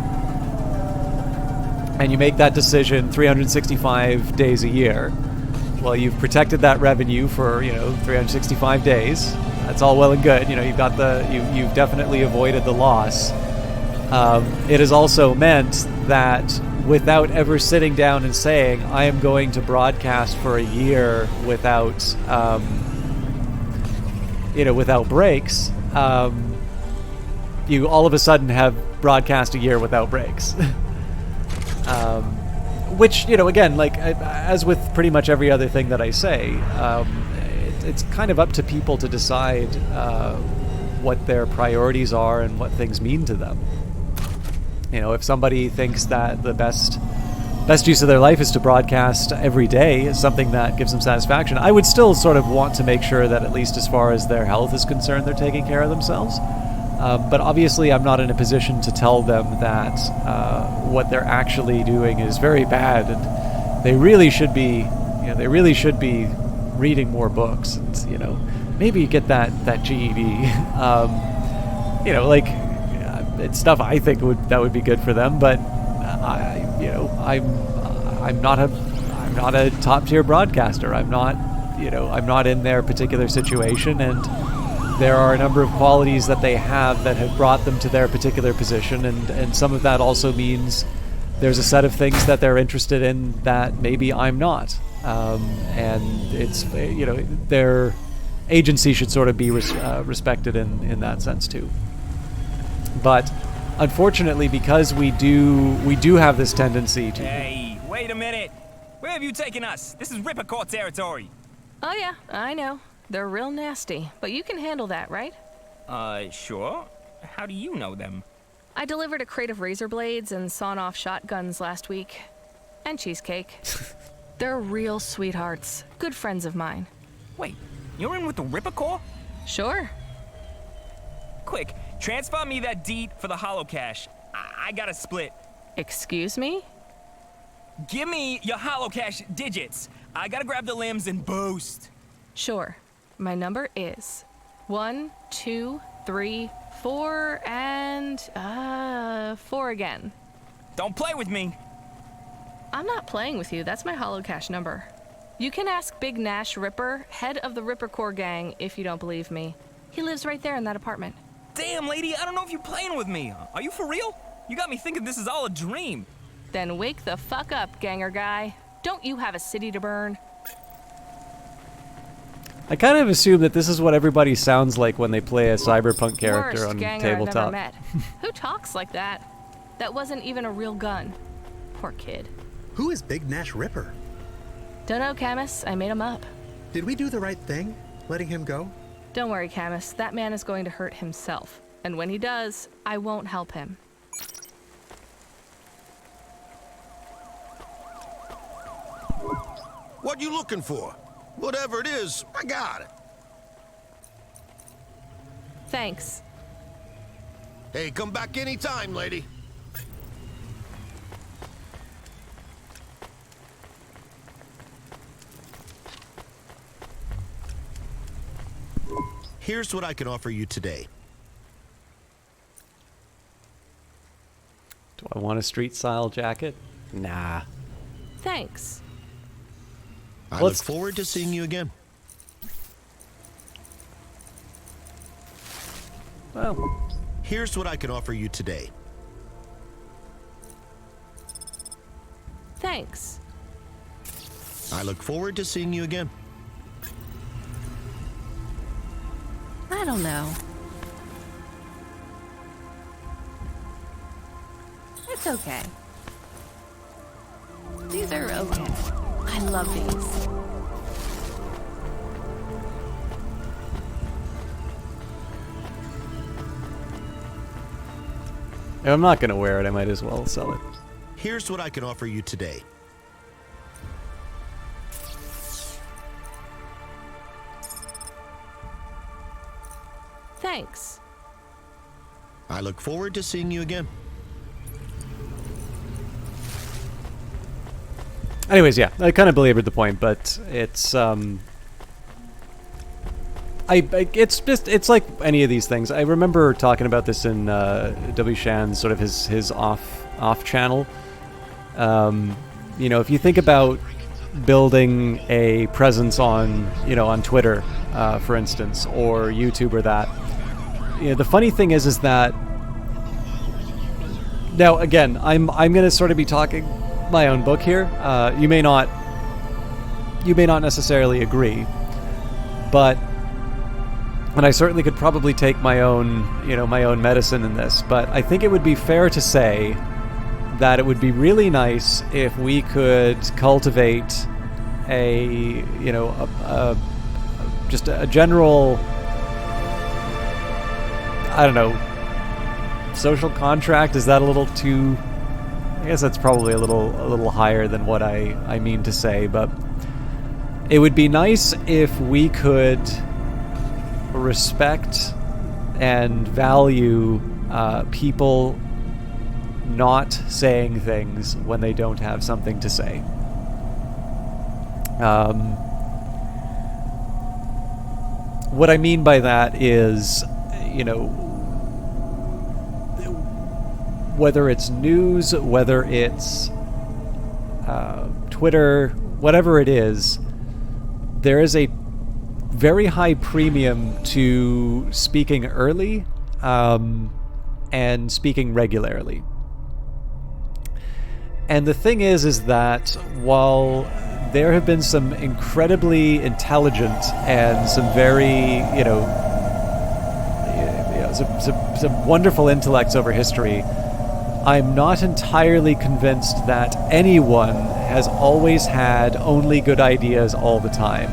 and you make that decision 365 days a year. Well, you've protected that revenue for 365 days. That's all well and good. You've got you've definitely avoided the loss. It has also meant that without ever sitting down and saying, I am going to broadcast for a year without, without breaks, you all of a sudden have broadcast a year without breaks. Which, again, like, as with pretty much every other thing that I say, it's kind of up to people to decide what their priorities are and what things mean to them. If somebody thinks that the best use of their life is to broadcast every day, is something that gives them satisfaction, I would still sort of want to make sure that at least as far as their health is concerned, they're taking care of themselves. But obviously, I'm not in a position to tell them that what they're actually doing is very bad, and they really should be, reading more books, and maybe get that GED. It's stuff I think that would be good for them, but I'm not a top tier broadcaster. I'm not in their particular situation, and there are a number of qualities that they have that have brought them to their particular position, and some of that also means there's a set of things that they're interested in that maybe I'm not, and it's their agency should sort of be respected in that sense too. But unfortunately, because we do have this tendency to... Hey, wait a minute. Where have you taken us? This is Rippercore territory. Oh yeah, I know. They're real nasty, but you can handle that, right? Sure. How do you know them? I delivered a crate of razor blades and sawn-off shotguns last week. And cheesecake. They're real sweethearts. Good friends of mine. Wait, you're in with the Rippercore? Sure. Quick, transfer me that deed for the hollow cash. I got a split. Excuse me? Give me your hollow cash digits. I gotta grab the limbs and boost. Sure. My number is 1, 2, 3, 4, and 4 again. Don't play with me. I'm not playing with you. That's my hollow cash number. You can ask Big Nash Ripper, head of the Rippercore gang, if you don't believe me. He lives right there in that apartment. Damn, lady, I don't know if you're playing with me. Are you for real? You got me thinking this is all a dream. Then wake the fuck up, ganger guy. Don't you have a city to burn? I kind of assume that this is what everybody sounds like when they play a cyberpunk character Worst on ganger tabletop. I've never met. Who talks like that? That wasn't even a real gun. Poor kid. Who is Big Nash Ripper? Don't know, Camus. I made him up. Did we do the right thing, letting him go? Don't worry, Camus. That man is going to hurt himself. And when he does, I won't help him. What you looking for? Whatever it is, I got it. Thanks. Hey, come back anytime, lady. Here's what I can offer you today. Do I want a street-style jacket? Nah. Thanks. I look forward to seeing you again. Well, here's what I can offer you today. Thanks. I look forward to seeing you again. I don't know. It's okay. These are okay. I love these. If I'm not going to wear it, I might as well sell it. Here's what I can offer you today. Thanks. I look forward to seeing you again. Anyways, yeah, I kind of belabored the point, but it's it's like any of these things. I remember talking about this in W. Shan's sort of his off channel. You know, if you think about building a presence on on Twitter, for instance, or YouTube or that, the funny thing is that now again, I'm going to sort of be talking my own book here. You may not necessarily agree, but and I certainly could probably take my own medicine in this, but I think it would be fair to say that it would be really nice if we could cultivate just a general, I don't know, social contract. Is that a little too? I guess that's probably a little higher than what I mean to say, but it would be nice if we could respect and value people not saying things when they don't have something to say. What I mean by that is, whether it's news, whether it's Twitter, whatever it is, there is a very high premium to speaking early and speaking regularly. And the thing is that while there have been some incredibly intelligent and some very, some wonderful intellects over history, I'm not entirely convinced that anyone has always had only good ideas all the time.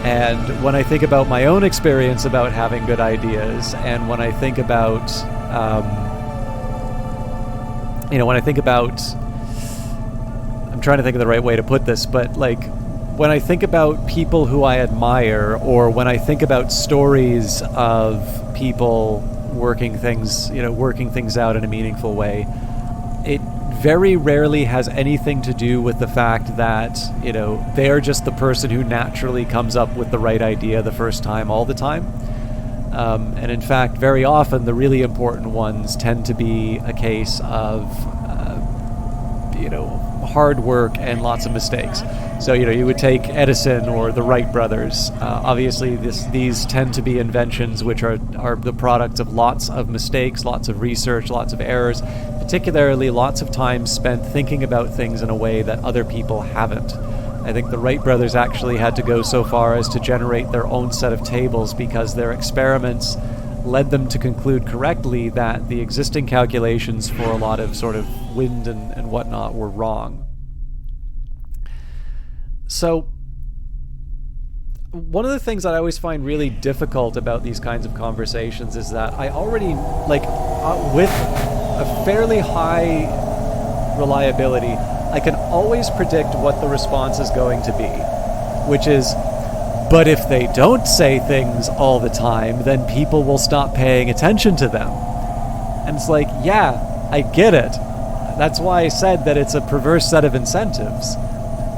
And when I think about my own experience about having good ideas, and when I think about, I'm trying to think of the right way to put this, but when I think about people who I admire, or when I think about stories of people working things out in a meaningful way, it very rarely has anything to do with the fact that, they're just the person who naturally comes up with the right idea the first time all the time. And in fact, very often the really important ones tend to be a case of, hard work and lots of mistakes. So, you would take Edison or the Wright brothers. Obviously, these tend to be inventions which are the product of lots of mistakes, lots of research, lots of errors, particularly lots of time spent thinking about things in a way that other people haven't. I think the Wright brothers actually had to go so far as to generate their own set of tables because their experiments led them to conclude correctly that the existing calculations for a lot of sort of wind and whatnot were wrong. So one of the things that I always find really difficult about these kinds of conversations is that I already, with a fairly high reliability, I can always predict what the response is going to be, which is, but if they don't say things all the time, then people will stop paying attention to them. And it's like, yeah, I get it. That's why I said that it's a perverse set of incentives.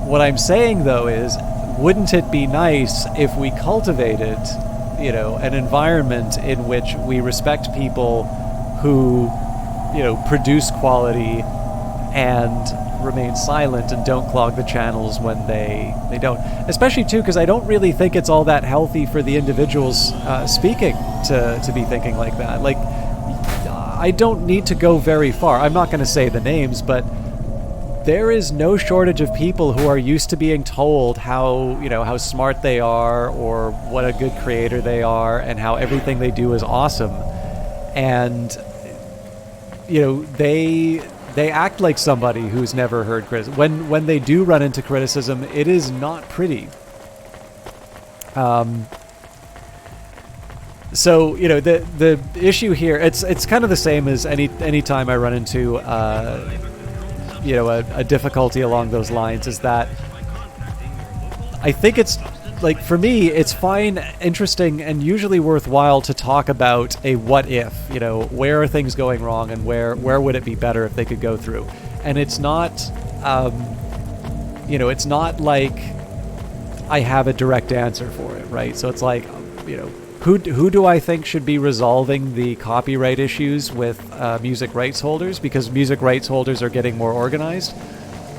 What I'm saying, though, is, wouldn't it be nice if we cultivated, an environment in which we respect people who, produce quality and remain silent and don't clog the channels when they don't. Especially, too, because I don't really think it's all that healthy for the individuals speaking to be thinking like that. Like, I don't need to go very far. I'm not going to say the names, but there is no shortage of people who are used to being told how smart they are or what a good creator they are and how everything they do is awesome. And, they act like somebody who's never heard criticism. When they do run into criticism, it is not pretty. So, the issue here, it's kind of the same as any time I run into a difficulty along those lines, is that I think it's, like, for me, it's fine, interesting, and usually worthwhile to talk about a what if, where are things going wrong and where would it be better if they could go through. And it's not, it's not like I have a direct answer for it, right? So it's like, who do I think should be resolving the copyright issues with music rights holders, because music rights holders are getting more organized?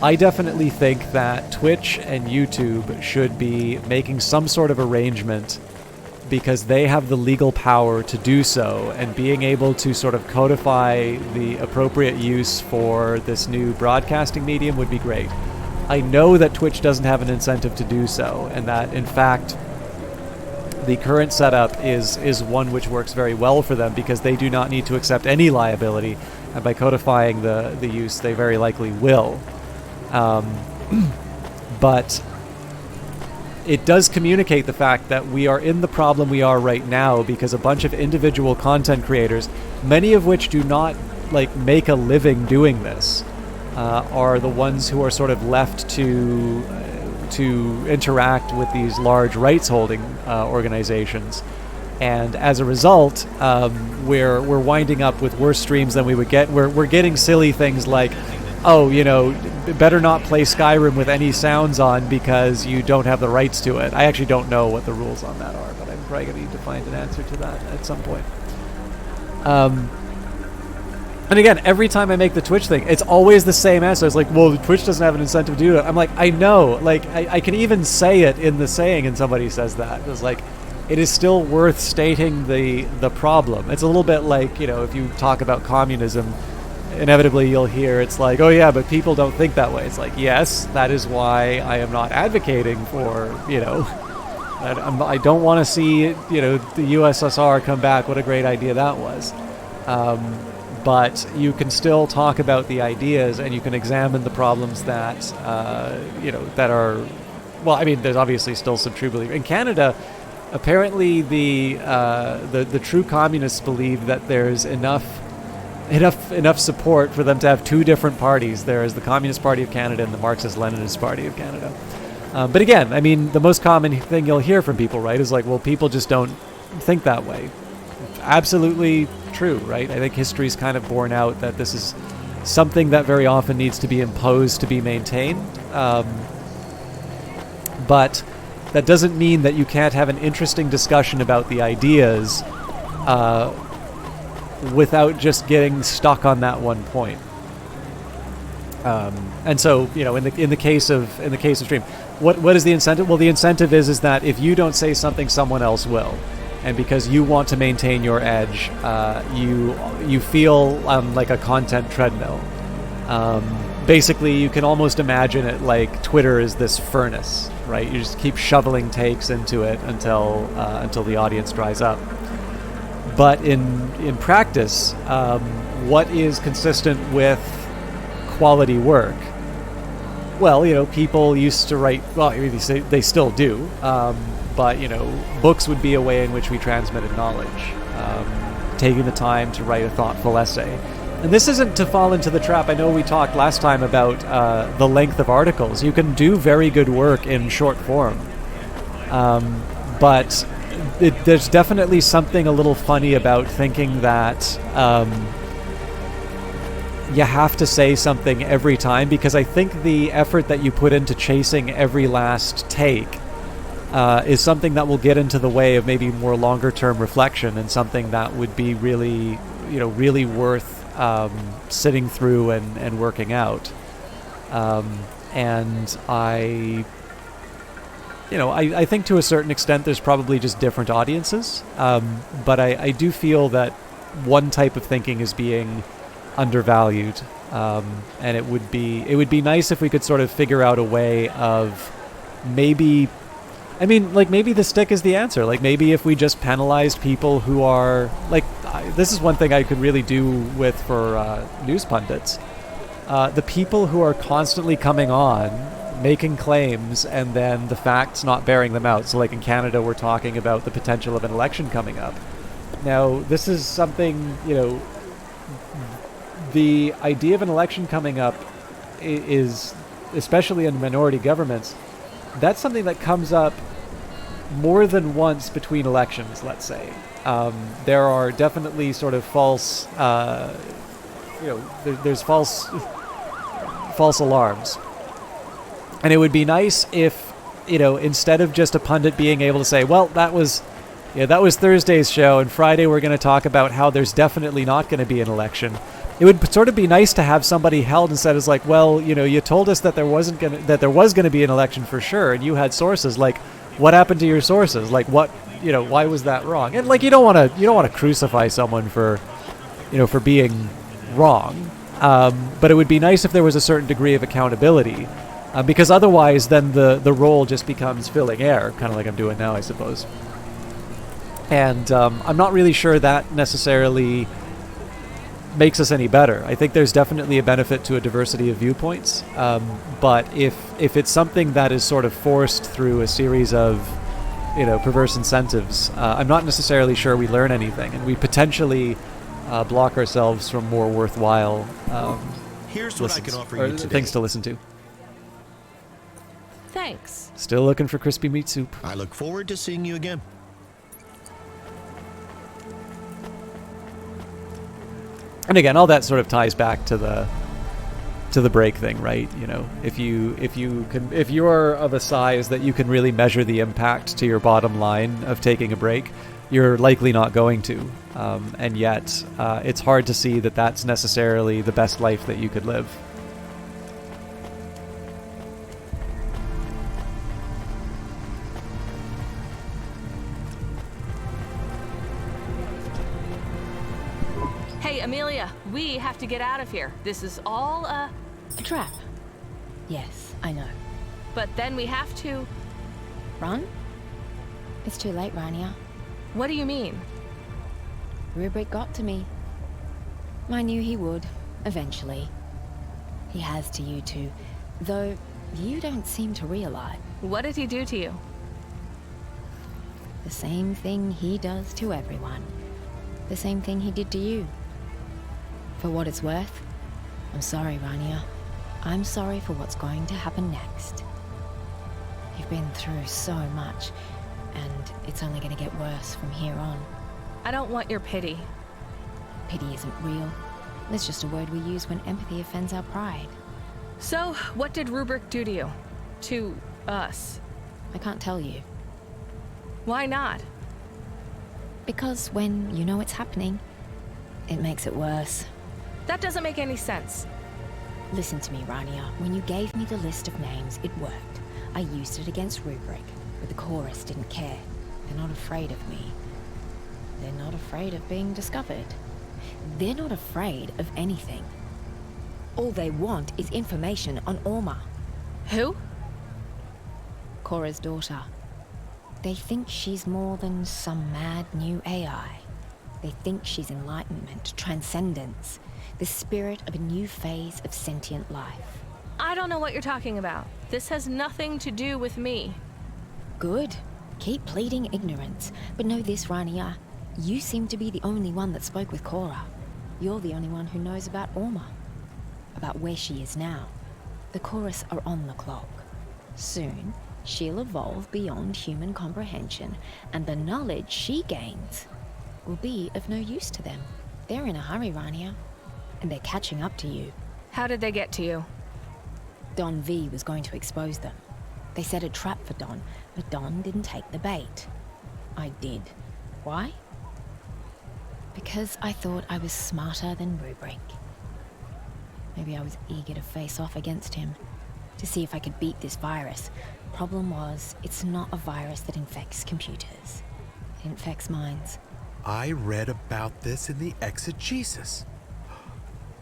I definitely think that Twitch and YouTube should be making some sort of arrangement, because they have the legal power to do so, and being able to sort of codify the appropriate use for this new broadcasting medium would be great. I know that Twitch doesn't have an incentive to do so, and that, in fact, the current setup is one which works very well for them, because they do not need to accept any liability, and by codifying the use, they very likely will. But it does communicate the fact that we are in the problem we are right now because a bunch of individual content creators, many of which do not make a living doing this, are the ones who are sort of left to interact with these large rights holding organizations. And as a result, we're winding up with worse streams than we would get. We're getting silly things like, better not play Skyrim with any sounds on because you don't have the rights to it. I actually don't know what the rules on that are, but I'm probably going to need to find an answer to that at some point. And again, every time I make the Twitch thing, it's always the same answer. It's like, well, Twitch doesn't have an incentive to do that. I'm like, I know. Like, I can even say it in the saying, and somebody says that. It's like, it is still worth stating the problem. It's a little bit like, if you talk about communism, inevitably you'll hear it's like, oh yeah, but people don't think that way. It's like, yes, that is why I am not advocating for, I don't want to see, the USSR come back. What a great idea that was. But you can still talk about the ideas, and you can examine the problems that, that are, well, I mean, there's obviously still some true belief. In Canada, apparently the true communists believe that there's enough support for them to have two different parties. There is the Communist Party of Canada and the Marxist-Leninist Party of Canada. But again, I mean, the most common thing you'll hear from people, right, is like, well, people just don't think that way. Absolutely true, right? I think history's kind of borne out that this is something that very often needs to be imposed to be maintained. But that doesn't mean that you can't have an interesting discussion about the ideas without just getting stuck on that one point. And so, in the case of stream, what is the incentive? Well, the incentive is that if you don't say something, someone else will. And because you want to maintain your edge, you feel like a content treadmill. Basically, you can almost imagine it like Twitter is this furnace, right? You just keep shoveling takes into it until the audience dries up. But in practice, what is consistent with quality work well, people used to write, well, I mean, they still do, but, books would be a way in which we transmitted knowledge, taking the time to write a thoughtful essay. And this isn't to fall into the trap. I know we talked last time about the length of articles. You can do very good work in short form, but there's definitely something a little funny about thinking that you have to say something every time, because I think the effort that you put into chasing every last take is something that will get into the way of maybe more longer-term reflection, and something that would be really, really worth sitting through and working out. And I think to a certain extent there's probably just different audiences, but I do feel that one type of thinking is being undervalued, and it would be nice if we could sort of figure out a way of maybe the stick is the answer. Like, maybe if we just penalized people who are, like, this is one thing I could really do with for news pundits. The people who are constantly coming on, making claims, and then the facts not bearing them out. So, like, in Canada, we're talking about the potential of an election coming up. Now, this is something, the idea of an election coming up is, especially in minority governments, that's something that comes up more than once between elections, let's say. There are definitely sort of false, there's false alarms. And it would be nice if, instead of just a pundit being able to say, well, that was Thursday's show, and Friday we're going to talk about how there's definitely not going to be an election. It would sort of be nice to have somebody held and said, as like, well, you told us that there was going to be an election for sure, and you had sources. Like, what happened to your sources? Like, what, why was that wrong? And like, you don't want to crucify someone for being wrong. But it would be nice if there was a certain degree of accountability, because otherwise, then the role just becomes filling air, kind of like I'm doing now, I suppose. And I'm not really sure that necessarily makes us any better. I think there's definitely a benefit to a diversity of viewpoints, but if it's something that is sort of forced through a series of perverse incentives, I'm not necessarily sure we learn anything, and we potentially block ourselves from more worthwhile Here's what I can offer you today. things to listen to. Thanks. Still looking for crispy meat soup. I look forward to seeing you again. And again, all that sort of ties back to the break thing, right? If you're of a size that you can really measure the impact to your bottom line of taking a break, you're likely not going to. And yet, it's hard to see that that's necessarily the best life that you could live. Hey, Amelia, we have to get out of here. This is all a trap. Yes, I know. But then we have to... Run? It's too late, Rania. What do you mean? Rubric got to me. I knew he would, eventually. He has to you too, though you don't seem to realize. What did he do to you? The same thing he does to everyone. The same thing he did to you. For what it's worth, I'm sorry, Rania. I'm sorry for what's going to happen next. You've been through so much, and it's only going to get worse from here on. I don't want your pity. Pity isn't real. It's just a word we use when empathy offends our pride. So, what did Rubric do to you? To us? I can't tell you. Why not? Because when you know it's happening, it makes it worse. That doesn't make any sense. Listen to me, Rania. When you gave me the list of names, it worked. I used it against Rubric, but the chorus didn't care. They're not afraid of me. They're not afraid of being discovered. They're not afraid of anything. All they want is information on Orma. Who? Cora's daughter. They think she's more than some mad new AI. They think she's enlightenment, transcendence, the spirit of a new phase of sentient life. I don't know what you're talking about. This has nothing to do with me. Good. Keep pleading ignorance. But know this, Rania. You seem to be the only one that spoke with Cora. You're the only one who knows about Orma. About where she is now. The Chorus are on the clock. Soon, she'll evolve beyond human comprehension, and the knowledge she gains will be of no use to them. They're in a hurry, Rania, and they're catching up to you. How did they get to you? Don V was going to expose them. They set a trap for Don, but Don didn't take the bait. I did. Why? Because I thought I was smarter than Rubric. Maybe I was eager to face off against him, to see if I could beat this virus. Problem was, it's not a virus that infects computers. It infects minds. I read about this in the exegesis.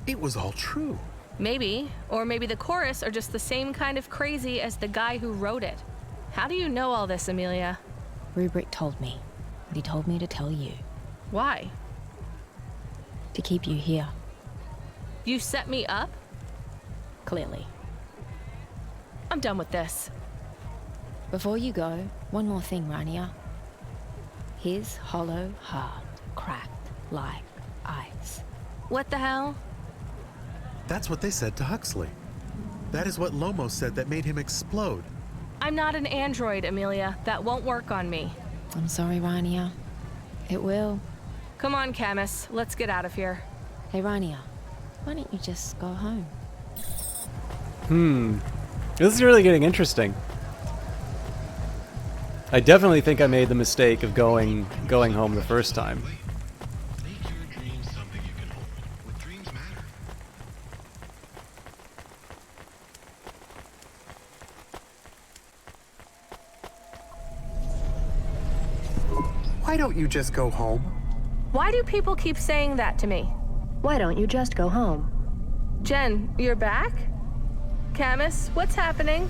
It was all true. Maybe. Or maybe the Chorus are just the same kind of crazy as the guy who wrote it. How do you know all this, Amelia? Rubric told me. And he told me to tell you. Why? To keep you here. You set me up? Clearly. I'm done with this. Before you go, one more thing, Rania. His hollow heart cracked like ice. What the hell? That's what they said to Huxley. That is what Lomo said that made him explode. I'm not an android, Amelia. That won't work on me. I'm sorry, Rania. It will. Come on, Camus. Let's get out of here. Hey, Rania. Why don't you just go home? This is really getting interesting. I definitely think I made the mistake of going home the first time. Why don't you just go home? Why do people keep saying that to me? Why don't you just go home? Jen, you're back? Camus, what's happening?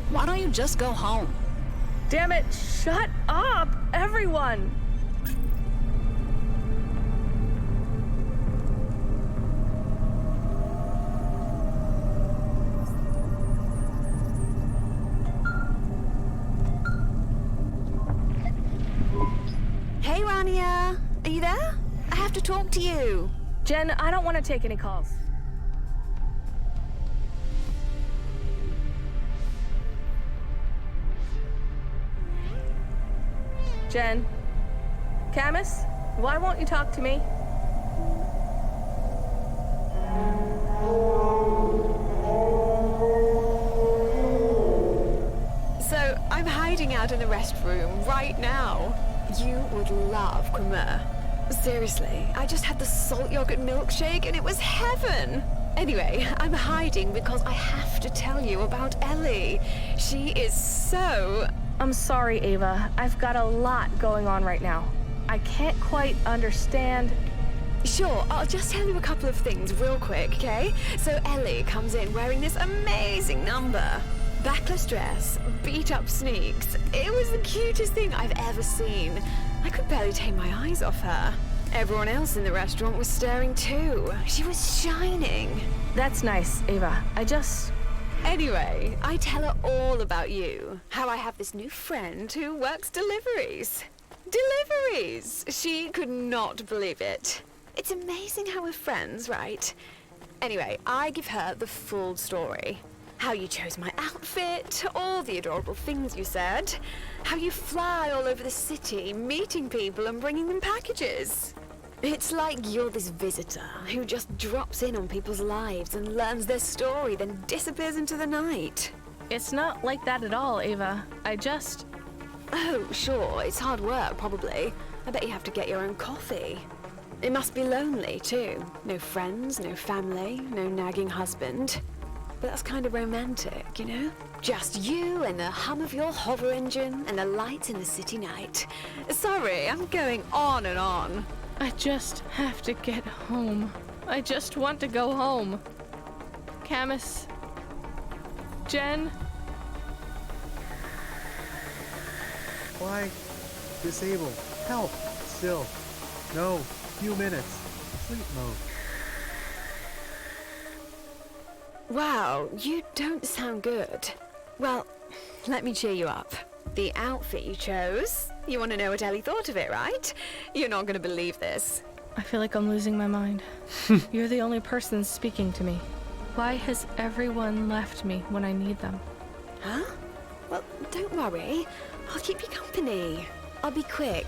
Why don't you just go home? Damn it, shut up, everyone! Hey, Rania. Are you there? I have to talk to you. Jen, I don't want to take any calls. Jen? Camus? Why won't you talk to me? So, I'm hiding out in the restroom right now. You would love Cremeur. Seriously, I just had the salt yogurt milkshake and it was heaven. Anyway, I'm hiding because I have to tell you about Ellie. She is so... I'm sorry, Ava. I've got a lot going on right now. I can't quite understand. Sure, I'll just tell you a couple of things real quick, okay? So Ellie comes in wearing this amazing number. Backless dress, beat-up sneaks. It was the cutest thing I've ever seen. I could barely take my eyes off her. Everyone else in the restaurant was staring too. She was shining. That's nice, Ava. Anyway, I tell her all about you. How I have this new friend who works deliveries. Deliveries! She could not believe it. It's amazing how we're friends, right? Anyway, I give her the full story. How you chose my outfit, all the adorable things you said. How you fly all over the city, meeting people and bringing them packages. It's like you're this visitor who just drops in on people's lives and learns their story, then disappears into the night. It's not like that at all, Ava. Oh, sure, it's hard work, probably. I bet you have to get your own coffee. It must be lonely, too. No friends, no family, no nagging husband. But that's kind of romantic, you know? Just you and the hum of your hover engine and the lights in the city night. Sorry, I'm going on and on. I just have to get home. I just want to go home. Camus. Jen. Why? Disable. Help. Still. No. Few minutes. Sleep mode. Wow, you don't sound good. Well, let me cheer you up. The outfit you chose. You want to know what Ellie thought of it, right? You're not going to believe this. I feel like I'm losing my mind. You're the only person speaking to me. Why has everyone left me when I need them? Huh? Well, don't worry. I'll keep you company. I'll be quick.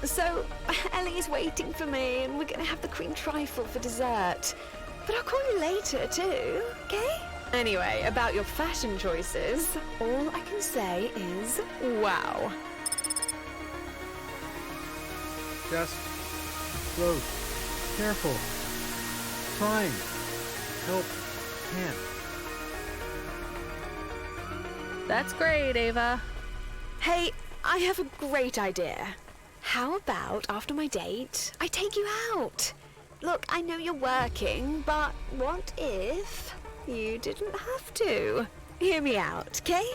So, Ellie is waiting for me, and we're gonna have the cream trifle for dessert. But I'll call you later, too, okay? Anyway, about your fashion choices, all I can say is wow. Just close. Careful. Trying. Help. Can't. That's great, Ava. Hey, I have a great idea. How about after my date, I take you out? Look, I know you're working, but what if you didn't have to? Hear me out, okay?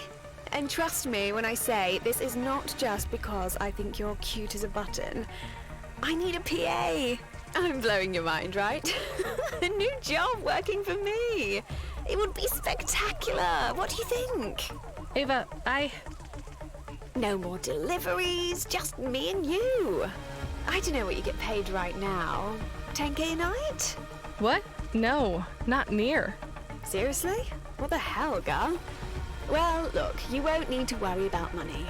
And trust me when I say this is not just because I think you're cute as a button. I need a PA. I'm blowing your mind, right? A new job working for me. It would be spectacular. What do you think? Ava, No more deliveries, just me and you. I don't know what you get paid right now. 10K a night? What? No, not near. Seriously? What the hell, girl? Well, look, you won't need to worry about money.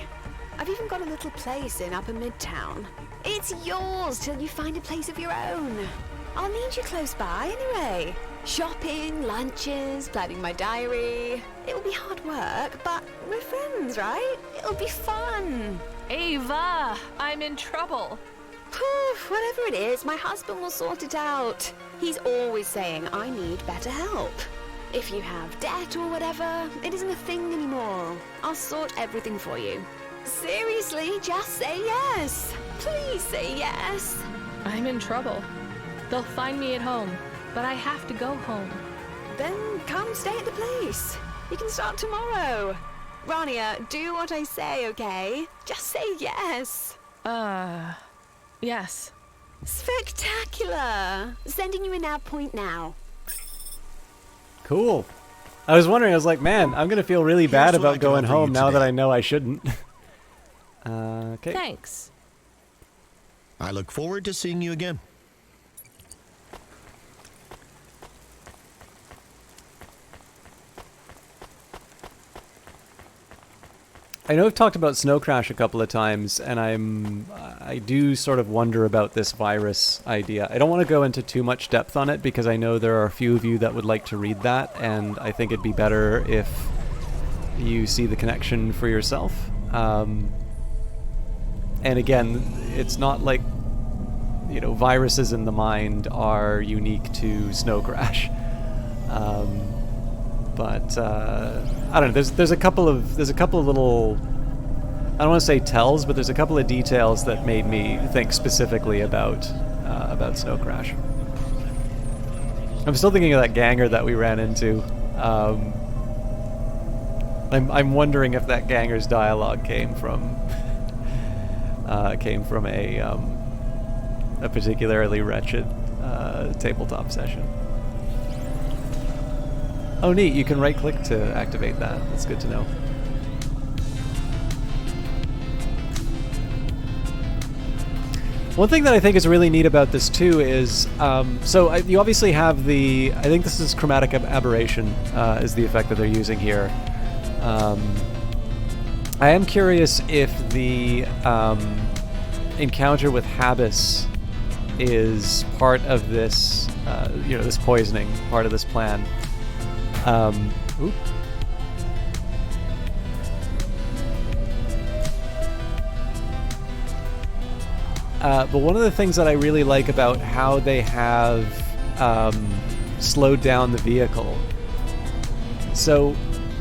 I've even got a little place in Upper Midtown. It's yours till you find a place of your own. I'll need you close by anyway. Shopping, lunches, planning my diary. It will be hard work, but we're friends, right? It'll be fun. Ava, I'm in trouble. Poof, whatever it is, my husband will sort it out. He's always saying I need better help. If you have debt or whatever, it isn't a thing anymore. I'll sort everything for you. Seriously, just say yes. Please say yes. I'm in trouble. They'll find me at home, but I have to go home. Then come stay at the place. You can start tomorrow. Rania, do what I say, okay? Just say yes. Yes. Spectacular. Sending you a nav point now. Cool. I was wondering, I was like, man, I'm going to feel really bad about going home now that I know I shouldn't. Okay. Thanks. I look forward to seeing you again. I know I've talked about Snow Crash a couple of times, and I do sort of wonder about this virus idea. I don't want to go into too much depth on it because I know there are a few of you that would like to read that, and I think it'd be better if you see the connection for yourself. And again, it's not like, you know, viruses in the mind are unique to Snow Crash. But I don't know. There's a couple of little, I don't want to say tells, but there's a couple of details that made me think specifically about Snow Crash. I'm still thinking of that ganger that we ran into. I'm wondering if that ganger's dialogue came from a particularly wretched tabletop session. Oh, neat. You can right-click to activate that. That's good to know. One thing that I think is really neat about this, too, is... you obviously have the... I think this is chromatic aberration is the effect that they're using here. I am curious if the encounter with Habis is part of this, this poisoning, part of this plan. Oop. But one of the things that I really like about how they have slowed down the vehicle. So,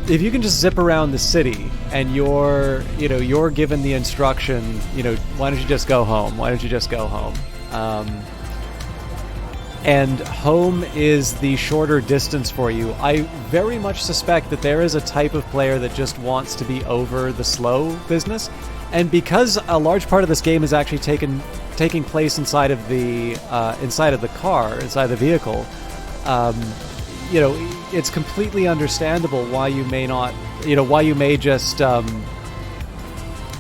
if you can just zip around the city and you're given the instruction, why don't you just go home? Why don't you just go home? And home is the shorter distance for you. I very much suspect that there is a type of player that just wants to be over the slow business. And because a large part of this game is actually taking place inside of the car, inside the vehicle, you know, it's completely understandable why you may not, you know, why you may just, you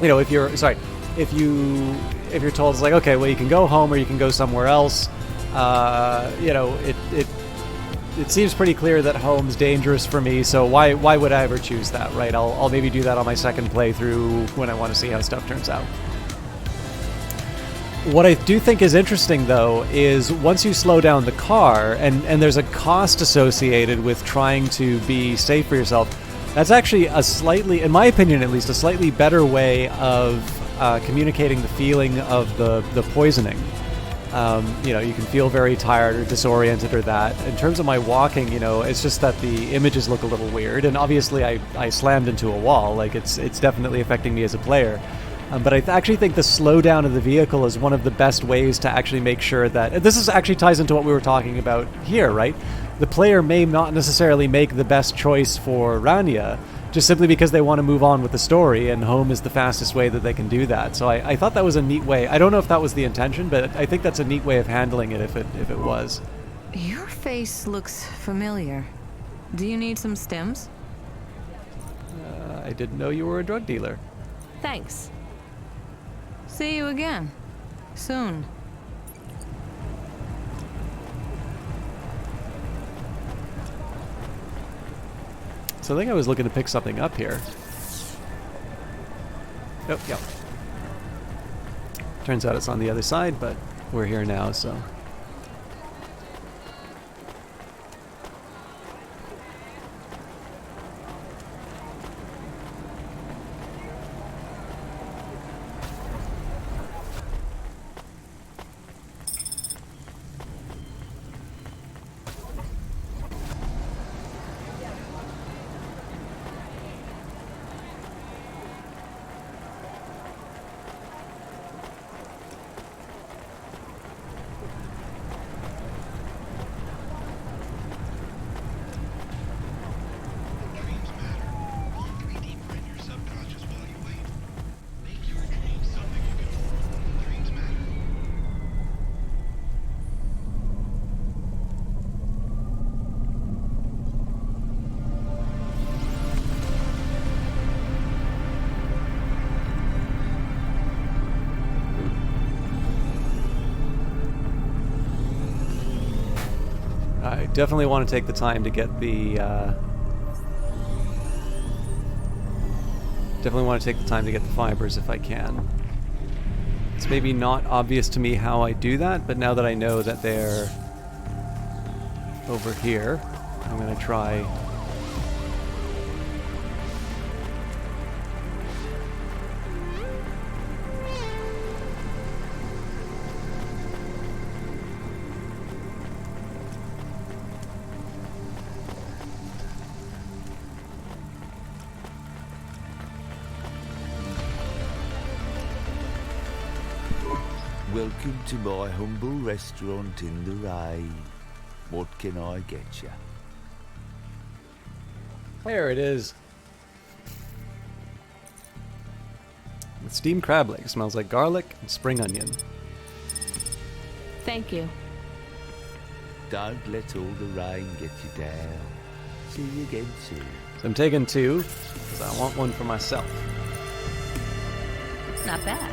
know, if you're told it's like, okay, well, you can go home or you can go somewhere else, you know, it seems pretty clear that home's dangerous for me, so why would I ever choose that, right? I'll maybe do that on my second playthrough when I want to see how stuff turns out. What I do think is interesting, though, is once you slow down the car, and there's a cost associated with trying to be safe for yourself, that's actually a slightly, in my opinion at least, a slightly better way of communicating the feeling of the poisoning. You know, you can feel very tired or disoriented or that. In terms of my walking, you know, it's just that the images look a little weird, and obviously I slammed into a wall. Like, it's definitely affecting me as a player. But I actually think the slowdown of the vehicle is one of the best ways to actually make sure that... And this actually ties into what we were talking about here, right? The player may not necessarily make the best choice for Rania, just simply because they want to move on with the story, and home is the fastest way that they can do that. So I thought that was a neat way. I don't know if that was the intention, but I think that's a neat way of handling it if it was. Your face looks familiar. Do you need some stems? I didn't know you were a drug dealer. Thanks. See you again. Soon. So I think I was looking to pick something up here. Oh, yeah. Turns out it's on the other side, but we're here now, so... I definitely want to take the time to get the fibers if I can. It's maybe not obvious to me how I do that, but now that I know that they're over here, I'm going to try. Welcome to my humble restaurant in the rain. What can I get you? There it is. The steamed crab leg smells like garlic and spring onion. Thank you. Don't let all the rain get you down. See you again soon. So I'm taking 2, because I want one for myself. Not bad.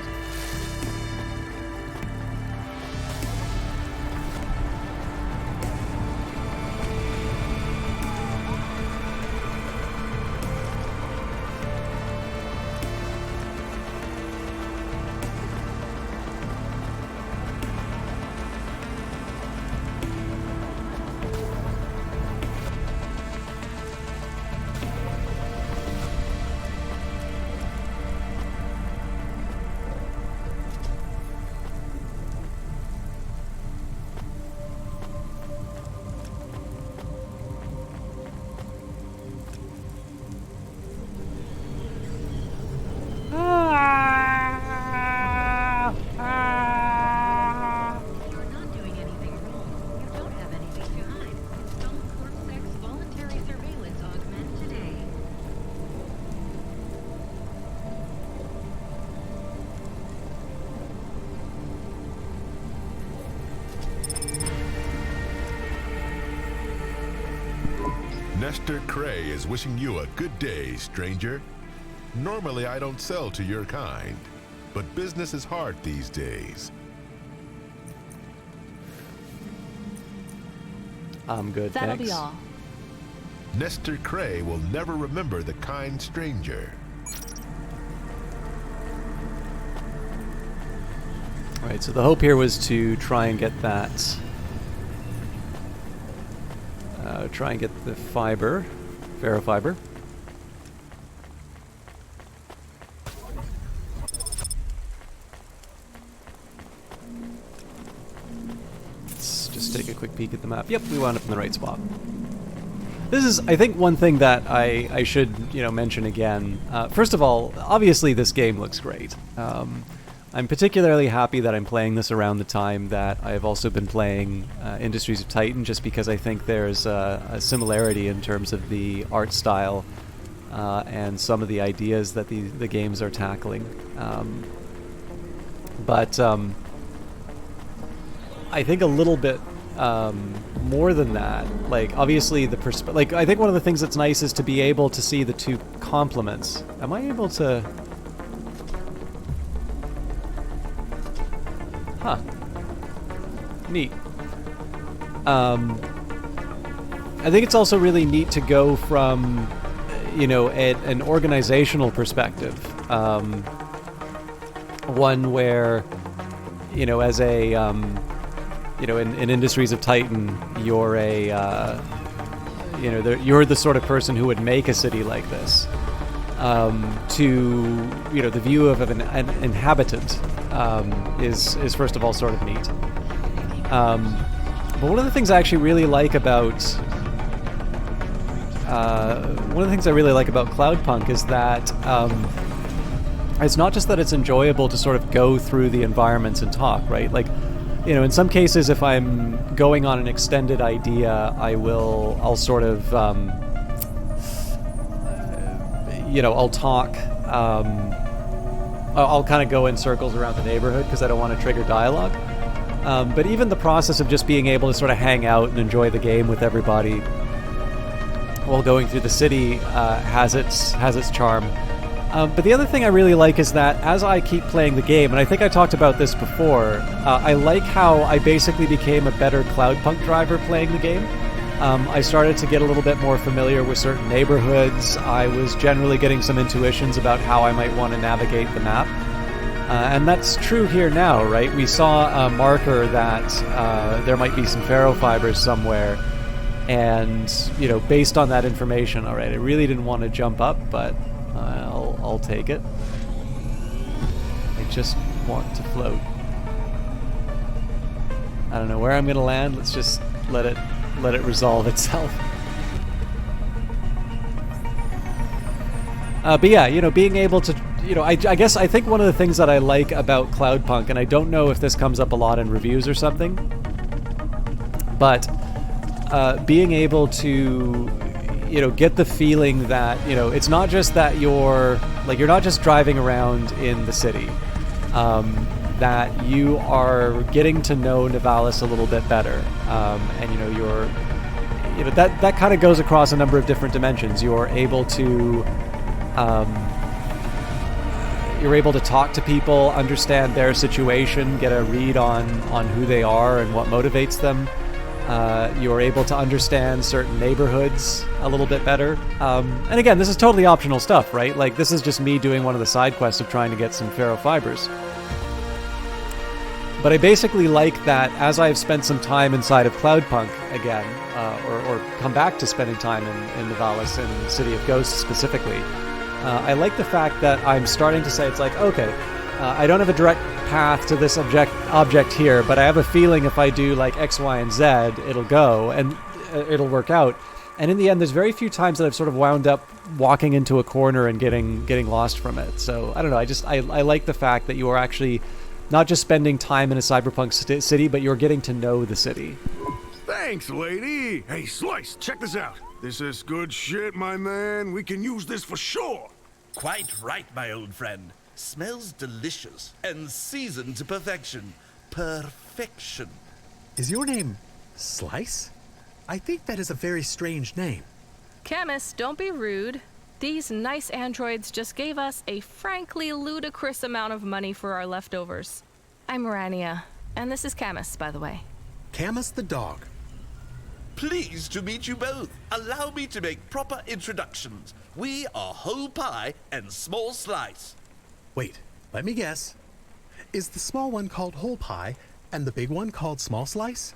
Nestor Cray is wishing you a good day, stranger. Normally, I don't sell to your kind, but business is hard these days. I'm good, That'll thanks. be all. Nestor Cray will never remember the kind stranger. Alright, so the hope here was to try and get that... try and get the fiber, ferrofiber. Let's just take a quick peek at the map. Yep, we wound up in the right spot. This is, I think, one thing that I should, mention again. First of all, obviously this game looks great. I'm particularly happy that I'm playing this around the time that I've also been playing Industries of Titan, just because I think there's a similarity in terms of the art style and some of the ideas that the games are tackling. But I think a little bit more than that, like, obviously the I think one of the things that's nice is to be able to see the two complements. Am I able to... Huh. Neat. I think it's also really neat to go from, an organizational perspective. One where, as a, in Industries of Titan, you're a, you're the sort of person who would make a city like this. To, the view of an inhabitant is first of all sort of neat. But one of the things I actually really like about Cloudpunk is that it's not just that it's enjoyable to sort of go through the environments and talk, right? Like, in some cases, if I'm going on an extended idea, I'll sort of I'll talk. I'll kind of go in circles around the neighborhood because I don't want to trigger dialogue. But even the process of just being able to sort of hang out and enjoy the game with everybody while going through the city has its charm. But the other thing I really like is that as I keep playing the game, and I think I talked about this before, I like how I basically became a better Cloudpunk driver playing the game. I started to get a little bit more familiar with certain neighborhoods. I was generally getting some intuitions about how I might want to navigate the map. And that's true here now, right? We saw a marker that there might be some ferrofibers somewhere. And, based on that information, all right, I really didn't want to jump up, but I'll take it. I just want to float. I don't know where I'm going to land. Let's just let it resolve itself. But yeah, being able to, I guess I think one of the things that I like about Cloudpunk, and I don't know if this comes up a lot in reviews or something, but being able to, get the feeling that, it's not just that you're not just driving around in the city, that you are getting to know Nivalis a little bit better, and you're that kind of goes across a number of different dimensions. You're able to talk to people, understand their situation, get a read on who they are and what motivates them. You're able to understand certain neighborhoods a little bit better. And again, this is totally optional stuff, right? Like, this is just me doing one of the side quests of trying to get some ferrofibers. But I basically like that as I've spent some time inside of Cloudpunk again, or come back to spending time in Nivalis and the City of Ghosts specifically, I like the fact that I'm starting to say, it's like, okay, I don't have a direct path to this object here, but I have a feeling if I do like X, Y, and Z, it'll go, and it'll work out. And in the end, there's very few times that I've sort of wound up walking into a corner and getting lost from it. So, I don't know, I like the fact that you are actually not just spending time in a cyberpunk city, but you're getting to know the city. Thanks, lady. Hey, Slice, check this out. This is good shit, my man. We can use this for sure. Quite right, my old friend. Smells delicious and seasoned to perfection. Perfection. Is your name Slice? I think that is a very strange name. Chemist, don't be rude. These nice androids just gave us a frankly ludicrous amount of money for our leftovers. I'm Rania, and this is Camus, by the way. Camus the dog. Pleased to meet you both. Allow me to make proper introductions. We are Whole Pie and Small Slice. Wait, let me guess. Is the small one called Whole Pie and the big one called Small Slice?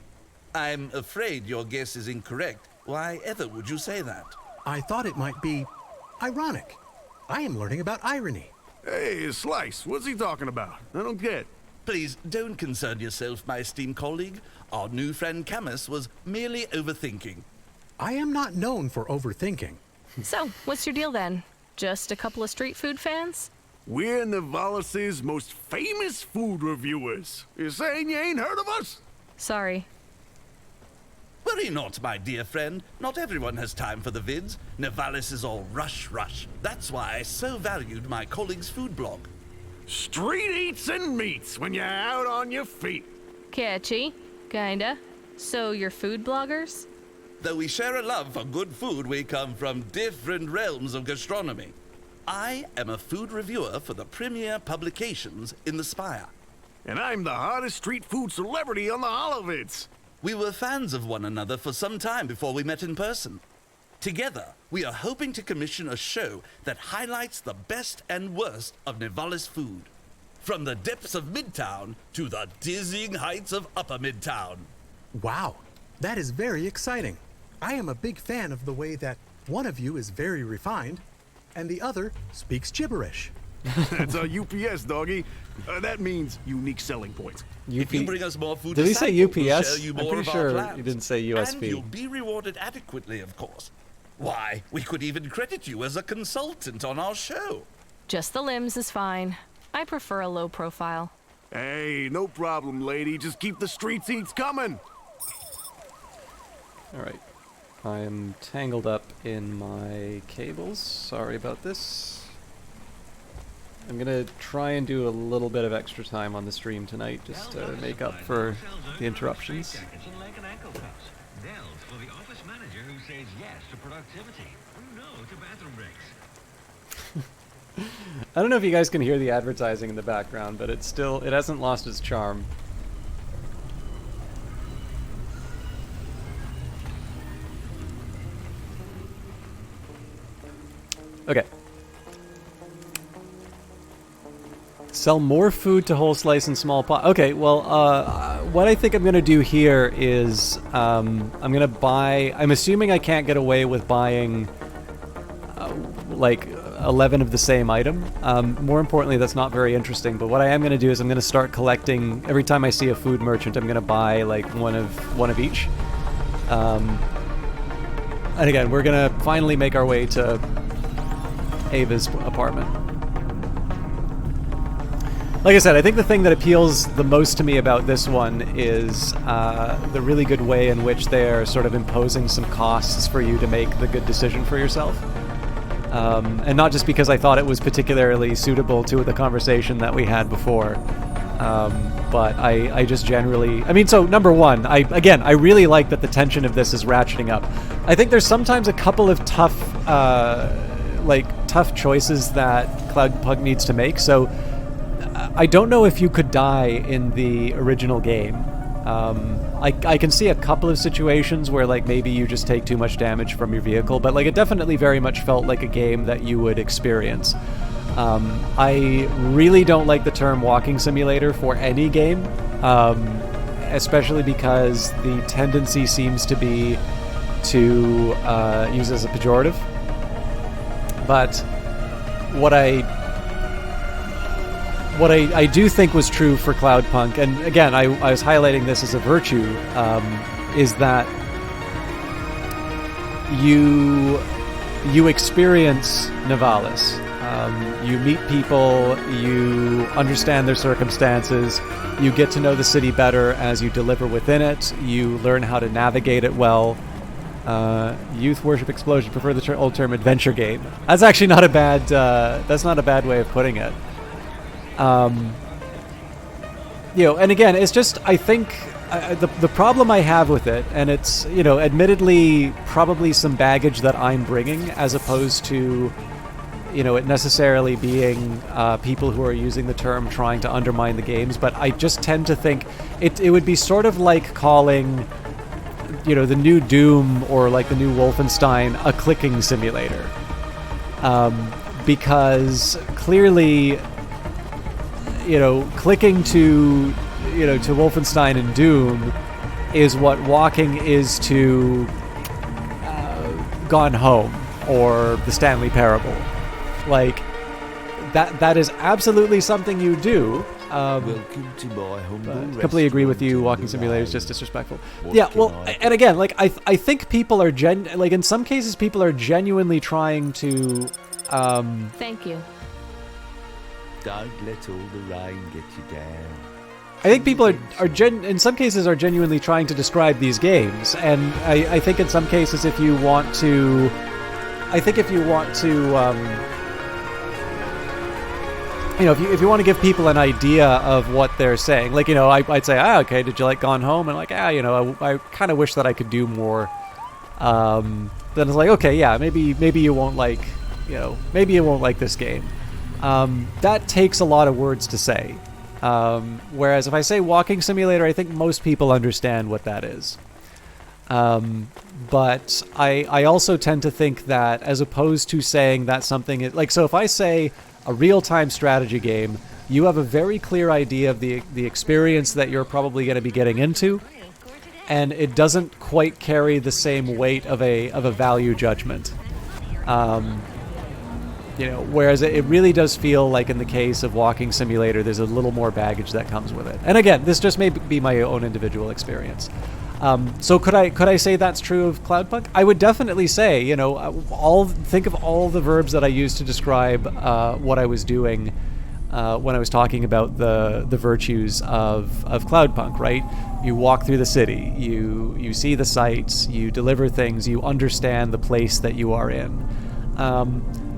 I'm afraid your guess is incorrect. Why ever would you say that? I thought it might be ironic. I am learning about irony. Hey, Slice, what's he talking about? I don't get. Please don't concern yourself, my esteemed colleague. Our new friend Camus was merely overthinking. I am not known for overthinking. So, what's your deal then? Just a couple of street food fans? We're Nivalis' most famous food reviewers. You saying you ain't heard of us? Sorry. Worry not, my dear friend. Not everyone has time for the vids. Nivalis is all rush. That's why I so valued my colleague's food blog. Street eats and meats when you're out on your feet. Catchy. Kinda. So, you're food bloggers? Though we share a love for good food, we come from different realms of gastronomy. I am a food reviewer for the premier publications in the Spire. And I'm the hottest street food celebrity on the Holovids. We were fans of one another for some time before we met in person. Together, we are hoping to commission a show that highlights the best and worst of Nivalis food. From the depths of Midtown to the dizzying heights of Upper Midtown. Wow, that is very exciting. I am a big fan of the way that one of you is very refined and the other speaks gibberish. That's our UPS, doggy. That means unique selling points. If you bring us more food Did to he say sample, we'll UPS? show you I'm more pretty of our sure plans. he didn't say USP. And you'll be rewarded adequately, of course. Why, we could even credit you as a consultant on our show. Just the limbs is fine. I prefer a low profile. Hey, no problem, lady. Just keep the street eats coming. Alright. I am tangled up in my cables. Sorry about this. I'm gonna try and do a little bit of extra time on the stream tonight just to make up for the interruptions. Dells for the office manager who says yes to productivity. No to bathroom breaks. I don't know if you guys can hear the advertising in the background, but it hasn't lost its charm. Okay. Sell more food to whole slice and small pot. Okay, well, what I think I'm going to do here is I'm going to buy... I'm assuming I can't get away with buying like 11 of the same item. More importantly, that's not very interesting, but what I am going to do is I'm going to start collecting... Every time I see a food merchant, I'm going to buy like one of each. And again, we're going to finally make our way to Ava's apartment. Like I said, I think the thing that appeals the most to me about this one is the really good way in which they're sort of imposing some costs for you to make the good decision for yourself. And not just because I thought it was particularly suitable to the conversation that we had before, but I just generally... I mean, so number one, I really like that the tension of this is ratcheting up. I think there's sometimes a couple of tough choices that Cloudpunk needs to make, so I don't know if you could die in the original game. I can see a couple of situations where like maybe you just take too much damage from your vehicle, but like it definitely very much felt like a game that you would experience. I really don't like the term walking simulator for any game, especially because the tendency seems to be to use it as a pejorative. But what I do think was true for Cloudpunk, and again, I was highlighting this as a virtue, is that you experience Nivalis. You meet people, you understand their circumstances, you get to know the city better as you deliver within it, you learn how to navigate it well. Youth Worship Explosion, prefer the old term adventure game. That's actually not a bad, that's not a bad way of putting it. And again, it's just, I think the problem I have with it, and it's, you know, admittedly probably some baggage that I'm bringing as opposed to, you know, it necessarily being people who are using the term trying to undermine the games, but I just tend to think it would be sort of like calling, you know, the new Doom or like the new Wolfenstein a clicking simulator. Because clearly, you know, clicking to, you know, to Wolfenstein and Doom is what walking is to Gone Home or the Stanley Parable. Like, that is absolutely something you do. Welcome to my humble Completely agree with you. Walking simulator is just disrespectful. Yeah, well, and again, like I think people are like in some cases people are genuinely trying to. Thank you. Don't let all the rain get you down. I think people in some cases are genuinely trying to describe these games, and I think in some cases if you want to, you know, if you want to give people an idea of what they're saying, like, you know, I'd say, okay, did you like Gone Home? And like, you know, I kind of wish that I could do more. Then it's like, okay, yeah, maybe you won't like, you know, maybe you won't like this game. That takes a lot of words to say. Whereas if I say walking simulator, I think most people understand what that is. But I also tend to think that as opposed to saying that something like, so if I say a real-time strategy game, you have a very clear idea of the experience that you're probably going to be getting into, and it doesn't quite carry the same weight of a value judgment. You know, whereas it really does feel like in the case of Walking Simulator, there's a little more baggage that comes with it. And again, this just may be my own individual experience. So could I say that's true of Cloudpunk? I would definitely say, you know, think of all the verbs that I used to describe what I was doing when I was talking about the virtues of Cloudpunk, right? You walk through the city, you see the sights, you deliver things, you understand the place that you are in.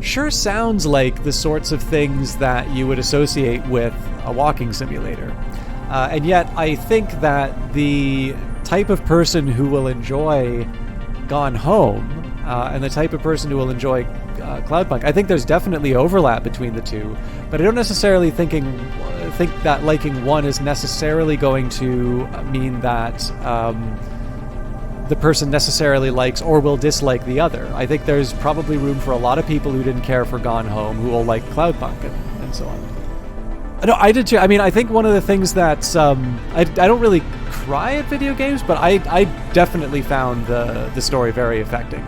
Sure sounds like the sorts of things that you would associate with a walking simulator. And yet I think that the type of person who will enjoy Gone Home and the type of person who will enjoy Cloudpunk, I think there's definitely overlap between the two, but I don't necessarily think that liking one is necessarily going to mean that the person necessarily likes or will dislike the other. I think there's probably room for a lot of people who didn't care for Gone Home who will like Cloudpunk and so on. No, I did too. I mean, I think one of the things that I don't really cry at video games, but I definitely found the story very affecting.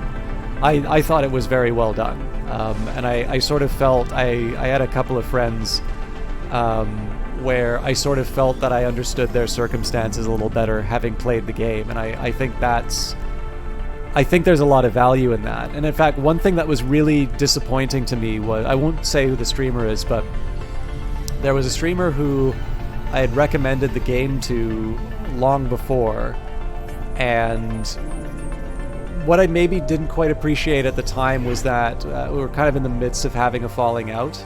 I thought it was very well done, and I sort of felt I had a couple of friends where I sort of felt that I understood their circumstances a little better having played the game, and I think there's a lot of value in that. And in fact, one thing that was really disappointing to me was, I won't say who the streamer is, but there was a streamer who I had recommended the game to long before, and what I maybe didn't quite appreciate at the time was that we were kind of in the midst of having a falling out,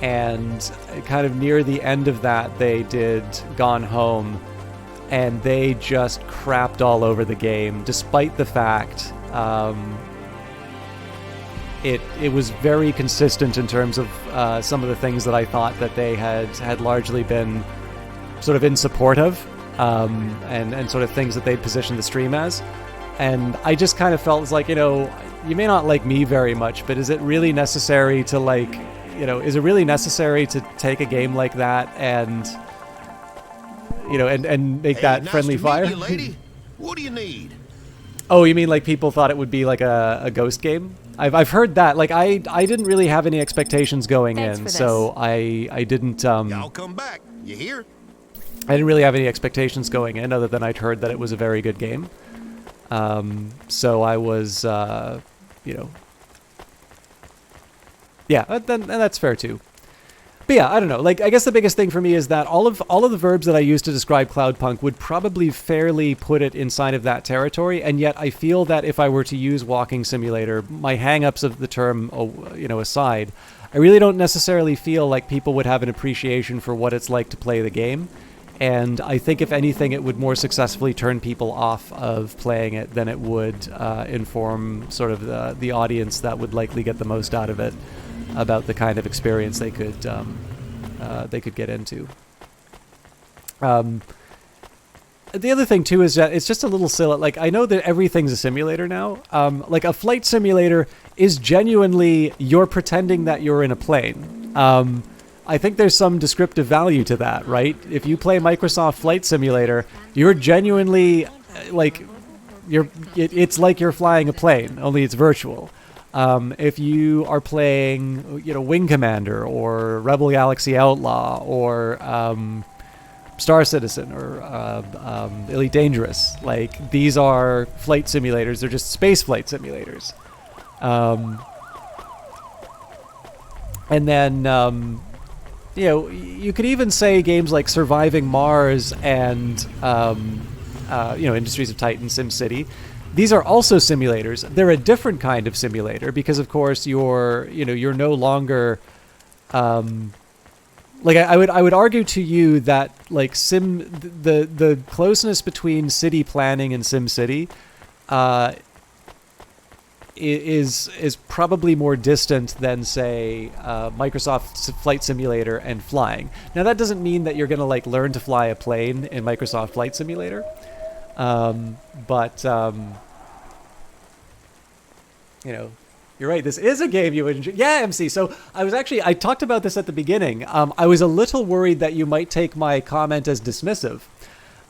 and kind of near the end of that they did Gone Home, and they just crapped all over the game, despite the fact it was very consistent in terms of some of the things that I thought that they had largely been sort of in support of, and sort of things that they'd positioned the stream as. And I just kind of felt, it's like, you know, you may not like me very much, but is it really necessary to like, you know, is it really necessary to take a game like that and, you know, and make that friendly fire? You, lady. What do you need? Oh, you mean like people thought it would be like a ghost game? I've heard that. Like I didn't really have any expectations going in, so I didn't. I'll come back. You hear? I didn't really have any expectations going in, other than I'd heard that it was a very good game. So I was, you know, yeah, and that's fair too. But yeah, I don't know. Like, I guess the biggest thing for me is that all of the verbs that I used to describe Cloudpunk would probably fairly put it inside of that territory, and yet I feel that if I were to use Walking Simulator, my hang-ups of the term, you know, aside, I really don't necessarily feel like people would have an appreciation for what it's like to play the game. And I think if anything, it would more successfully turn people off of playing it than it would inform sort of the audience that would likely get the most out of it about the kind of experience they could get into. The other thing too is that it's just a little silly. Like, I know that everything's a simulator now. Like, a flight simulator is genuinely you're pretending that you're in a plane. I think there's some descriptive value to that, right? If you play Microsoft Flight Simulator, you're genuinely like it's like you're flying a plane, only it's virtual. If you are playing, Wing Commander or Rebel Galaxy Outlaw or Star Citizen or Elite Dangerous, like, these are flight simulators. They're just space flight simulators. And then, you could even say games like Surviving Mars and, Industries of Titan, SimCity. These are also simulators. They're a different kind of simulator because, of course, you're no longer, like, I would argue to you that, like, the closeness between city planning and SimCity, is probably more distant than, say, Microsoft Flight Simulator and flying. Now, that doesn't mean that you're going to, like, learn to fly a plane in Microsoft Flight Simulator. You're right. This is a game you would enjoy. Yeah, MC. So I talked about this at the beginning. I was a little worried that you might take my comment as dismissive.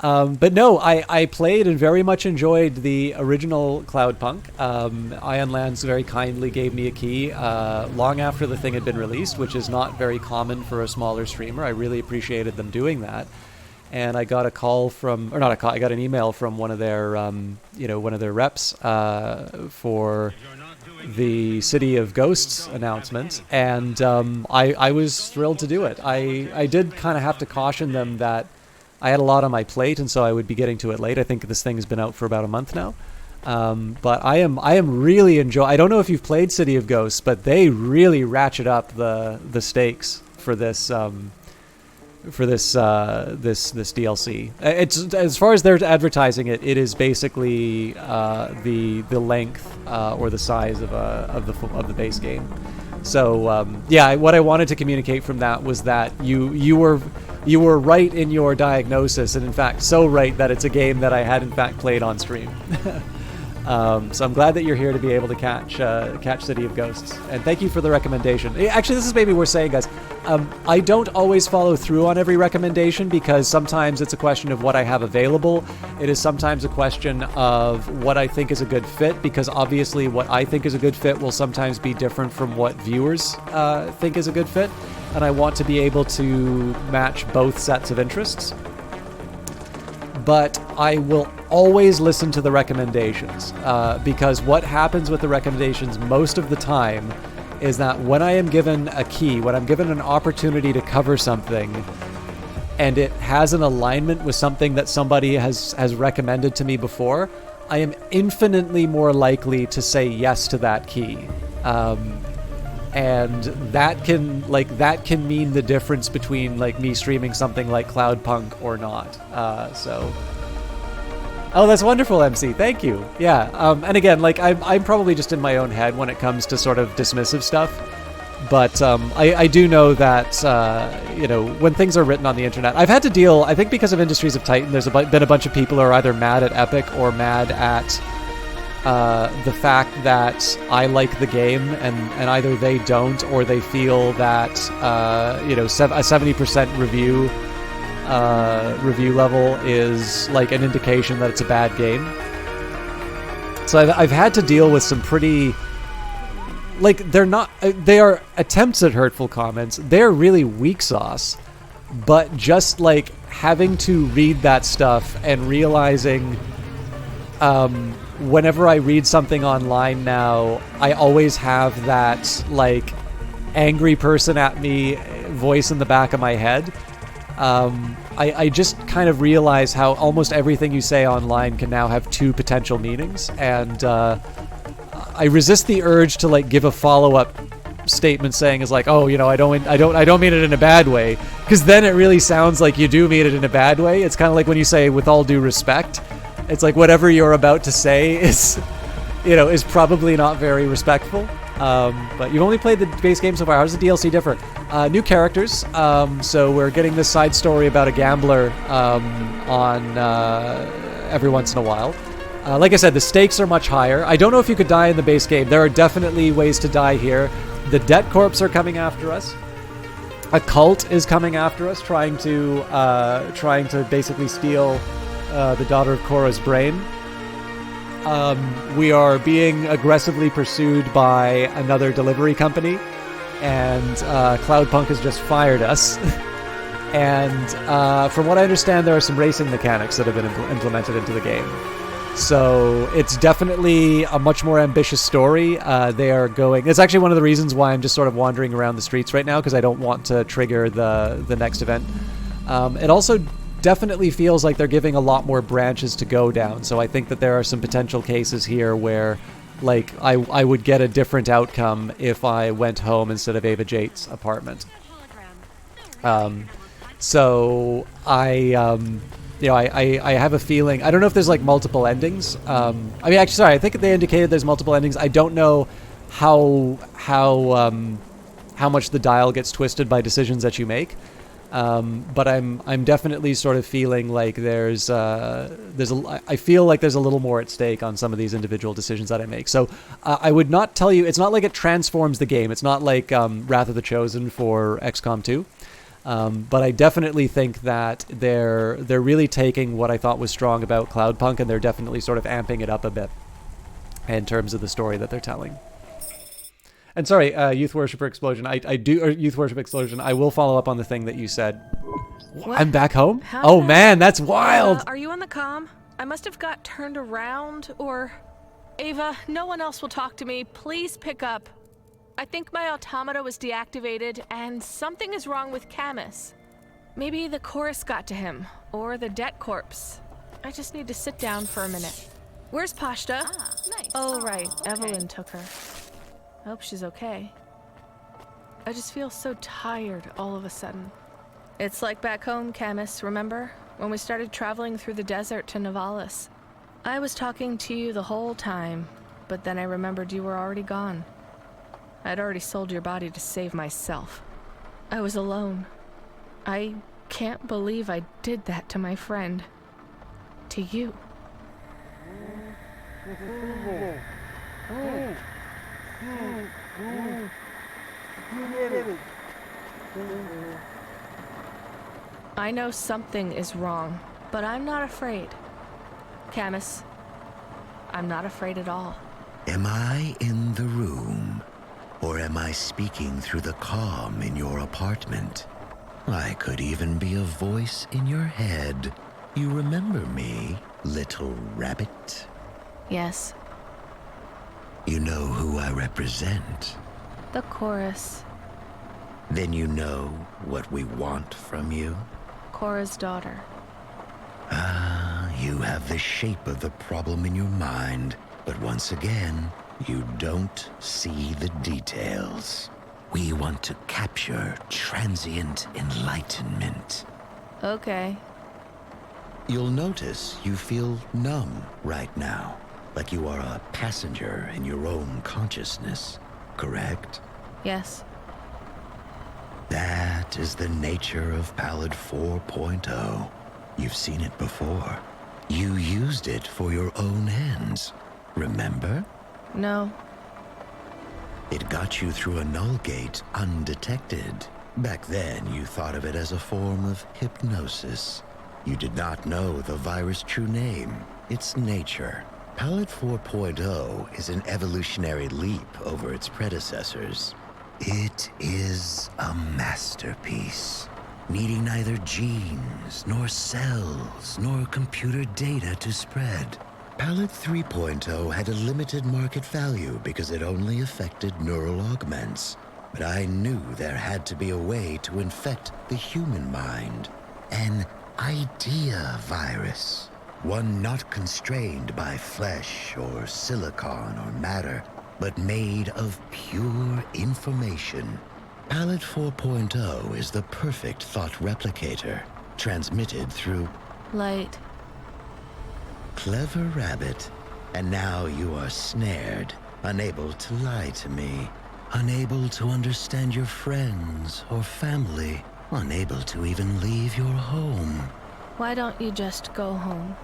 But no, I played and very much enjoyed the original Cloudpunk. Ion Lands very kindly gave me a key long after the thing had been released, which is not very common for a smaller streamer. I really appreciated them doing that. And I got a call from, or not a call, I got an email from one of their reps for the City of Ghosts announcement, and I was thrilled to do it. I did kind of have to caution them that I had a lot on my plate, and so I would be getting to it late. I think this thing has been out for about a month now. But I am really enjoying. I don't know if you've played City of Ghosts, but they really ratchet up the stakes for this this DLC. It's, as far as they're advertising it, it is basically the length or the size of the base game. So what I wanted to communicate from that was that you were right in your diagnosis, and in fact so right that it's a game that I had in fact played on stream. So I'm glad that you're here to be able to catch City of Ghosts, and thank you for the recommendation. Actually, this is maybe worth saying, guys. I don't always follow through on every recommendation because sometimes it's a question of what I have available. It is sometimes a question of what I think is a good fit, because obviously what I think is a good fit will sometimes be different from what viewers think is a good fit, and I want to be able to match both sets of interests. But I will always listen to the recommendations because what happens with the recommendations most of the time is that when I am given a key, when I'm given an opportunity to cover something, and it has an alignment with something that somebody has recommended to me before, I am infinitely more likely to say yes to that key. And that can mean the difference between like me streaming something like Cloudpunk or not. Oh, that's wonderful, MC. Thank you. Yeah. And again, like I'm probably just in my own head when it comes to sort of dismissive stuff. But I do know that when things are written on the internet, I've had to deal. I think because of Industries of Titan, there's been a bunch of people who are either mad at Epic or mad at the fact that I like the game, and either they don't or they feel that a 70% review level is like an indication that it's a bad game. So I've had to deal with some pretty, like, they are attempts at hurtful comments. They're really weak sauce, but just like having to read that stuff and realizing whenever I read something online now, I always have that like angry person at me voice in the back of my head. I just kind of realize how almost everything you say online can now have two potential meanings, and I resist the urge to like give a follow-up statement saying is like, oh, I don't mean it in a bad way, because then it really sounds like you do mean it in a bad way. It's kind of like when you say with all due respect. It's like whatever you're about to say is probably not very respectful. But you've only played the base game so far. How's the DLC different? New characters. So we're getting this side story about a gambler on every once in a while. Like I said, the stakes are much higher. I don't know if you could die in the base game. There are definitely ways to die here. The debt corps are coming after us. A cult is coming after us, trying to basically steal the daughter of Korra's brain. We are being aggressively pursued by another delivery company, and Cloudpunk has just fired us. And from what I understand, there are some racing mechanics that have been implemented into the game. So it's definitely a much more ambitious story. It's actually one of the reasons why I'm just sort of wandering around the streets right now, because I don't want to trigger the next event. It also definitely feels like they're giving a lot more branches to go down. So I think that there are some potential cases here where, like, I would get a different outcome if I went home instead of Ava Jate's apartment. So I have a feeling. I don't know if there's like multiple endings. I think they indicated there's multiple endings. I don't know how much the dial gets twisted by decisions that you make. But I'm definitely sort of feeling like I feel like there's a little more at stake on some of these individual decisions that I make. So I would not tell you. It's not like it transforms the game. It's not like Wrath of the Chosen for XCOM 2. But I definitely think that they're really taking what I thought was strong about Cloudpunk, and they're definitely sort of amping it up a bit in terms of the story that they're telling. And sorry, Youth Worshipper Explosion. Youth Worship Explosion. I will follow up on the thing that you said. What? I'm back home? How Oh man, that's wild! Are you on the comm? I must have got turned around, or... Ava, no one else will talk to me. Please pick up. I think my automata was deactivated, and something is wrong with Camus. Maybe the chorus got to him, or the debt corpse. I just need to sit down for a minute. Where's Pashta? Nice. Oh, right. Evelyn took her. I hope she's okay. I just feel so tired all of a sudden. It's like back home, Camus, remember? When we started traveling through the desert to Novalis. I was talking to you the whole time, but then I remembered you were already gone. I'd already sold your body to save myself. I was alone. I can't believe I did that to my friend. To you. I know something is wrong, but I'm not afraid. Camus, I'm not afraid at all. Am I in the room? Or am I speaking through the comm in your apartment? I could even be a voice in your head. You remember me, little rabbit? Yes. You know who I represent? The chorus. Then you know what we want from you? Korra's daughter. Ah, you have the shape of the problem in your mind, but once again, you don't see the details. We want to capture transient enlightenment. Okay. You'll notice you feel numb right now, like you are a passenger in your own consciousness, correct? Yes. That is the nature of Pallid 4.0. You've seen it before. You used it for your own ends, remember? No. It got you through a null gate undetected. Back then, you thought of it as a form of hypnosis. You did not know the virus' true name, its nature. Pallid 4.0 is an evolutionary leap over its predecessors. It is a masterpiece, needing neither genes, nor cells, nor computer data to spread. Pallid 3.0 had a limited market value because it only affected neural augments. But I knew there had to be a way to infect the human mind. An idea virus. One not constrained by flesh or silicon or matter, but made of pure information. Palette 4.0 is the perfect thought replicator, transmitted through Light. Clever rabbit. And now you are snared, unable to lie to me, unable to understand your friends or family, unable to even leave your home. Why don't you just go home?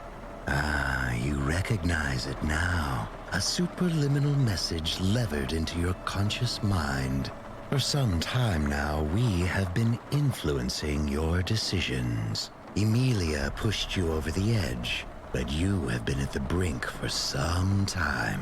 Ah, you recognize it now. A superliminal message levered into your conscious mind. For some time now, we have been influencing your decisions. Emilia pushed you over the edge, but you have been at the brink for some time.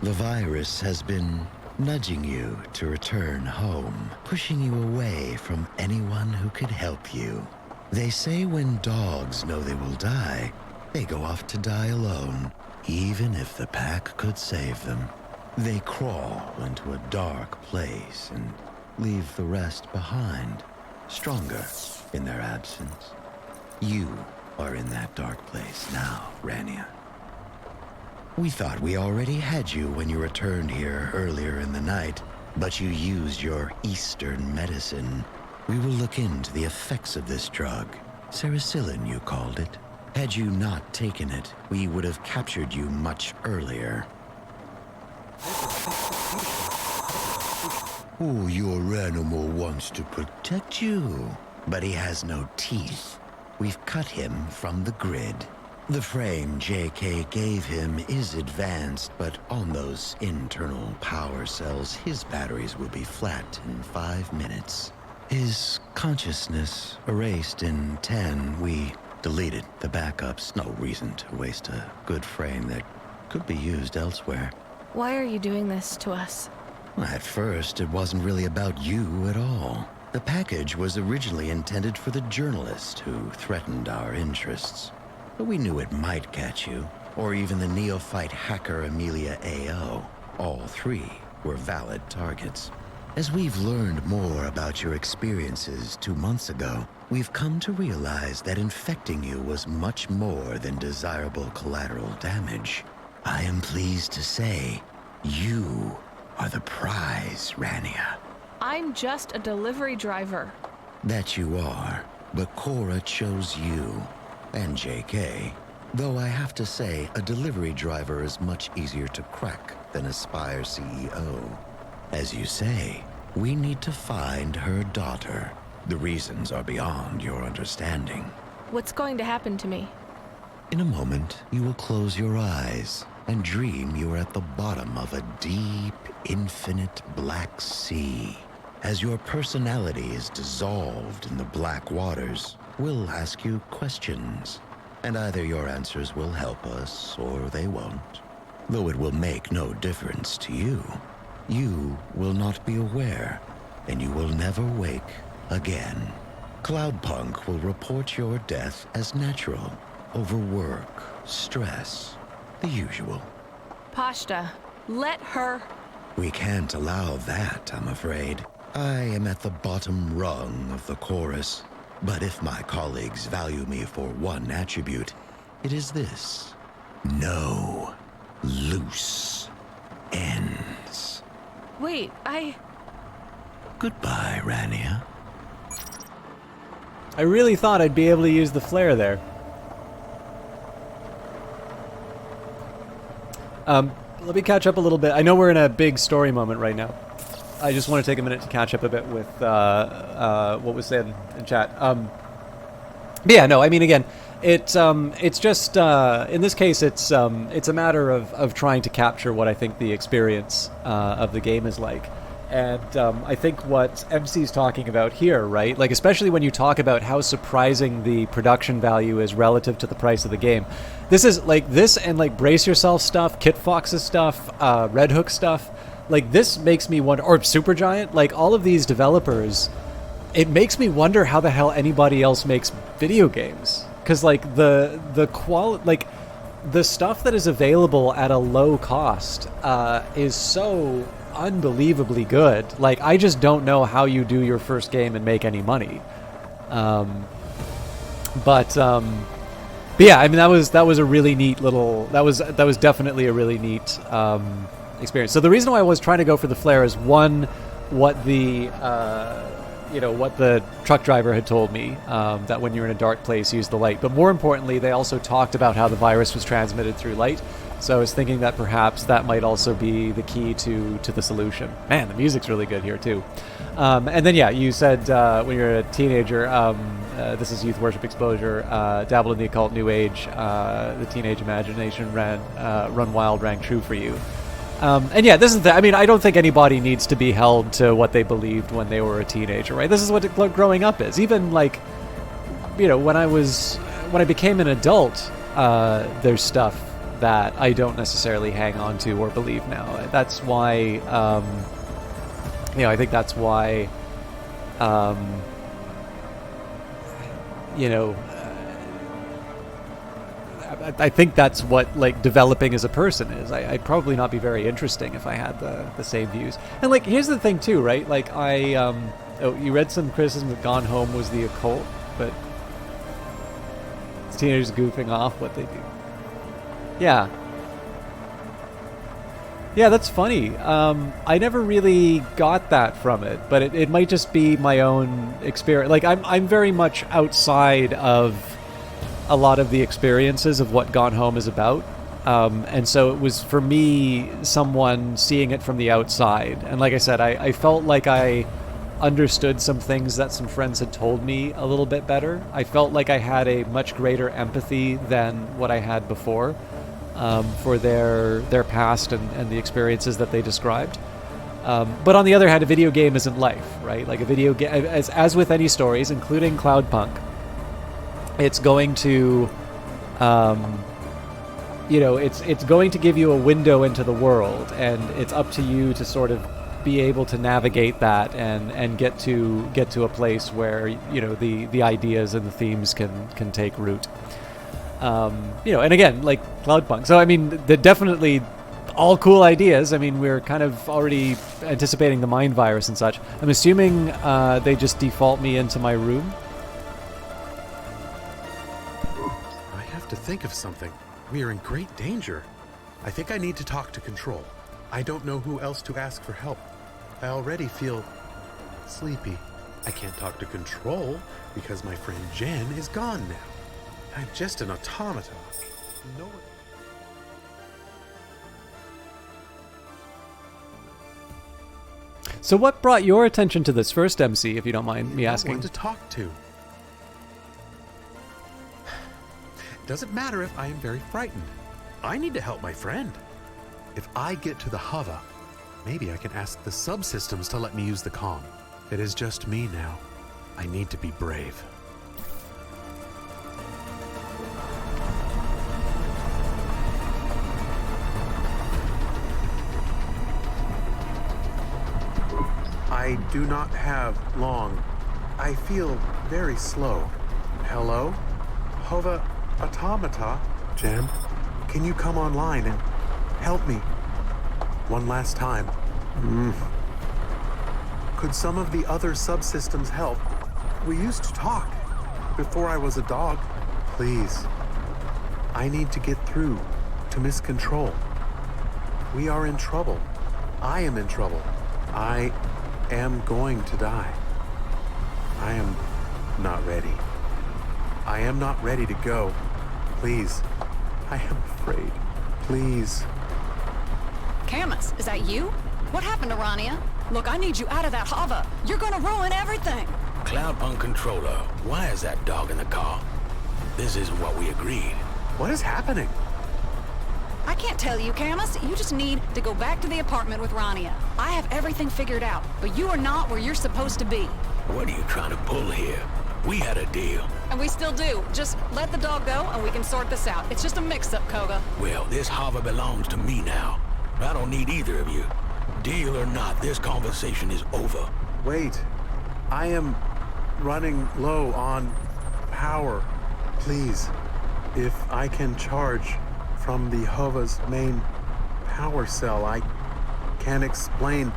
The virus has been nudging you to return home, pushing you away from anyone who could help you. They say when dogs know they will die, they go off to die alone, even if the pack could save them. They crawl into a dark place and leave the rest behind, stronger in their absence. You are in that dark place now, Rania. We thought we already had you when you returned here earlier in the night, but you used your Eastern medicine. We will look into the effects of this drug. Sericillin, you called it. Had you not taken it, we would have captured you much earlier. Oh, your animal wants to protect you, but he has no teeth. We've cut him from the grid. The frame JK gave him is advanced, but on those internal power cells, his batteries will be flat in 5 minutes. His consciousness erased in 10. We deleted the backups. No reason to waste a good frame that could be used elsewhere. Why are you doing this to us? At first, it wasn't really about you at all. The package was originally intended for the journalist who threatened our interests. But we knew it might catch you, or even the neophyte hacker Amelia A.O. All three were valid targets. As we've learned more about your experiences 2 months ago, we've come to realize that infecting you was much more than desirable collateral damage. I am pleased to say, you are the prize, Rania. I'm just a delivery driver. That you are, but Cora chose you. And JK, though I have to say, a delivery driver is much easier to crack than a Spire CEO. As you say, we need to find her daughter. The reasons are beyond your understanding. What's going to happen to me? In a moment, you will close your eyes and dream you are at the bottom of a deep, infinite black sea. As your personality is dissolved in the black waters, we'll ask you questions, and either your answers will help us or they won't. Though it will make no difference to you. You will not be aware, and you will never wake again. Cloudpunk will report your death as natural, overwork, stress, the usual. Pashta, let her... We can't allow that, I'm afraid. I am at the bottom rung of the chorus. But if my colleagues value me for one attribute, it is this. No loose ends. Wait, Goodbye, Rania. I really thought I'd be able to use the flare there. Let me catch up a little bit. I know we're in a big story moment right now. I just want to take a minute to catch up a bit with what was said in chat. But yeah, no, I mean, again, it's just in this case, it's a matter of trying to capture what I think the experience of the game is like. And I think what MC's talking about here, right? Like, especially when you talk about how surprising the production value is relative to the price of the game. This is like this and like Brace Yourself stuff, Kit Fox's stuff, Red Hook stuff. Like, this makes me wonder, or Supergiant, like all of these developers, it makes me wonder how the hell anybody else makes video games. Because like the quality, like the stuff that is available at a low cost is so unbelievably good. Like, I just don't know how you do your first game and make any money. But yeah, I mean, that was a really neat little, that was definitely a really neat experience. So the reason why I was trying to go for the flare is one, what the what the truck driver had told me, that when you're in a dark place, use the light. But more importantly, they also talked about how the virus was transmitted through light. So I was thinking that perhaps that might also be the key to the solution. Man, the music's really good here too. And then yeah, you said when you're a teenager, this is youth worship exposure, dabbled in the occult, new age, the teenage imagination run wild, rang true for you. And yeah, this is I mean, I don't think anybody needs to be held to what they believed when they were a teenager, right? This is what growing up is. Even like, when I became an adult, there's stuff that I don't necessarily hang on to or believe now. That's why, I think that's why, I think that's what like developing as a person is. I'd probably not be very interesting if I had the same views. And like, here's the thing too, right? Like you read some criticism that Gone Home was the occult, but it's teenagers goofing off what they do. Yeah. Yeah, that's funny. I never really got that from it, but it might just be my own experience. Like I'm very much outside of a lot of the experiences of what Gone Home is about. And so it was, for me, someone seeing it from the outside. And like I said, I felt like I understood some things that some friends had told me a little bit better. I felt like I had a much greater empathy than what I had before, for their past and the experiences that they described. But on the other hand, a video game isn't life, right? Like a video game, as with any stories, including Cloudpunk, it's going to, it's going to give you a window into the world, and it's up to you to sort of be able to navigate that and get to a place where the ideas and the themes can take root. And again, like Cloudpunk. So I mean, they're definitely all cool ideas. I mean, we're kind of already anticipating the mind virus and such. I'm assuming they just default me into my room. To think of something. We are in great danger. I think I need to talk to Control. I don't know who else to ask for help. I already feel sleepy. I can't talk to Control because my friend Jen is gone now. I'm just an automaton. No one... So what brought your attention to this first, MC, if you don't mind me asking? No one to talk to. Doesn't matter if I am very frightened. I need to help my friend. If I get to the hover, maybe I can ask the subsystems to let me use the comm. It is just me now. I need to be brave. I do not have long. I feel very slow. Hello? Hova Automata? Jen, can you come online and help me? One last time. Could some of the other subsystems help? We used to talk before I was a dog. Please. I need to get through to Miss Control. We are in trouble. I am in trouble. I am going to die. I am not ready. I am not ready to go. Please. I am afraid. Please. Camus, is that you? What happened to Rania? Look, I need you out of that hover. You're gonna ruin everything. Cloudpunk controller, why is that dog in the car? This isn't what we agreed. What is happening? I can't tell you, Camus. You just need to go back to the apartment with Rania. I have everything figured out, but you are not where you're supposed to be. What are you trying to pull here? We had a deal. And we still do. Just let the dog go and we can sort this out. It's just a mix-up, Koga. Well, this hover belongs to me now. I don't need either of you. Deal or not, this conversation is over. Wait. I am running low on power. Please, if I can charge from the hover's main power cell, I can explain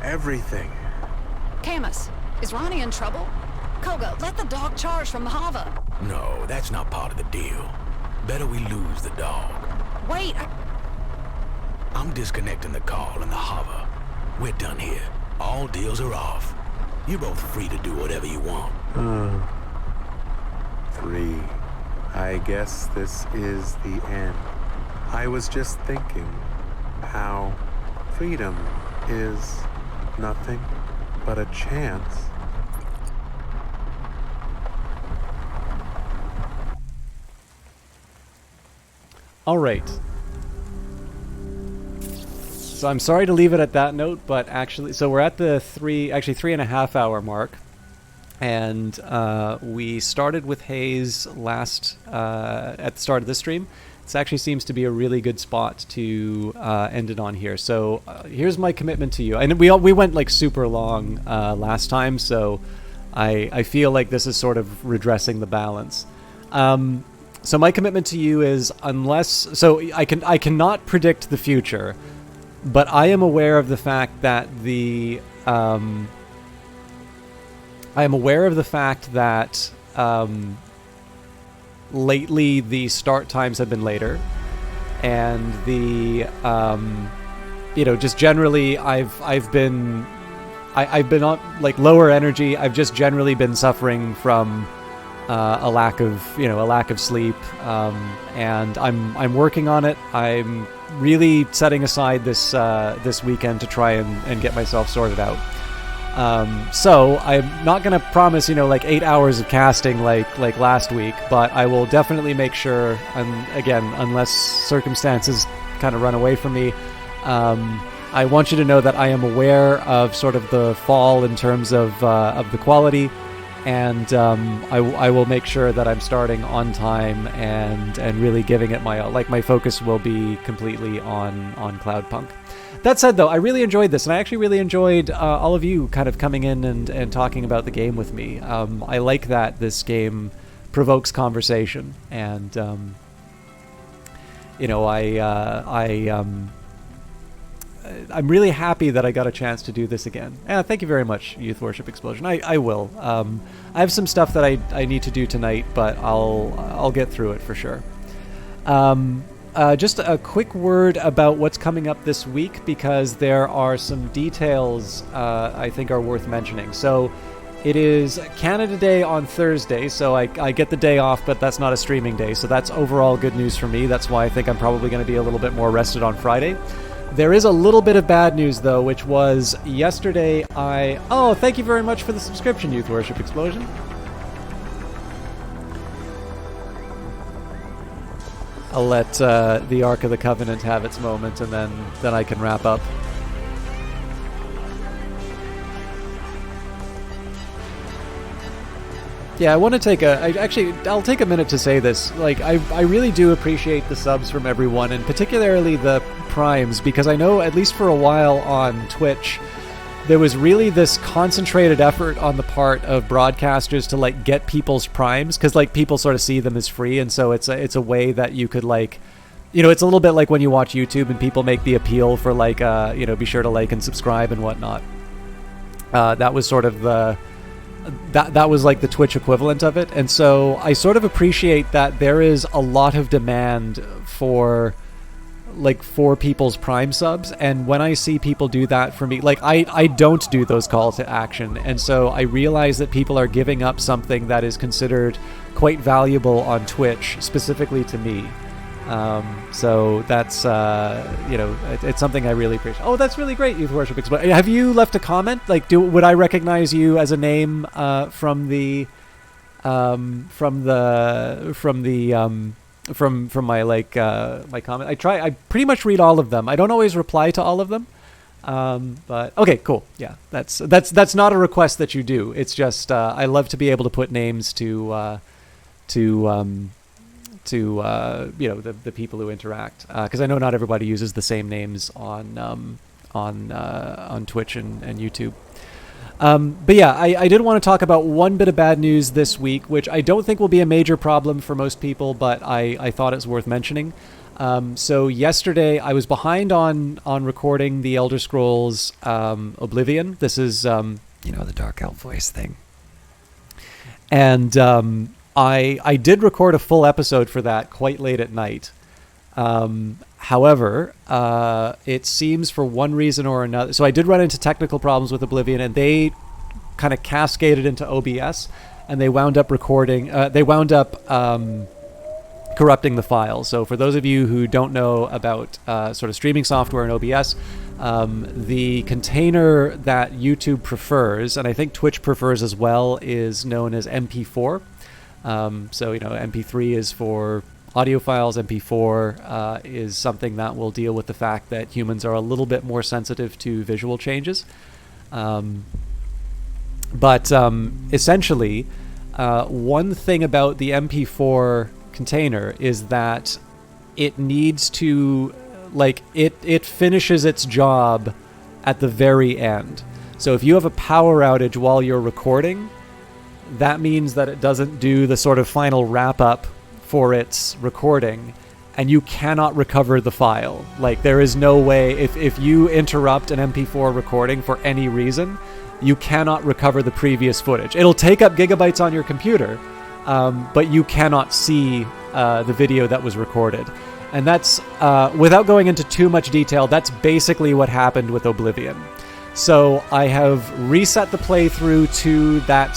everything. Camus, is Ronnie in trouble? Koga, let the dog charge from the hover. No, that's not part of the deal. Better we lose the dog. Wait, I'm disconnecting the call and the hover. We're done here. All deals are off. You're both free to do whatever you want. Free. I guess this is the end. I was just thinking how freedom is nothing but a chance. All right. So I'm sorry to leave it at that note, but actually, so we're at the 3.5 hour mark. And we started with Hayes last at the start of this stream. This actually seems to be a really good spot to end it on here. So here's my commitment to you. And we went like super long last time, so I feel like this is sort of redressing the balance. So my commitment to you is I cannot predict the future, but I am aware of the fact that lately the start times have been later, and just generally I've been on like lower energy. I've just generally been suffering from a lack of sleep, and I'm working on it. I'm really setting aside this weekend to try and get myself sorted out. So I'm not going to promise, like 8 hours of casting like last week, but I will definitely make sure, and again, unless circumstances kind of run away from me, I want you to know that I am aware of sort of the fall in terms of the quality, and I will make sure that I'm starting on time and really giving it my focus will be completely on Cloudpunk. That said, though, I really enjoyed this, and I actually really enjoyed all of you kind of coming in and talking about the game with me. I like that this game provokes conversation, and I'm really happy that I got a chance to do this again. Thank you very much, Youth Worship Explosion. I will. I have some stuff that I need to do tonight, but I'll get through it for sure. Just a quick word about what's coming up this week, because there are some details I think are worth mentioning. So it is Canada Day on Thursday, so I get the day off, but that's not a streaming day, so that's overall good news for me. That's why I think I'm probably going to be a little bit more rested on Friday. There is a little bit of bad news, though, which was yesterday Oh, thank you very much for the subscription, Youth Worship Explosion. I'll let the Ark of the Covenant have its moment, and then I can wrap up. Yeah, I want to I'll take a minute to say this. Like, I really do appreciate the subs from everyone, and particularly the primes, because I know, at least for a while on Twitch, there was really this concentrated effort on the part of broadcasters to like get people's primes, because like people sort of see them as free, and so it's a way that you could like, it's a little bit like when you watch YouTube and people make the appeal for like be sure to like and subscribe and whatnot. That was sort of that was like the Twitch equivalent of it, and so I sort of appreciate that there is a lot of demand for people's Prime subs, and when I see people do that for me, like I don't do those calls to action, and so I realize that people are giving up something that is considered quite valuable on Twitch, specifically to me. So that's it's something I really appreciate. Oh, that's really great, Youth Worship Explosion. Have you left a comment? Like, would I recognize you as a name from my my comment? I pretty much read all of them. I don't always reply to all of them, but okay, cool. Yeah, that's not a request that you do. It's just I love to be able to put names to the people who interact, because I know not everybody uses the same names on Twitch and YouTube. But yeah, I did want to talk about one bit of bad news this week, which I don't think will be a major problem for most people, but I thought it's worth mentioning. So yesterday I was behind on recording the Elder Scrolls Oblivion. This is the Dark Elf voice thing. And I did record a full episode for that quite late at night. However, it seems for one reason or another. So I did run into technical problems with Oblivion, and they kind of cascaded into OBS, and they wound up recording. They wound up corrupting the file. So for those of you who don't know about sort of streaming software in OBS, the container that YouTube prefers, and I think Twitch prefers as well, is known as MP4. So, MP3 is for audio files. MP4 is something that will deal with the fact that humans are a little bit more sensitive to visual changes. But essentially, one thing about the MP4 container is that it needs to, it finishes its job at the very end. So if you have a power outage while you're recording, that means that it doesn't do the sort of final wrap-up for its recording, and you cannot recover the file. There is no way, if you interrupt an MP4 recording for any reason, you cannot recover the previous footage. It'll take up gigabytes on your computer, but you cannot see the video that was recorded. And that's, without going into too much detail, that's basically what happened with Oblivion. So I have reset the playthrough to that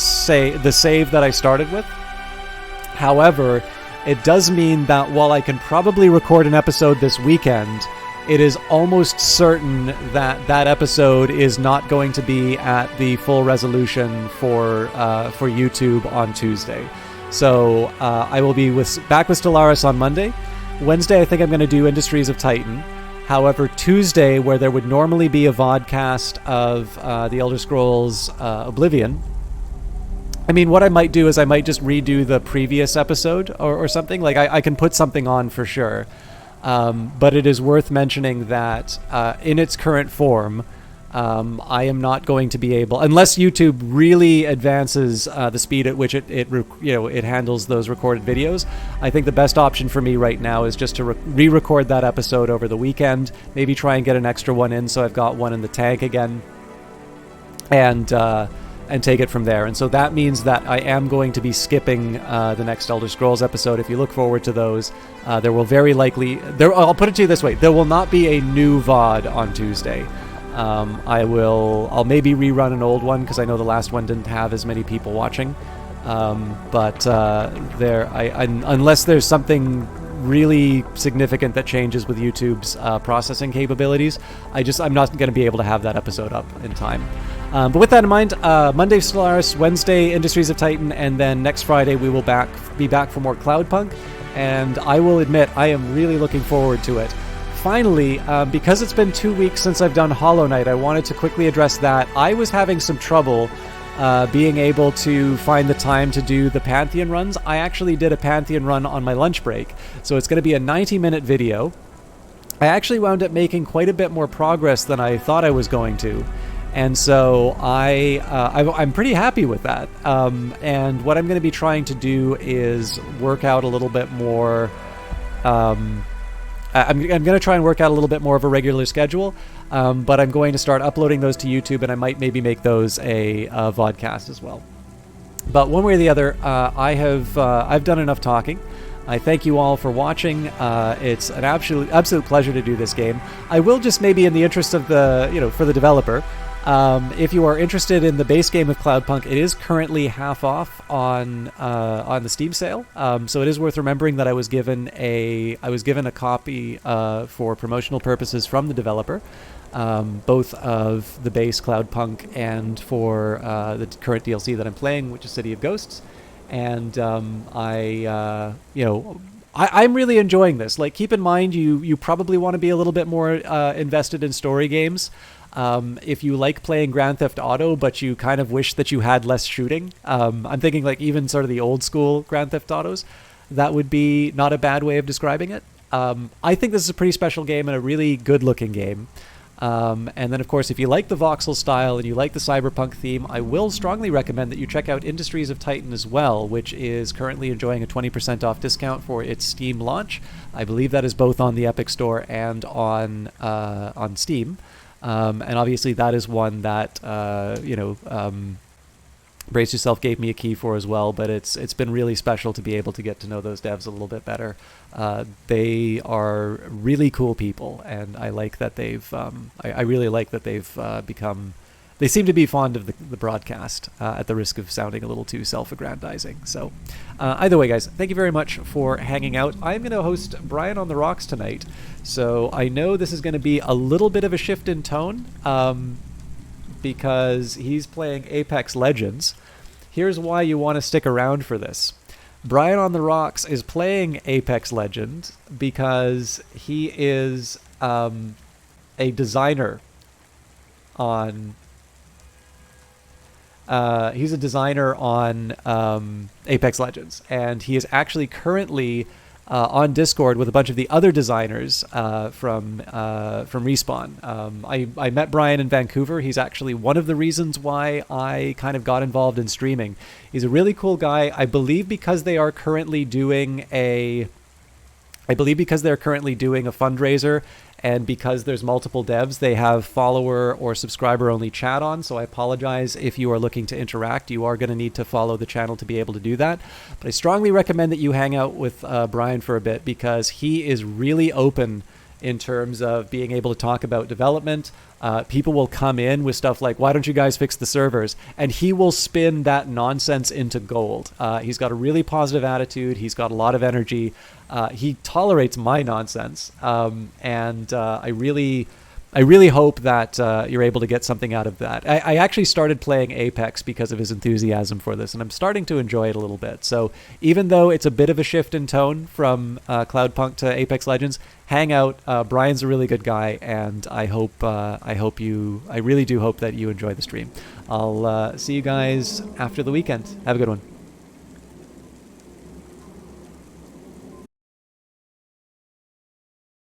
the save that I started with. However, it does mean that while I can probably record an episode this weekend, it is almost certain that that episode is not going to be at the full resolution for YouTube on Tuesday. So I will be back with Stellaris on Monday. Wednesday, I think I'm going to do Industries of Titan. However, Tuesday, where there would normally be a vodcast of The Elder Scrolls Oblivion, I mean, what I might do is I might just redo the previous episode or something. I can put something on for sure. But it is worth mentioning that in its current form, I am not going to be able, unless YouTube really advances the speed at which it handles those recorded videos. I think the best option for me right now is just to re-record that episode over the weekend, maybe try and get an extra one in so I've got one in the tank again, and take it from there. And so that means that I am going to be skipping the next Elder Scrolls episode. If you look forward to those, there will very likely, I'll put it to you this way, there will not be a new VOD on Tuesday. I'll maybe rerun an old one because I know the last one didn't have as many people watching. But unless there's something really significant that changes with YouTube's processing capabilities, I'm not going to be able to have that episode up in time. But with that in mind, Monday Stellaris, Wednesday Industries of Titan, and then next Friday we will be back for more Cloudpunk. And I will admit, I am really looking forward to it. Finally, because it's been 2 weeks since I've done Hollow Knight, I wanted to quickly address that. I was having some trouble being able to find the time to do the Pantheon runs. I actually did a Pantheon run on my lunch break, so it's going to be a 90-minute video. I actually wound up making quite a bit more progress than I thought I was going to, and so I'm pretty happy with that. And what I'm going to be trying to do is work out a little bit more... I'm going to try and work out a little bit more of a regular schedule, but I'm going to start uploading those to YouTube, and I might maybe make those a vodcast as well. But one way or the other, I've done enough talking. I thank you all for watching. It's an absolute pleasure to do this game. I will just maybe, in the interest of for the developer, if you are interested in the base game of Cloudpunk, it is currently half off on the Steam sale. So it is worth remembering that I was given a copy for promotional purposes from the developer, both of the base Cloudpunk and for the current DLC that I'm playing, which is City of Ghosts. And I'm really enjoying this. Keep in mind, you probably want to be a little bit more invested in story games. If you like playing Grand Theft Auto, but you kind of wish that you had less shooting, I'm thinking even sort of the old school Grand Theft Autos, that would be not a bad way of describing it. I think this is a pretty special game and a really good looking game. And then, of course, if you like the voxel style and you like the cyberpunk theme, I will strongly recommend that you check out Industries of Titan as well, which is currently enjoying a 20% off discount for its Steam launch. I believe that is both on the Epic Store and on Steam. And obviously that is one that, Brace Yourself gave me a key for as well, but it's been really special to be able to get to know those devs a little bit better. They are really cool people, and I like that they've I really like that they've become. They seem to be fond of the broadcast, at the risk of sounding a little too self-aggrandizing. So either way, guys, thank you very much for hanging out. I'm going to host Brian on the Rocks tonight, so I know this is going to be a little bit of a shift in tone, because he's playing Apex Legends. Here's why you want to stick around for this. Brian on the Rocks is playing Apex Legends because he is a designer on... he's a designer on Apex Legends, and he is actually currently on Discord with a bunch of the other designers from Respawn. I met Brian in Vancouver. He's actually one of the reasons why I kind of got involved in streaming. He's a really cool guy. I believe because they're currently doing a fundraiser, and because there's multiple devs, they have follower or subscriber only chat on. So I apologize if you are looking to interact. You are going to need to follow the channel to be able to do that. But I strongly recommend that you hang out with Brian for a bit, because he is really open in terms of being able to talk about development. People will come in with stuff like, why don't you guys fix the servers? And he will spin that nonsense into gold. He's got a really positive attitude. He's got a lot of energy. He tolerates my nonsense. And I really hope that you're able to get something out of that. I actually started playing Apex because of his enthusiasm for this, and I'm starting to enjoy it a little bit. So even though it's a bit of a shift in tone from Cloudpunk to Apex Legends, hang out. Brian's a really good guy, and I really do hope that you enjoy the stream. I'll see you guys after the weekend. Have a good one.